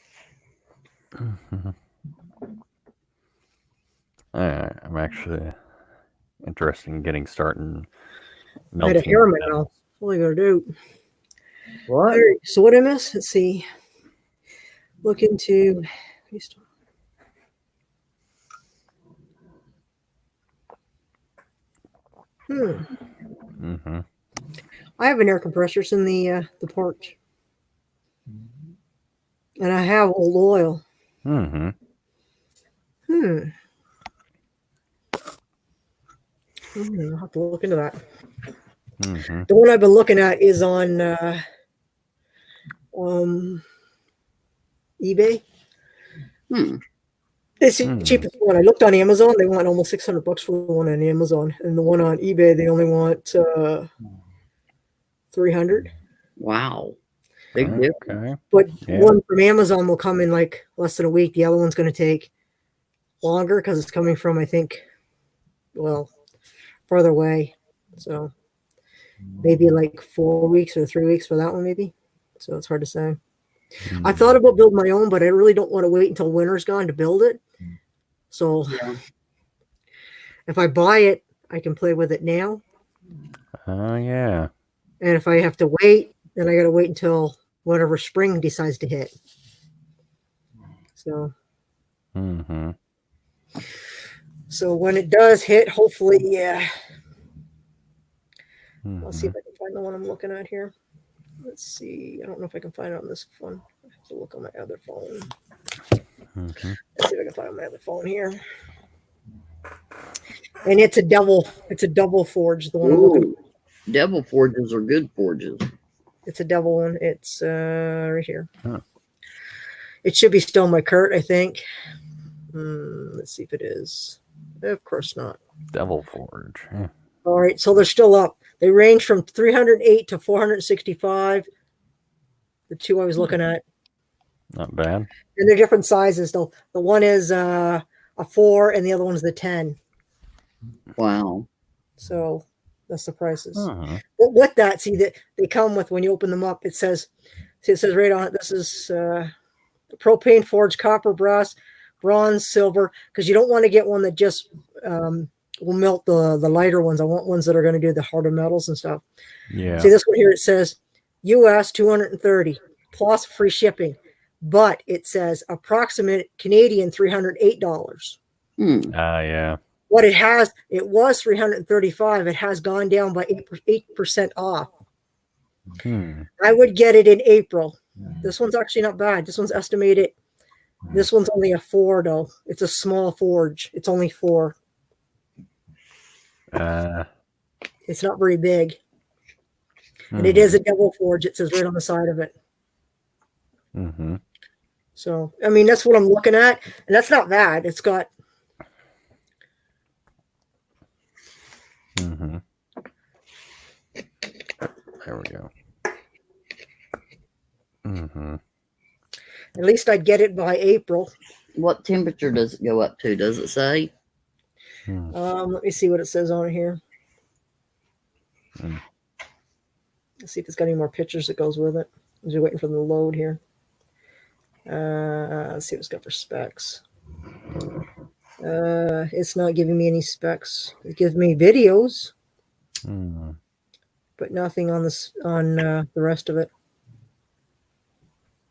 I'm actually interested in getting started. I had a hair in my mouth. What are you gonna do? What? Alright, so what did I miss? Let's see. Look into. Mm-hmm. I have an air compressor. It's in the porch, and I have old oil. Mm-hmm. I'll have to look into that. Mm-hmm. The one I've been looking at is on eBay. It's the cheapest one. I looked on Amazon. They want almost $600 for the one on Amazon, and the one on eBay they only want $300. Wow. Big difference. Okay. But Yeah. one from Amazon will come in like less than a week. The other one's going to take longer because it's coming from, I think, well, further away. So maybe like 4 weeks or 3 weeks for that one, maybe. So it's hard to say. I thought about building my own, but I really don't want to wait until winter's gone to build it. So if I buy it, I can play with it now. Oh, yeah. And if I have to wait, then I got to wait until whatever spring decides to hit. So. Mm-hmm. So when it does hit, hopefully, yeah. I'll see if I can find the one I'm looking at here. Let's see. I don't know if I can find it on this phone. I have to look on my other phone. Mm-hmm. Let's see if I can find it on my other phone here. And it's a double forge, the one I'm looking at. Devil forges are good forges. It's a double one. It's right here. Huh. It should be still in my cart, I think. Let's see if it is. Of course not. Devil Forge. Yeah. All right, so they're still up. They range from 308 to 465. The two I was looking at. Not bad. And they're different sizes. The one is a 4 and the other one's the 10. Wow. So that's the prices. Uh-huh. But with that, see that they come with, when you open them up, it says right on it, this is propane forged copper, brass, bronze, silver, because you don't want to get one that just will melt the lighter ones. I want ones that are going to do the harder metals and stuff. Yeah. See this one here, it says US 230 plus free shipping, but it says approximate Canadian $308. Yeah. What it was $335. It has gone down by 8% off. I would get it in April. This one's actually not bad. This one's estimated This one's only a 4 though. It's a small forge. It's only 4. It's not very big. And it is a double forge. It says right on the side of it. Mm-hmm. So, I mean, that's what I'm looking at. And that's not bad. It's got... Mm-hmm. There we go. Mm-hmm. At least I'd get it by April. What temperature does it go up to? Does it say? Let me see what it says on here. Let's see if it's got any more pictures that goes with it. As you're waiting for them to load here. Let's see what it's got for specs. It's not giving me any specs. It gives me videos, but nothing on this on the rest of it.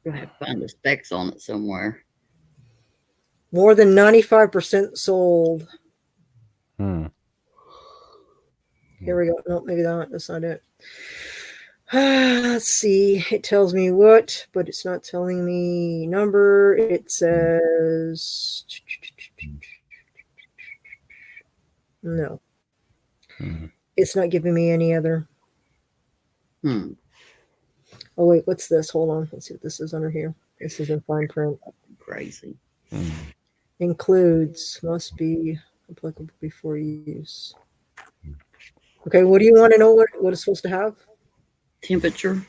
You'll have to find the specs on it somewhere. More than 95% sold. Hmm. Here we go. No, maybe that's not it. Let's see. It tells me what, but it's not telling me number. It says no. It's not giving me any other. Oh wait, what's this? Hold on. Let's see what this is under here. This is in fine print. Crazy. Includes, must be applicable before use. Okay, what do you want to know what it's supposed to have? Temperature.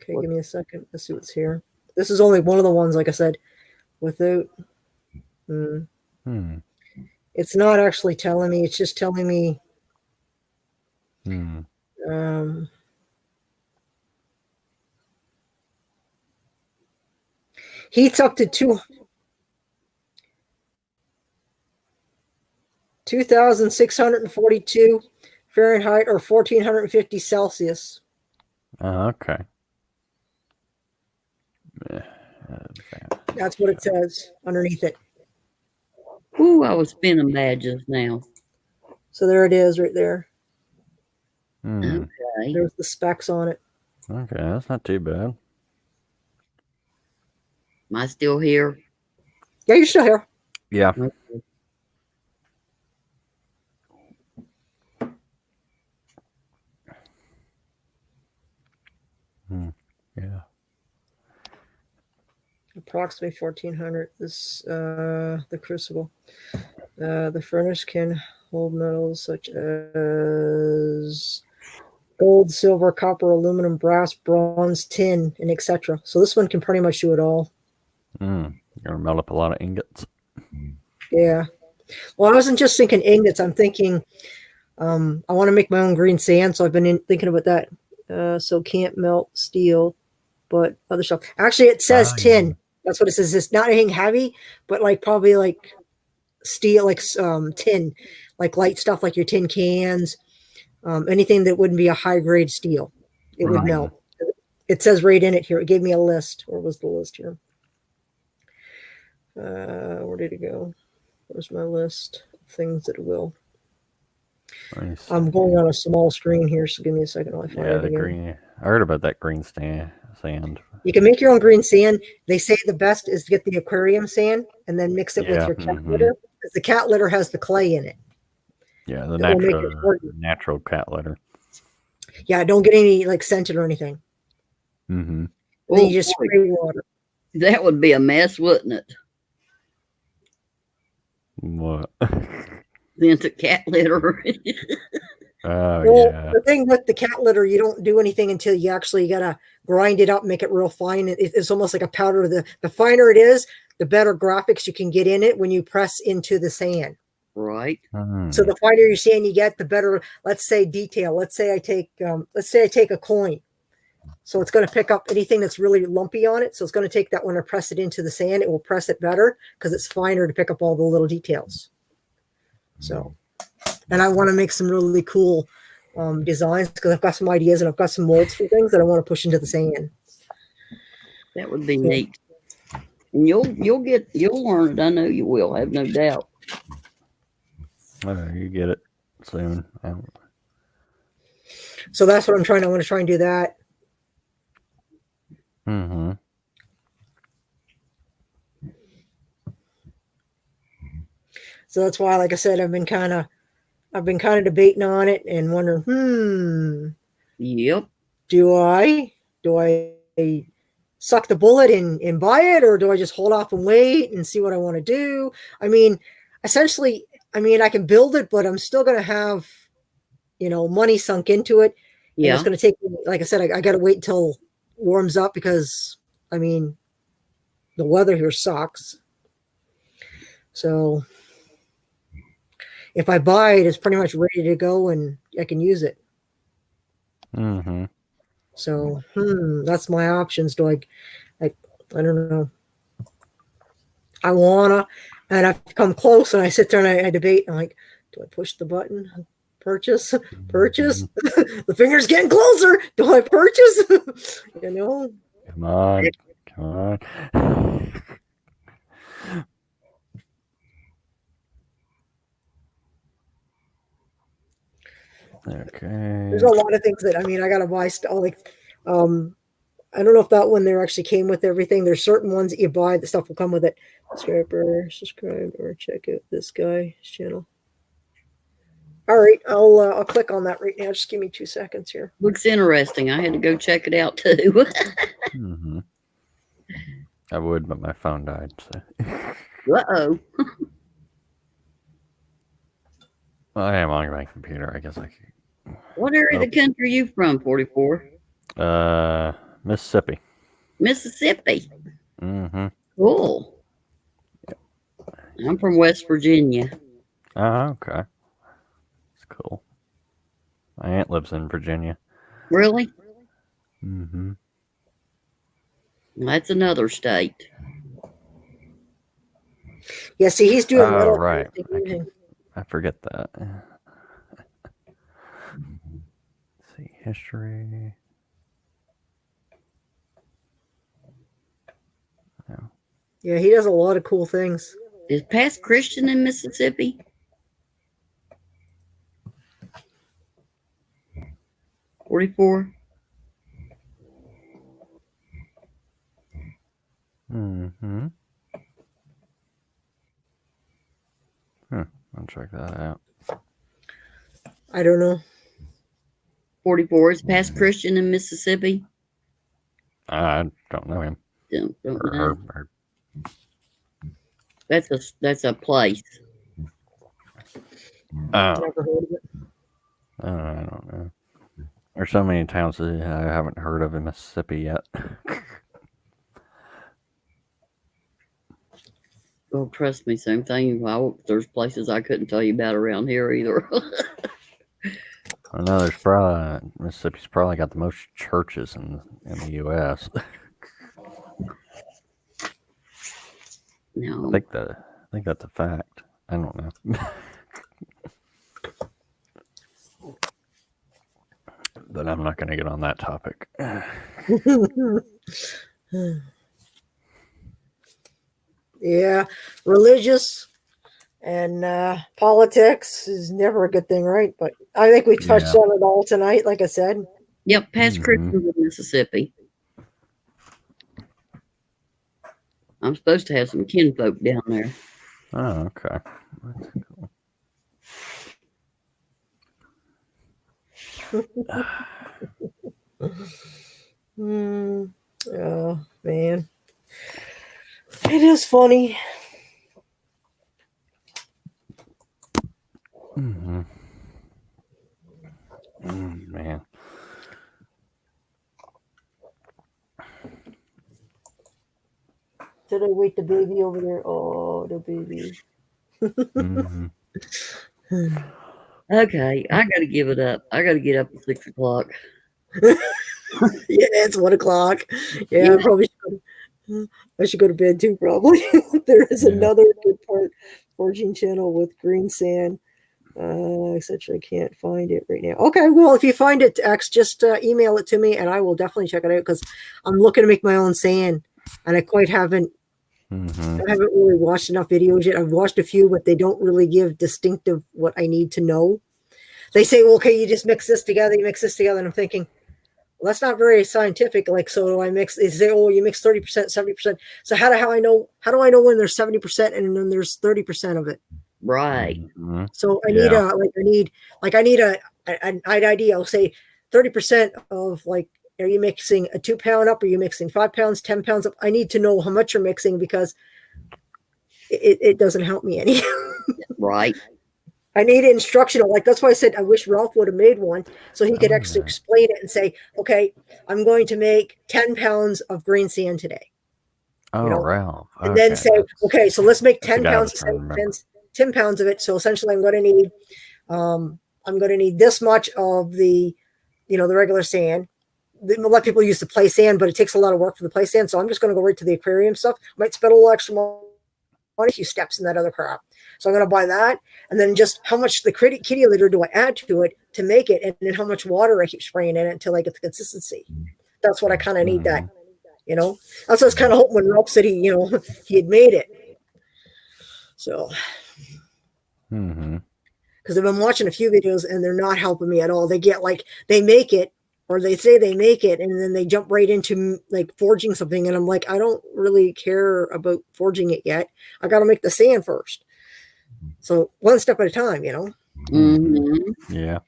Okay, give me a second. Let's see what's here. This is only one of the ones, like I said, without. It's not actually telling me. It's just telling me. Heats up to 2,642 Fahrenheit or 1,450 Celsius. Okay. That's what it says underneath it. Ooh, I was spinning badges now. So there it is right there. Okay. There's the specs on it. Okay, that's not too bad. Am I still here? Yeah, you're still here. Yeah. Okay. Yeah. Approximately 1,400. This the crucible. The furnace can hold metals such as gold, silver, copper, aluminum, brass, bronze, tin, and etc. So this one can pretty much do it all. You're gonna melt up a lot of ingots. Yeah. Well, I wasn't just thinking ingots. I'm thinking I want to make my own green sand, so I've been thinking about that. So can't melt steel, but other stuff. Actually, it says tin. That's what it says. It's not anything heavy, but like probably like steel, like tin, like light stuff, like your tin cans, anything that wouldn't be a high grade steel. It would melt. It says right in it here. It gave me a list. Where was the list here? Where did it go? Where's my list of things that it will? Nice. I'm going on a small screen here, so give me a second while I find Yeah, it the again. green. I heard about that green sand. You can make your own green sand. They say the best is to get the aquarium sand and then mix it with your cat litter, because the cat litter has the clay in it. Yeah, the It will make it for you. natural cat litter. Yeah, don't get any like scented or anything. Mm-hmm. Then you just spray water. That would be a mess, wouldn't it? What? Scented cat litter. Oh, Well, yeah. the thing with the cat litter, you don't do anything until you actually gotta grind it up, make it real fine. It's almost like a powder. The finer it is, the better graphics you can get in it when you press into the sand. Right. So the finer your sand you get, the better. Let's say detail. Let's say I take a coin. So it's going to pick up anything that's really lumpy on it. So it's going to take that when I press it into the sand, it will press it better because it's finer to pick up all the little details. So, and I want to make some really cool designs because I've got some ideas and I've got some molds for things that I want to push into the sand. That would be neat. And you'll learn it. I know you will. I have no doubt. You get it soon. So that's what I'm trying. I want to try and do that. So that's why, like I said, I've been kind of debating on it and wondering, Yep. do I suck the bullet and buy it, or do I just hold off and wait and see what I want to do? I mean, essentially, I can build it, but I'm still going to have, money sunk into it. And Yeah. it's going to take, like I said, I got to wait until it warms up because, the weather here sucks. So if I buy it, it's pretty much ready to go and I can use it. Mm-hmm. So, that's my options. Do I don't know. I wanna, and I've come close and I sit there and I debate. I'm like, do I push the button? Purchase? The finger's getting closer. Do I purchase? Come on. Come on. Okay. There's a lot of things that I gotta buy. I don't know if that one there actually came with everything. There's certain ones that you buy, the stuff will come with it. Subscribe or check out this guy's channel. All right, I'll click on that right now. Just give me 2 seconds here. Looks interesting. I had to go check it out too. Mm-hmm. I would, but my phone died. So. Uh-oh. Well, I am on my computer. I guess I could. What area of the country are you from, 44? Mississippi. Mississippi. Mm-hmm. Cool. I'm from West Virginia. Oh, okay. That's cool. My aunt lives in Virginia. Really? Mm-hmm. That's another state. Yeah, see, he's doing Oh, right. evening. I forget that. Let's see, history. Yeah, he does a lot of cool things. Is Past Christian in Mississippi? $44. Mm-hmm. I'll check that out. I don't know. 44 is Past Christian in Mississippi. I don't know him. Don't Or know. her. That's a place. Oh, Never heard of it. I don't know. There's so many towns that I haven't heard of in Mississippi yet. Oh, trust me, same thing. Well, there's places I couldn't tell you about around here either. I know there's probably Mississippi's probably got the most churches in the U.S. No. I think that's a fact. I don't know. But I'm not going to get on that topic. Yeah, religious and politics is never a good thing, right? But I think we touched on it all tonight, like I said. Yep, Past Christian in Mississippi. I'm supposed to have some kinfolk down there. Oh, okay. That's cool. Oh, man. It is funny. Mm-hmm. Man. Did I wake the baby over there? Oh, the baby. Mm-hmm. Okay, I got to give it up. I got to get up at 6 o'clock. Yeah, it's 1 o'clock. Yeah, I should go to bed too, probably. There is another good part foraging channel with green sand, etc. I can't find it right now. Okay, well, if you find it, X, just email it to me and I will definitely check it out because I'm looking to make my own sand and I haven't really watched enough videos yet. I've watched a few, but they don't really give distinctive what I need to know. They say, well, okay, you just mix this together, and I'm thinking, well, that's not very scientific. Like, so do I mix? They say, oh, you mix 30%, 70%. So how do I know when there's 70% and then there's 30% of it? Right. Mhm. So I Yeah. need an idea. I'll say 30% of like, are you mixing a 2 pound up? Are you mixing 5 pounds, 10 pounds up? I need to know how much you're mixing because it doesn't help me any. Right. I need instructional. Like that's why I said I wish Ralph would have made one so he could Oh, actually yeah. explain it and say, okay, I'm going to make 10 pounds of green sand today. Oh, know, Ralph. And then Okay. say, okay, so let's make That's the 10 guy I pounds was of trying to sand, remember. 10 pounds of it. So essentially I'm going to need this much of the, the regular sand. A lot of people use the play sand, but it takes a lot of work for the play sand. So I'm just going to go right to the aquarium stuff. Might spend a little extra money, a few steps in that other crap. So I'm going to buy that. And then just how much the kitty litter do I add to it to make it? And then how much water I keep spraying in it until I get the consistency. That's what I kind of need that, That's what I was kind of hoping when Ralph said he had made it. So, because I've been watching a few videos and they're not helping me at all. They get they make it, or they say they make it, and then they jump right into like forging something. And I'm like, I don't really care about forging it yet. I got to make the sand first. So one step at a time, Mm-hmm. Yeah.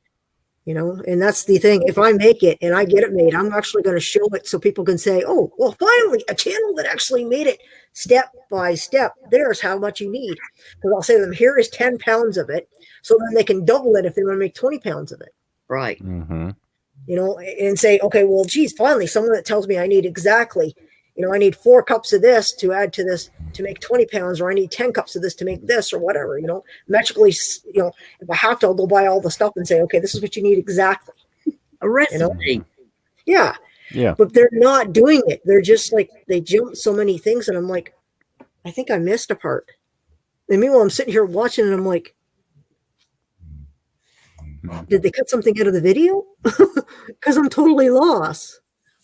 And that's the thing. If I make it and I get it made, I'm actually going to show it so people can say, oh, well, finally, a channel that actually made it step by step. There's how much you need. Because I'll say to them, here is 10 pounds of it. So then they can double it if they want to make 20 pounds of it. Right. And say, okay, well, geez, finally, someone that tells me I need exactly, I need 4 cups of this to add to this to make 20 pounds, or I need 10 cups of this to make this, or whatever, magically, if I have to, I'll go buy all the stuff and say, okay, this is what you need exactly. A recipe. Yeah. Yeah. But they're not doing it. They're just like, they jump so many things. And I'm like, I think I missed a part. And meanwhile, I'm sitting here watching and I'm like, did they cut something out of the video? Because I'm totally lost.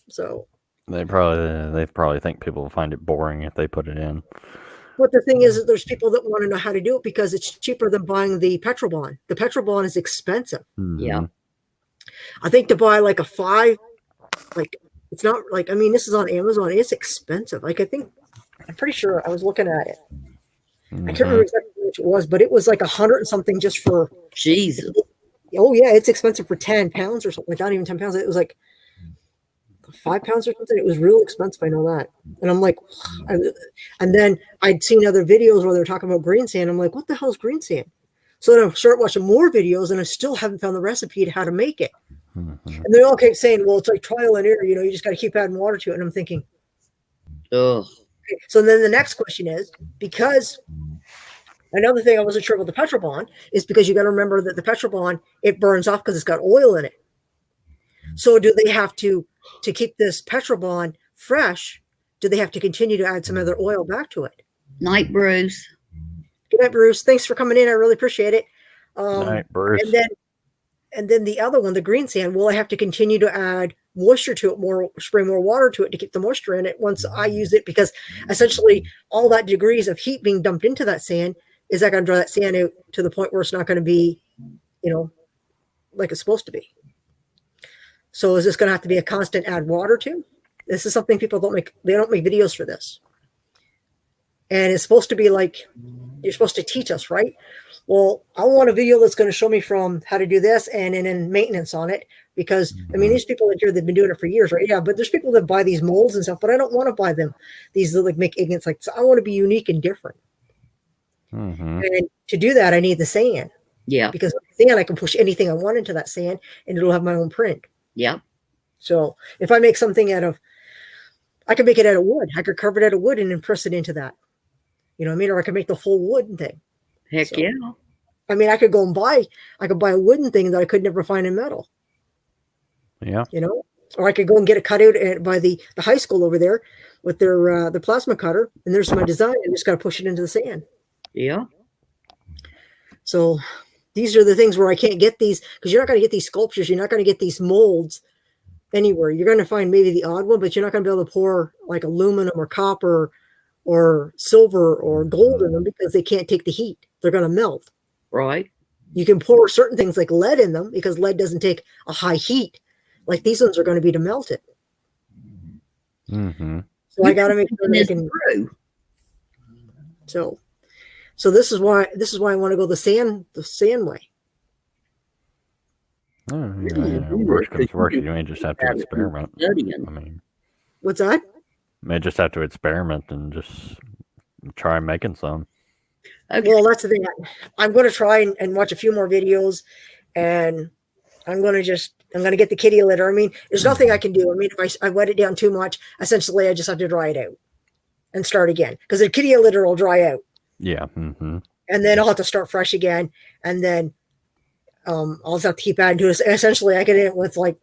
So They probably think people will find it boring if they put it in. But the thing is that there's people that want to know how to do it because it's cheaper than buying the Petrobond. The Petrobond is expensive. Yeah. I think to buy like a 5, it's not this is on Amazon. It's expensive. I'm pretty sure I was looking at it. I can't remember exactly how much it was, but it was like 100 and something just for. Jesus. Oh yeah, it's expensive for 10 pounds or something. Like not even 10 pounds. It was like 5 pounds or something. It was real expensive. I know that. And I'm like, and then I'd seen other videos where they're talking about green sand. I'm like, what the hell is green sand? So then I started watching more videos and I still haven't found the recipe to how to make it. And they all kept saying, well, it's like trial and error. You just got to keep adding water to it. And I'm thinking, ugh. Okay. So then the next question is, because another thing I wasn't sure about the Petrobond is because you got to remember that the Petrobond, it burns off because it's got oil in it. So do they have to keep this Petrobond fresh? Do they have to continue to add some other oil back to it? Night, Bruce. Good night, Bruce. Thanks for coming in. I really appreciate it. Night, Bruce. And then the other one, the green sand, will I have to continue to add moisture to it, spray more water to it to keep the moisture in it once I use it? Because essentially all that degrees of heat being dumped into that sand, is that going to draw that sand out to the point where it's not going to be, like it's supposed to be? So is this going to have to be a constant add water to? This is something people don't make videos for this. And it's supposed to be like, you're supposed to teach us, right? Well, I want a video that's going to show me from how to do this and then maintenance on it. Because, these people that here, they've been doing it for years, right? Yeah, but there's people that buy these molds and stuff, but I don't want to buy them. These that make ignorance. So I want to be unique and different. And to do that, I need the sand. Yeah. Because with the sand, I can push anything I want into that sand and it'll have my own print. Yeah. So if I make something I could make it out of wood. I could carve it out of wood and then press it into that. Or I could make the full wooden thing. Heck yeah. I could go and buy a wooden thing that I could never find in metal. Yeah. Or I could go and get it cut out by the high school over there with their plasma cutter. And there's my design. I just got to push it into the sand. Yeah. So these are the things where I can't get these, because you're not going to get these sculptures. You're not going to get these molds anywhere. You're going to find maybe the odd one, but you're not going to be able to pour like aluminum or copper or silver or gold in them because they can't take the heat. They're going to melt. Right. You can pour certain things like lead in them because lead doesn't take a high heat. Like these ones are going to be to melt it. So I got to make sure they can. So So this is why I want to go the sand way. Oh, worst comes to worst, you may just have to experiment. Studying. I mean, What's that? you may just have to experiment and just try making some. Okay. Well, that's the thing. I'm going to try and watch a few more videos, and I'm going to get the kitty litter. I mean, there's nothing I can do. I mean, if I wet it down too much, essentially I just have to dry it out and start again, because the kitty litter will dry out. Yeah. Mm-hmm. And then I'll have to start fresh again. And then I'll just have to keep adding to it. Essentially, I get it with, like,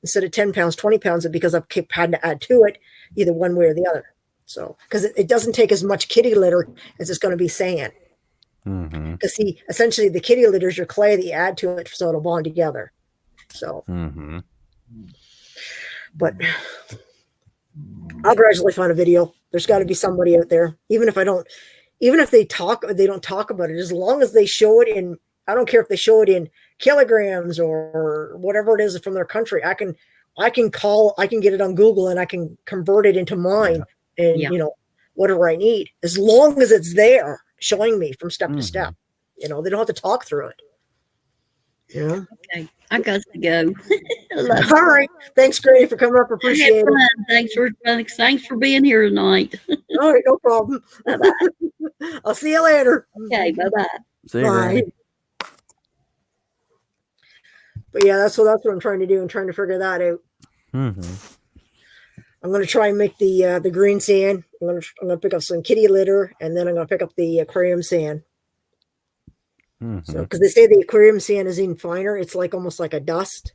instead of 10 pounds, 20 pounds, because I've kept having to add to it, either one way or the other. So, because it doesn't take as much kitty litter as it's going to be sand. Mm-hmm. Because, see, essentially the kitty litter is your clay that you add to it so it'll bond together. So, Mm-hmm. but I'll gradually find a video. There's got to be somebody out there, even if they don't talk about it, as long as they show it in, I don't care if they show it in kilograms or whatever it is from their country. I can get it on Google and I can convert it into mine and, whatever I need, as long as it's there showing me from step to step. They don't have to talk through it. Okay, I got to go. All right. Thanks, Grady, for coming up. Appreciate it. Thanks for being here tonight. All right, no problem. Bye-bye. I'll see you later. Okay, bye-bye. See you, Bye. Randy. But yeah, that's what I'm trying to do. I'm trying to figure that out. Mm-hmm. I'm going to try and make the green sand. I'm going to pick up some kitty litter, and then I'm going to pick up the aquarium sand. Mm-hmm. So, because they say the aquarium sand is even finer, it's like almost like a dust.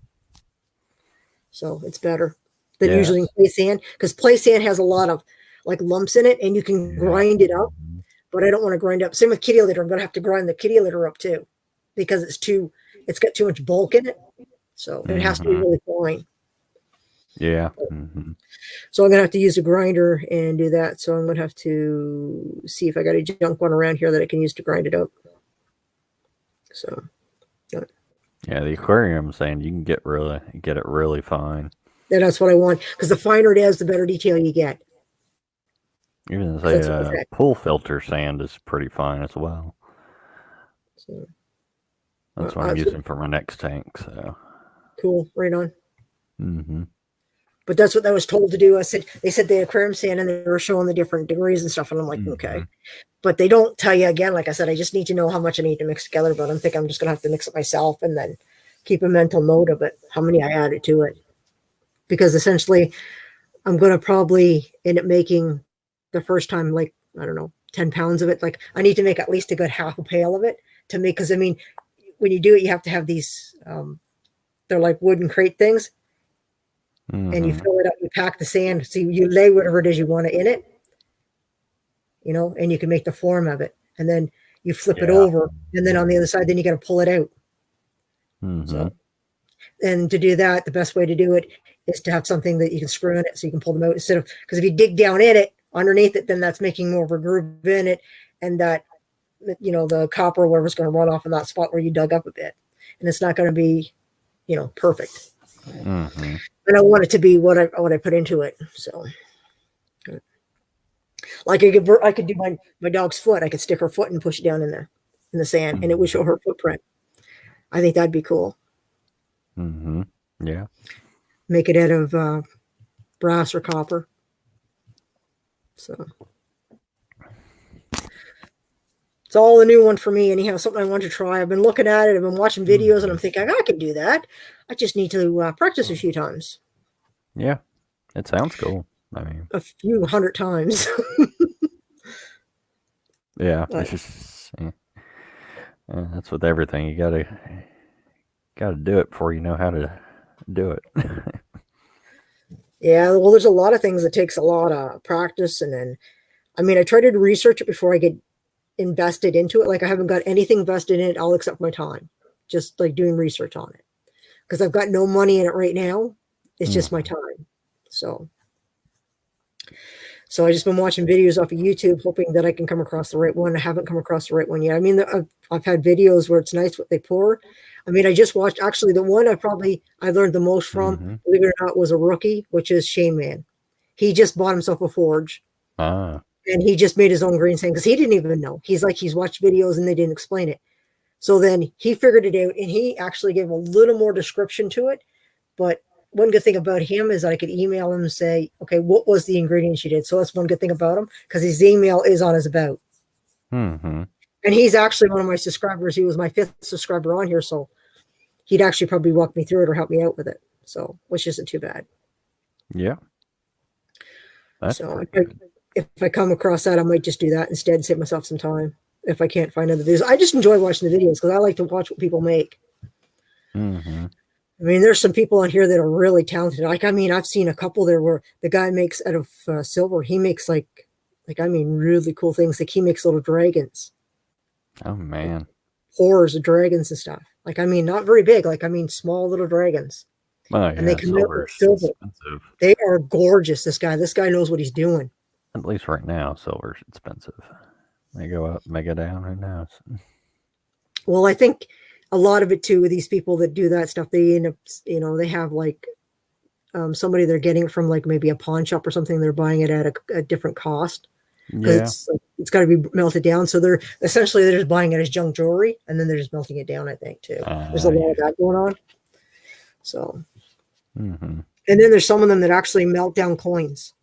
So it's better than usually play sand, because play sand has a lot of like lumps in it, and you can grind it up. But I don't want to grind up. Same with kitty litter. I'm going to have to grind the kitty litter up too, because it's got too much bulk in it. So it has to be really fine. Yeah. Mm-hmm. So I'm going to have to use a grinder and do that. So I'm going to have to see if I got a junk one around here that I can use to grind it up. So. Yeah, the aquarium sand, you can get it really fine. Yeah, that's what I want, because the finer it is, the better detail you get. Even say pool filter sand is pretty fine as well. So, that's what I'm using for my next tank. So cool, right on. Mm-hmm. But that's what I was told to do. They said the aquarium sand, and they were showing the different degrees and stuff, and I'm like, okay. But they don't tell you again. Like I said, I just need to know how much I need to mix together. But I'm thinking I'm just gonna have to mix it myself, and then keep a mental note of it, how many I added to it, because essentially, I'm gonna probably end up making the first time, like, I don't know, 10 pounds of it. Like, I need to make at least a good half a pail of it to make, because I mean, when you do it, you have to have these they're like wooden crate things. And you fill it up, you pack the sand, so you lay whatever it is you want in it, and you can make the form of it, and then you flip it over, and then on the other side, then you got to pull it out. So, and to do that, the best way to do it is to have something that you can screw in it, so you can pull them out instead of, because if you dig down in it, underneath it, then that's making more of a groove in it, and that, the copper or whatever's going to run off in that spot where you dug up a bit, and it's not going to be, perfect. And I want it to be what I put into it. So, like I could do my dog's foot. I could stick her foot and push it down in there in the sand, and it would show her footprint. I think that'd be cool. Yeah. Make it out of brass or copper. So it's all a new one for me. Anyhow, something I want to try. I've been looking at it. I've been watching videos, and I'm thinking I can do that. I just need to practice a few times. Yeah, it sounds cool. I mean, a few hundred times. Yeah, it's just that's with everything. You gotta do it before you know how to do it. Yeah, well, there's a lot of things that takes a lot of practice, and then, I mean, I try to research it before I get invested into it. Like, I haven't got anything invested in it all except my time, just like doing research on it, because I've got no money in it right now. It's just my time. So I just been watching videos off of YouTube, hoping that I can come across the right one. I haven't come across the right one yet. I mean, I've had videos where it's nice what they pour. I mean, I just watched, actually, the one I learned the most from, believe it or not, was a rookie, which is Shane Man. He just bought himself a forge. And he just made his own green sand because he didn't even know. He's like, he's watched videos and they didn't explain it. So then he figured it out, and he actually gave a little more description to it. But one good thing about him is I could email him and say, okay, what was the ingredients you did? So that's one good thing about him, because his email is on his about. Mm-hmm. And he's actually one of my subscribers. He was my 5th subscriber on here. So he'd actually probably walk me through it or help me out with it. So, which isn't too bad. Yeah. That's So pretty good. if I come across that, I might just do that instead, save myself some time. If I can't find other videos, I just enjoy watching the videos because I like to watch what people make. Mm-hmm. I mean, there's some people on here that are really talented. Like, I mean, I've seen a couple there where the guy makes out of silver. He makes I mean, really cool things. Like he makes little dragons, Oh man. horrors of dragons and stuff. Like, I mean, not very big. Like, I mean, small little dragons. Oh And they yeah, come out with silver's silver. expensive. They are gorgeous. This guy knows what he's doing. At least right now, silver's expensive. They go up, make it down. Who knows? Well, I think a lot of it too with these people that do that stuff, they end up, they have like somebody they're getting it from, like maybe a pawn shop or something. They're buying it at a different cost because Yeah. it's got to be melted down. So they're just buying it as junk jewelry, and then they're just melting it down, I think, too. There's a lot of that going on. So, Mm-hmm. and then there's some of them that actually melt down coins.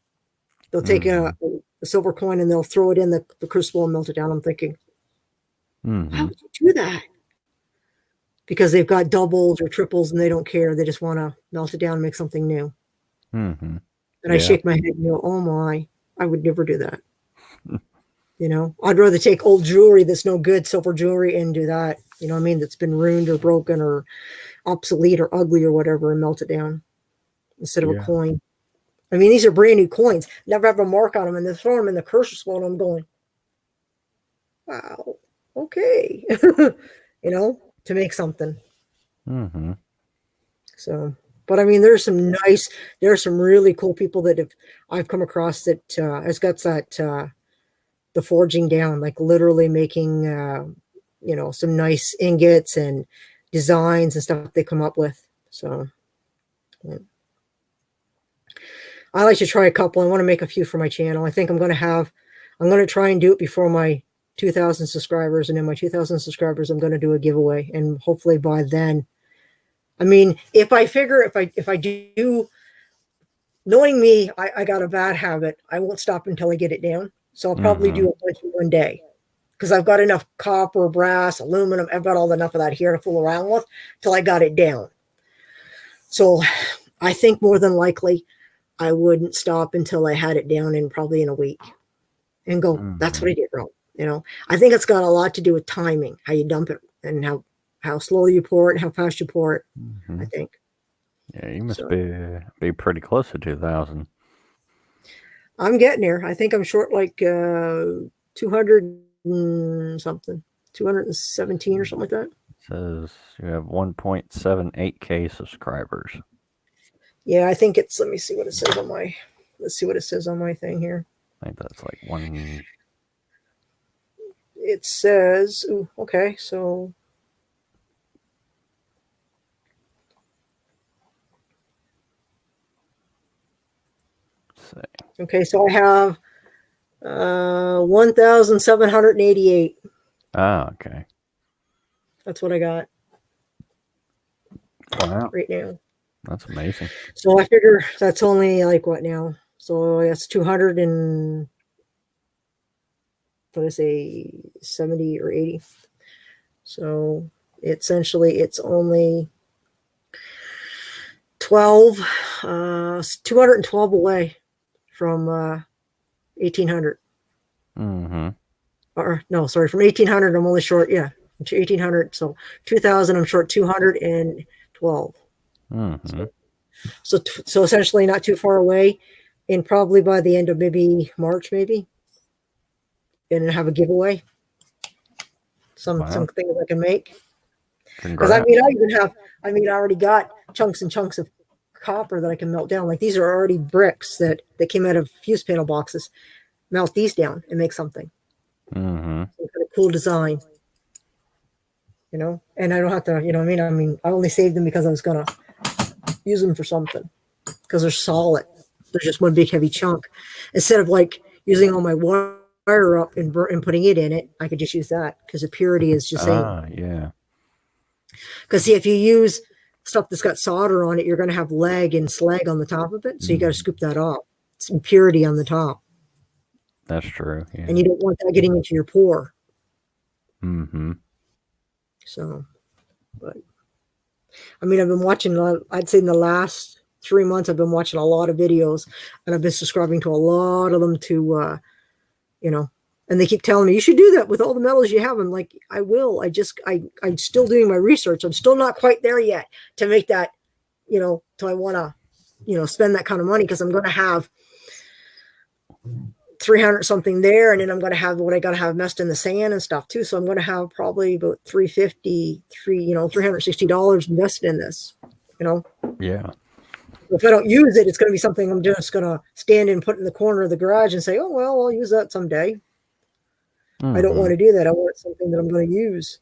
They'll take a silver coin and they'll throw it in the crucible and melt it down. I'm thinking, Mm-hmm. how would you do that? Because they've got doubles or triples and they don't care. They just want to melt it down and make something new. Mm-hmm. And I shake my head and go, oh my, I would never do that. I'd rather take old jewelry that's no good, silver jewelry, and do that. You know what I mean? That's been ruined or broken or obsolete or ugly or whatever, and melt it down instead of a coin. I mean, these are brand new coins. Never have a mark on them, and they're throwing them in the crucible, and I'm going, wow, okay. To make something. Mm-hmm. So, but I mean, there are some really cool people that I've come across that has got that the forging down, like literally making some nice ingots and designs and stuff they come up with. So yeah. I like to try a couple. I want to make a few for my channel. I think I'm going to try and do it before my 2,000 subscribers, and in my 2,000 subscribers, I'm going to do a giveaway, and hopefully by then, I mean, if I do, knowing me, I got a bad habit. I won't stop until I get it down. So I'll probably do a bunch in one day because I've got enough copper, brass, aluminum. I've got all enough of that here to fool around with till I got it down. So I think more than likely I wouldn't stop until I had it down in probably in a week and go, that's what I did wrong. I think it's got a lot to do with timing, how you dump it and how slow you pour it and how fast you pour it. I think. Yeah, you must be pretty close to 2,000. I'm getting there. I think I'm short like 200 and something, 217 or something like that. It says you have 1.78K subscribers. Yeah, I think it's, let me see what it says on my thing here. I think that's like one. It says, okay, so okay, so I have 1,788. Ah, okay. That's what I got Wow, right now. that's amazing. So I figure that's only like what now? So that's 200 and what did I say, 70 or 80. So essentially it's only 212 away from 1,800. Or no, sorry, from 1,800 I'm only short, 1,800. So 2,000 I'm short 212. So essentially not too far away, and probably by the end of maybe March, and have a giveaway. Some things I can make. Because I already got chunks and chunks of copper that I can melt down. Like these are already bricks that came out of fuse panel boxes. Melt these down and make something. Some kind of cool design. And I don't have to, I mean, I only saved them because I was gonna use them for something. Because they're solid. They're just one big heavy chunk. Instead of like, using all my wire up and putting it in it, I could just use that because the purity is just saying. Ah, yeah. Because see, if you use stuff that's got solder on it, you're going to have leg and slag on the top of it. So you got to scoop that off. It's impurity on the top. That's true. Yeah. And you don't want that getting into your pore. Mm-hmm. So, but I mean, I've been watching, I'd say in the last 3 months, I've been watching a lot of videos and I've been subscribing to a lot of them to, you know, and they keep telling me you should do that with all the metals you have. I'm like, I will. I'm still doing my research. I'm still not quite there yet to make that, you know, till I want to, you know, spend that kind of money because I'm going to have 300 something there. And then I'm going to have what I got to have messed in the sand and stuff too. So I'm going to have probably about $360 invested in this, you know? Yeah. If I don't use it, it's going to be something I'm just going to stand and put in the corner of the garage and say, oh, well, I'll use that someday. I don't want to do that. I want something that I'm going to use.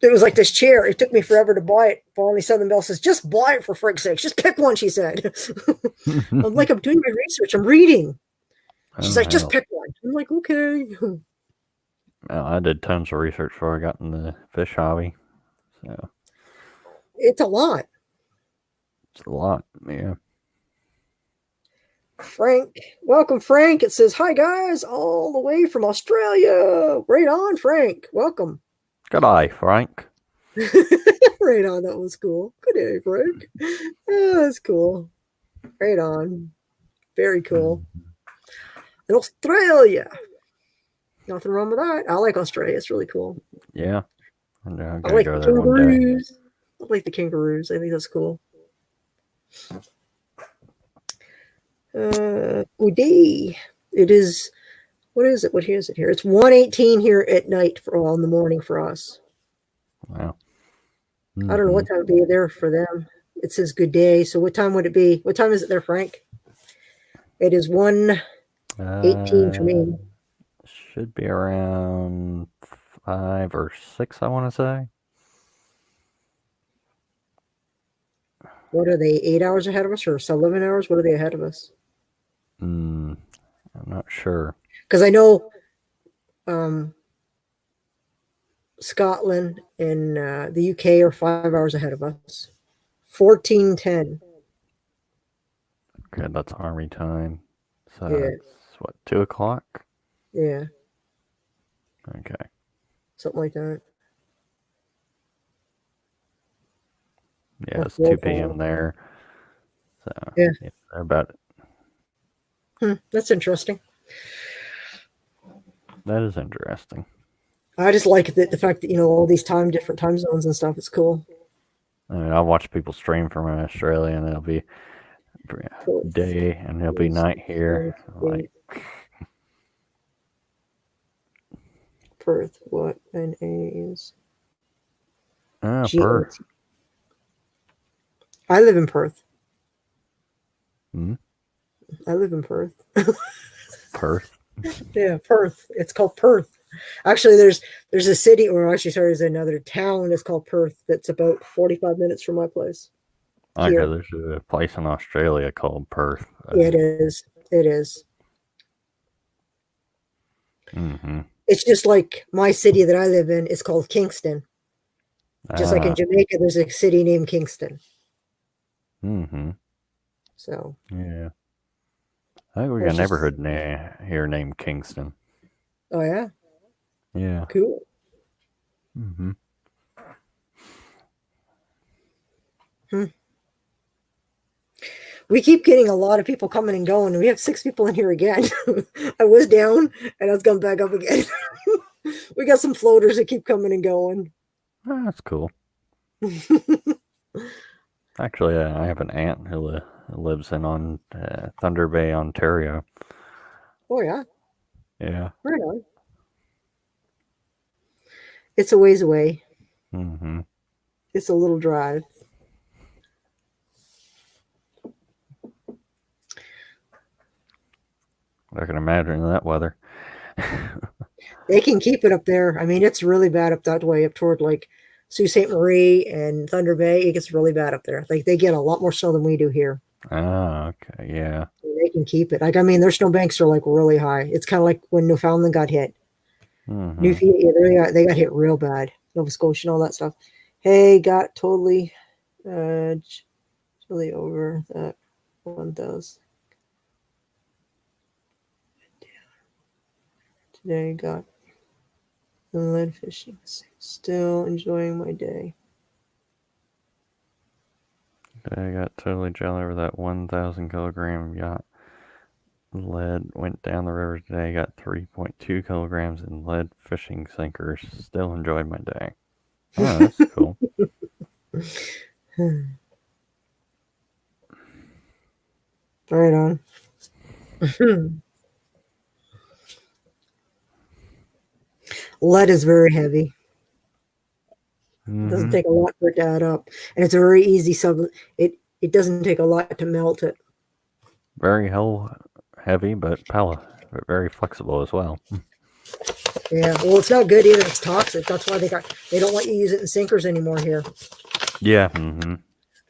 It was like this chair. It took me forever to buy it. Finally, Southern Belle says, just buy it for frig's sakes. Just pick one, she said. I'm like, I'm doing my research. I'm reading. She's like, just pick one. I'm like, okay. Well, I did tons of research before I got in the fish hobby. So It's a lot. it's a lot. Yeah. Frank, welcome, Frank. It says, hi, guys, all the way from Australia. Right on, Frank. Welcome. Good eye, Frank. Right on. That was cool. Good day, Frank. Yeah, that's cool. Right on. Very cool. In Australia. Nothing wrong with that. I like Australia. It's really cool. Yeah. I'm I gonna like go the there one day. kangaroos. I like the kangaroos. I think that's cool. Good day. It is, what is it? What is it here? It's 1:18 here at night in the morning for us. Wow. I don't know what time it would be there for them. It says good day. So what time would it be? What time is it there, Frank? It is 1:18 for me. Should be around 5 or 6, I want to say. What are they, 8 hours ahead of us or 11 hours? What are they ahead of us? I'm not sure. Because I know Scotland and the UK are 5 hours ahead of us. 14:10. Okay, that's army time. So Yeah. it's what, 2 o'clock? Yeah, Okay. something like that. Yeah, it's Well, 2 p.m. there. So Yeah. they're about That's interesting. that is interesting. I just like the fact that, you know, all these different time zones and stuff. It's cool. I mean, I'll watch people stream from Australia, and it'll be Cool. day, and it'll be night here. Like, Perth, what an is. Perth. GMT. I live in Perth. Hmm? I live in Perth. Perth. Yeah, Perth. It's called Perth. Actually, there's a city, or actually, sorry, there's another town that's called Perth that's about 45 minutes from my place. Okay, Here. there's a place in Australia called Perth. Yeah, it is. It is. Mm-hmm. It's just like my city that I live in is called Kingston. Just like in Jamaica, there's a city named Kingston. Mm-hmm. So, Yeah. I think we There's got a just- neighborhood here named Kingston. oh yeah, Yeah. cool. Mm-hmm. We keep getting a lot of people coming and going. We have 6 people in here again. I was down and I was going back up again. We got some floaters that keep coming and going. Oh, that's cool. Actually, I have an aunt who lives in Thunder Bay, Ontario. Oh yeah, Yeah. right on. It's a ways away. Mm-hmm. It's a little drive. I can imagine that weather. They can keep it up there. I mean, it's really bad up that way, up toward like Sault Ste. Marie and Thunder Bay. It gets really bad up there. Like they get a lot more snow than we do here. Oh, okay. Yeah. They can keep it. Like, I mean, their snowbanks are like really high. It's kind of like when Newfoundland got hit. Mhm. Newfoundland, they got hit real bad. Nova Scotia and all that stuff. Hey, got totally over that 1,000. Today got the lead fishing. Still enjoying my day. I got totally jelly over that 1,000 kilogram yacht. Lead went down the river today. Got 3.2 kilograms in lead fishing sinkers. Still enjoyed my day. Oh, that's cool. Right on. Lead is very heavy. It doesn't Mhm. take a lot for it to add up, and it's a very easy It doesn't take a lot to melt it. Very heavy, but very flexible as well. Yeah. Well, it's not good either. It's toxic. That's why they don't let you use it in sinkers anymore here. Yeah.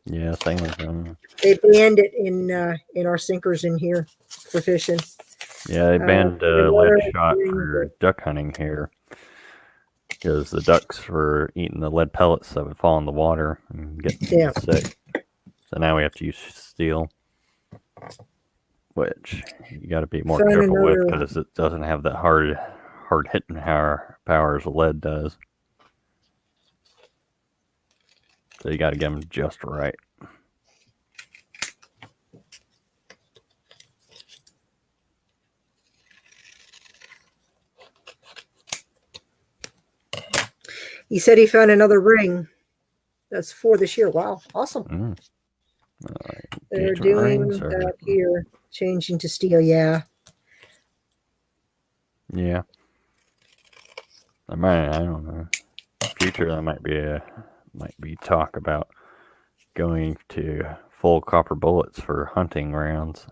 Yeah. Same with them. They banned it in our sinkers in here for fishing. Yeah, they banned lead shot for duck hunting here because the ducks were eating the lead pellets that would fall in the water and get sick. So now we have to use steel, which you got to be more careful with because it doesn't have that hard hitting power as lead does. So you got to get them just right. He said he found another ring. That's 4 this year. Wow, awesome. They're doing that here, changing to steel. Yeah. Yeah. I don't know. Future, that might be talk about going to full copper bullets for hunting rounds.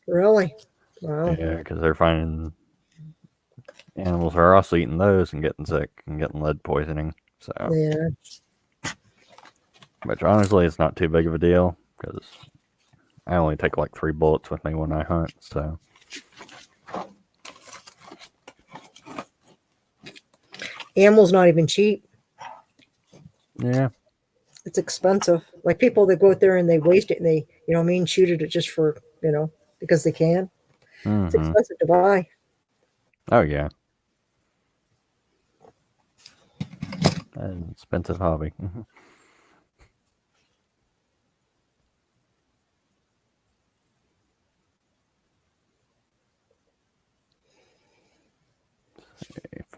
Really? Wow. Yeah, because they're finding animals are also eating those and getting sick and getting lead poisoning. So yeah. Which honestly, it's not too big of a deal because I only take like 3 bullets with me when I hunt. So. Ammo's not even cheap. Yeah. It's expensive. Like people that go out there and they waste it and they, shoot it just for, because they can. Mm-hmm. It's expensive to buy. Oh, yeah. An expensive hobby.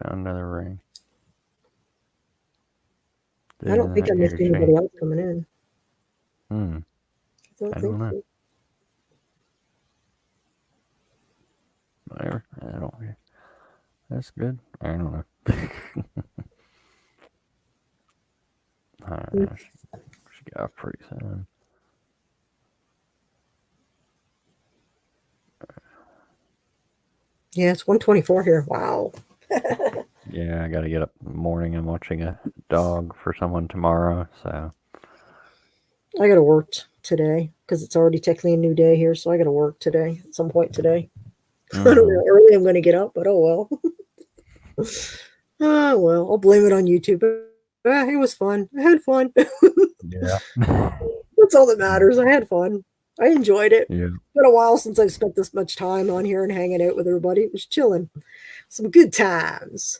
Found another ring. I don't think I missed anybody else coming in. I don't know. Whatever. I don't. That's good. I don't know. She got pretty soon. Yeah, it's 1:24 here. Wow. Yeah, I got to get up in the morning. I'm watching a dog for someone tomorrow, so. I got to work today because it's already technically a new day here, so I got to work today at some point today. Mm-hmm. I don't know how early I'm going to get up, but oh well. Oh well, I'll blame it on YouTube. It was fun. I had fun. Yeah. That's all that matters. I had fun. I enjoyed it. Yeah. It's been a while since I've spent this much time on here and hanging out with everybody. It was chilling. Some good times.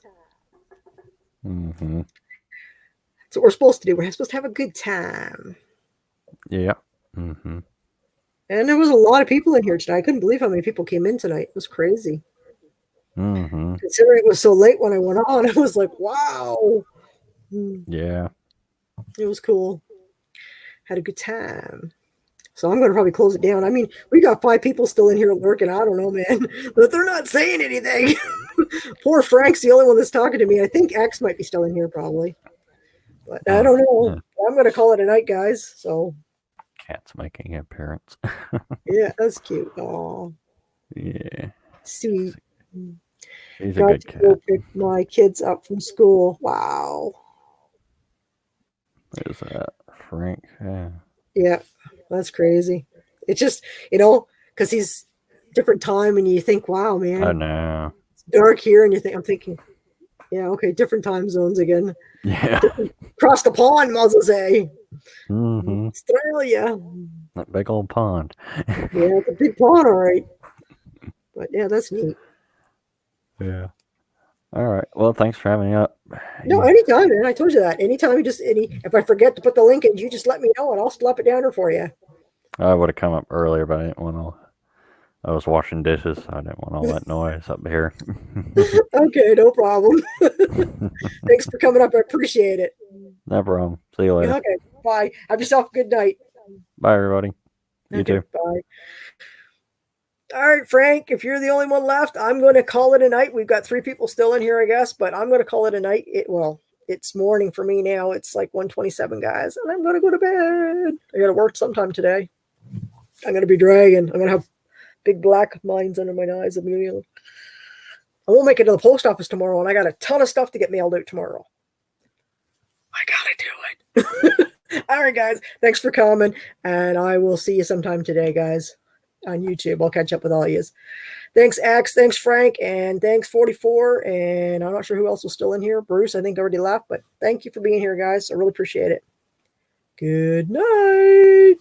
Mm-hmm. That's what we're supposed to do. We're supposed to have a good time. Yeah. Mm-hmm. And there was a lot of people in here tonight. I couldn't believe how many people came in tonight. It was crazy. Mm-hmm. Considering it was so late when I went on, I was like, wow. Yeah. It was cool. Had a good time. So I'm going to probably close it down. I mean, we got 5 people still in here lurking. I don't know, man. But they're not saying anything. Poor Frank's the only one that's talking to me. I think X might be still in here probably. But I don't know. Yeah. I'm going to call it a night, guys. So. Cat's making an appearance. Yeah, that's cute. Oh. Yeah. Sweet. He's a good cat. Go pick my kids up from school. Wow. There's that Frank. Yeah. Yeah, that's crazy. It's just, because he's different time, and you think, wow, I man, know. it's dark here, and I'm thinking, yeah, okay, different time zones again. Yeah. Across the pond, Muzzle say. Mm-hmm. Australia. That big old pond. Yeah, it's a big pond, all right. But yeah, that's neat. Yeah. All right. Well, thanks for having me up. No, anytime, man. I told you that. Anytime, if I forget to put the link in, you just let me know and I'll slap it down there for you. I would have come up earlier, but I didn't want to. I was washing dishes, so I didn't want all that noise up here. Okay, no problem. Thanks for coming up. I appreciate it. No problem. See you later. Okay, bye. Have yourself a good night. Bye, everybody. You Okay, too. bye. All right, Frank, if you're the only one left, I'm going to call it a night. We've got 3 people still in here, I guess, but I'm going to call it a night. It's morning for me now. It's like 1:27, guys, and I'm going to go to bed. I got to work sometime today. I'm going to be dragging. I'm going to have big black lines under my eyes. I won't make it to the post office tomorrow, and I got a ton of stuff to get mailed out tomorrow. I got to do it. All right, guys. Thanks for coming, and I will see you sometime today, guys, on YouTube. I'll catch up with all of you. Thanks, Axe. Thanks, Frank. And thanks, 44. And I'm not sure who else was still in here. Bruce, I think, already left. But thank you for being here, guys. I really appreciate it. Good night.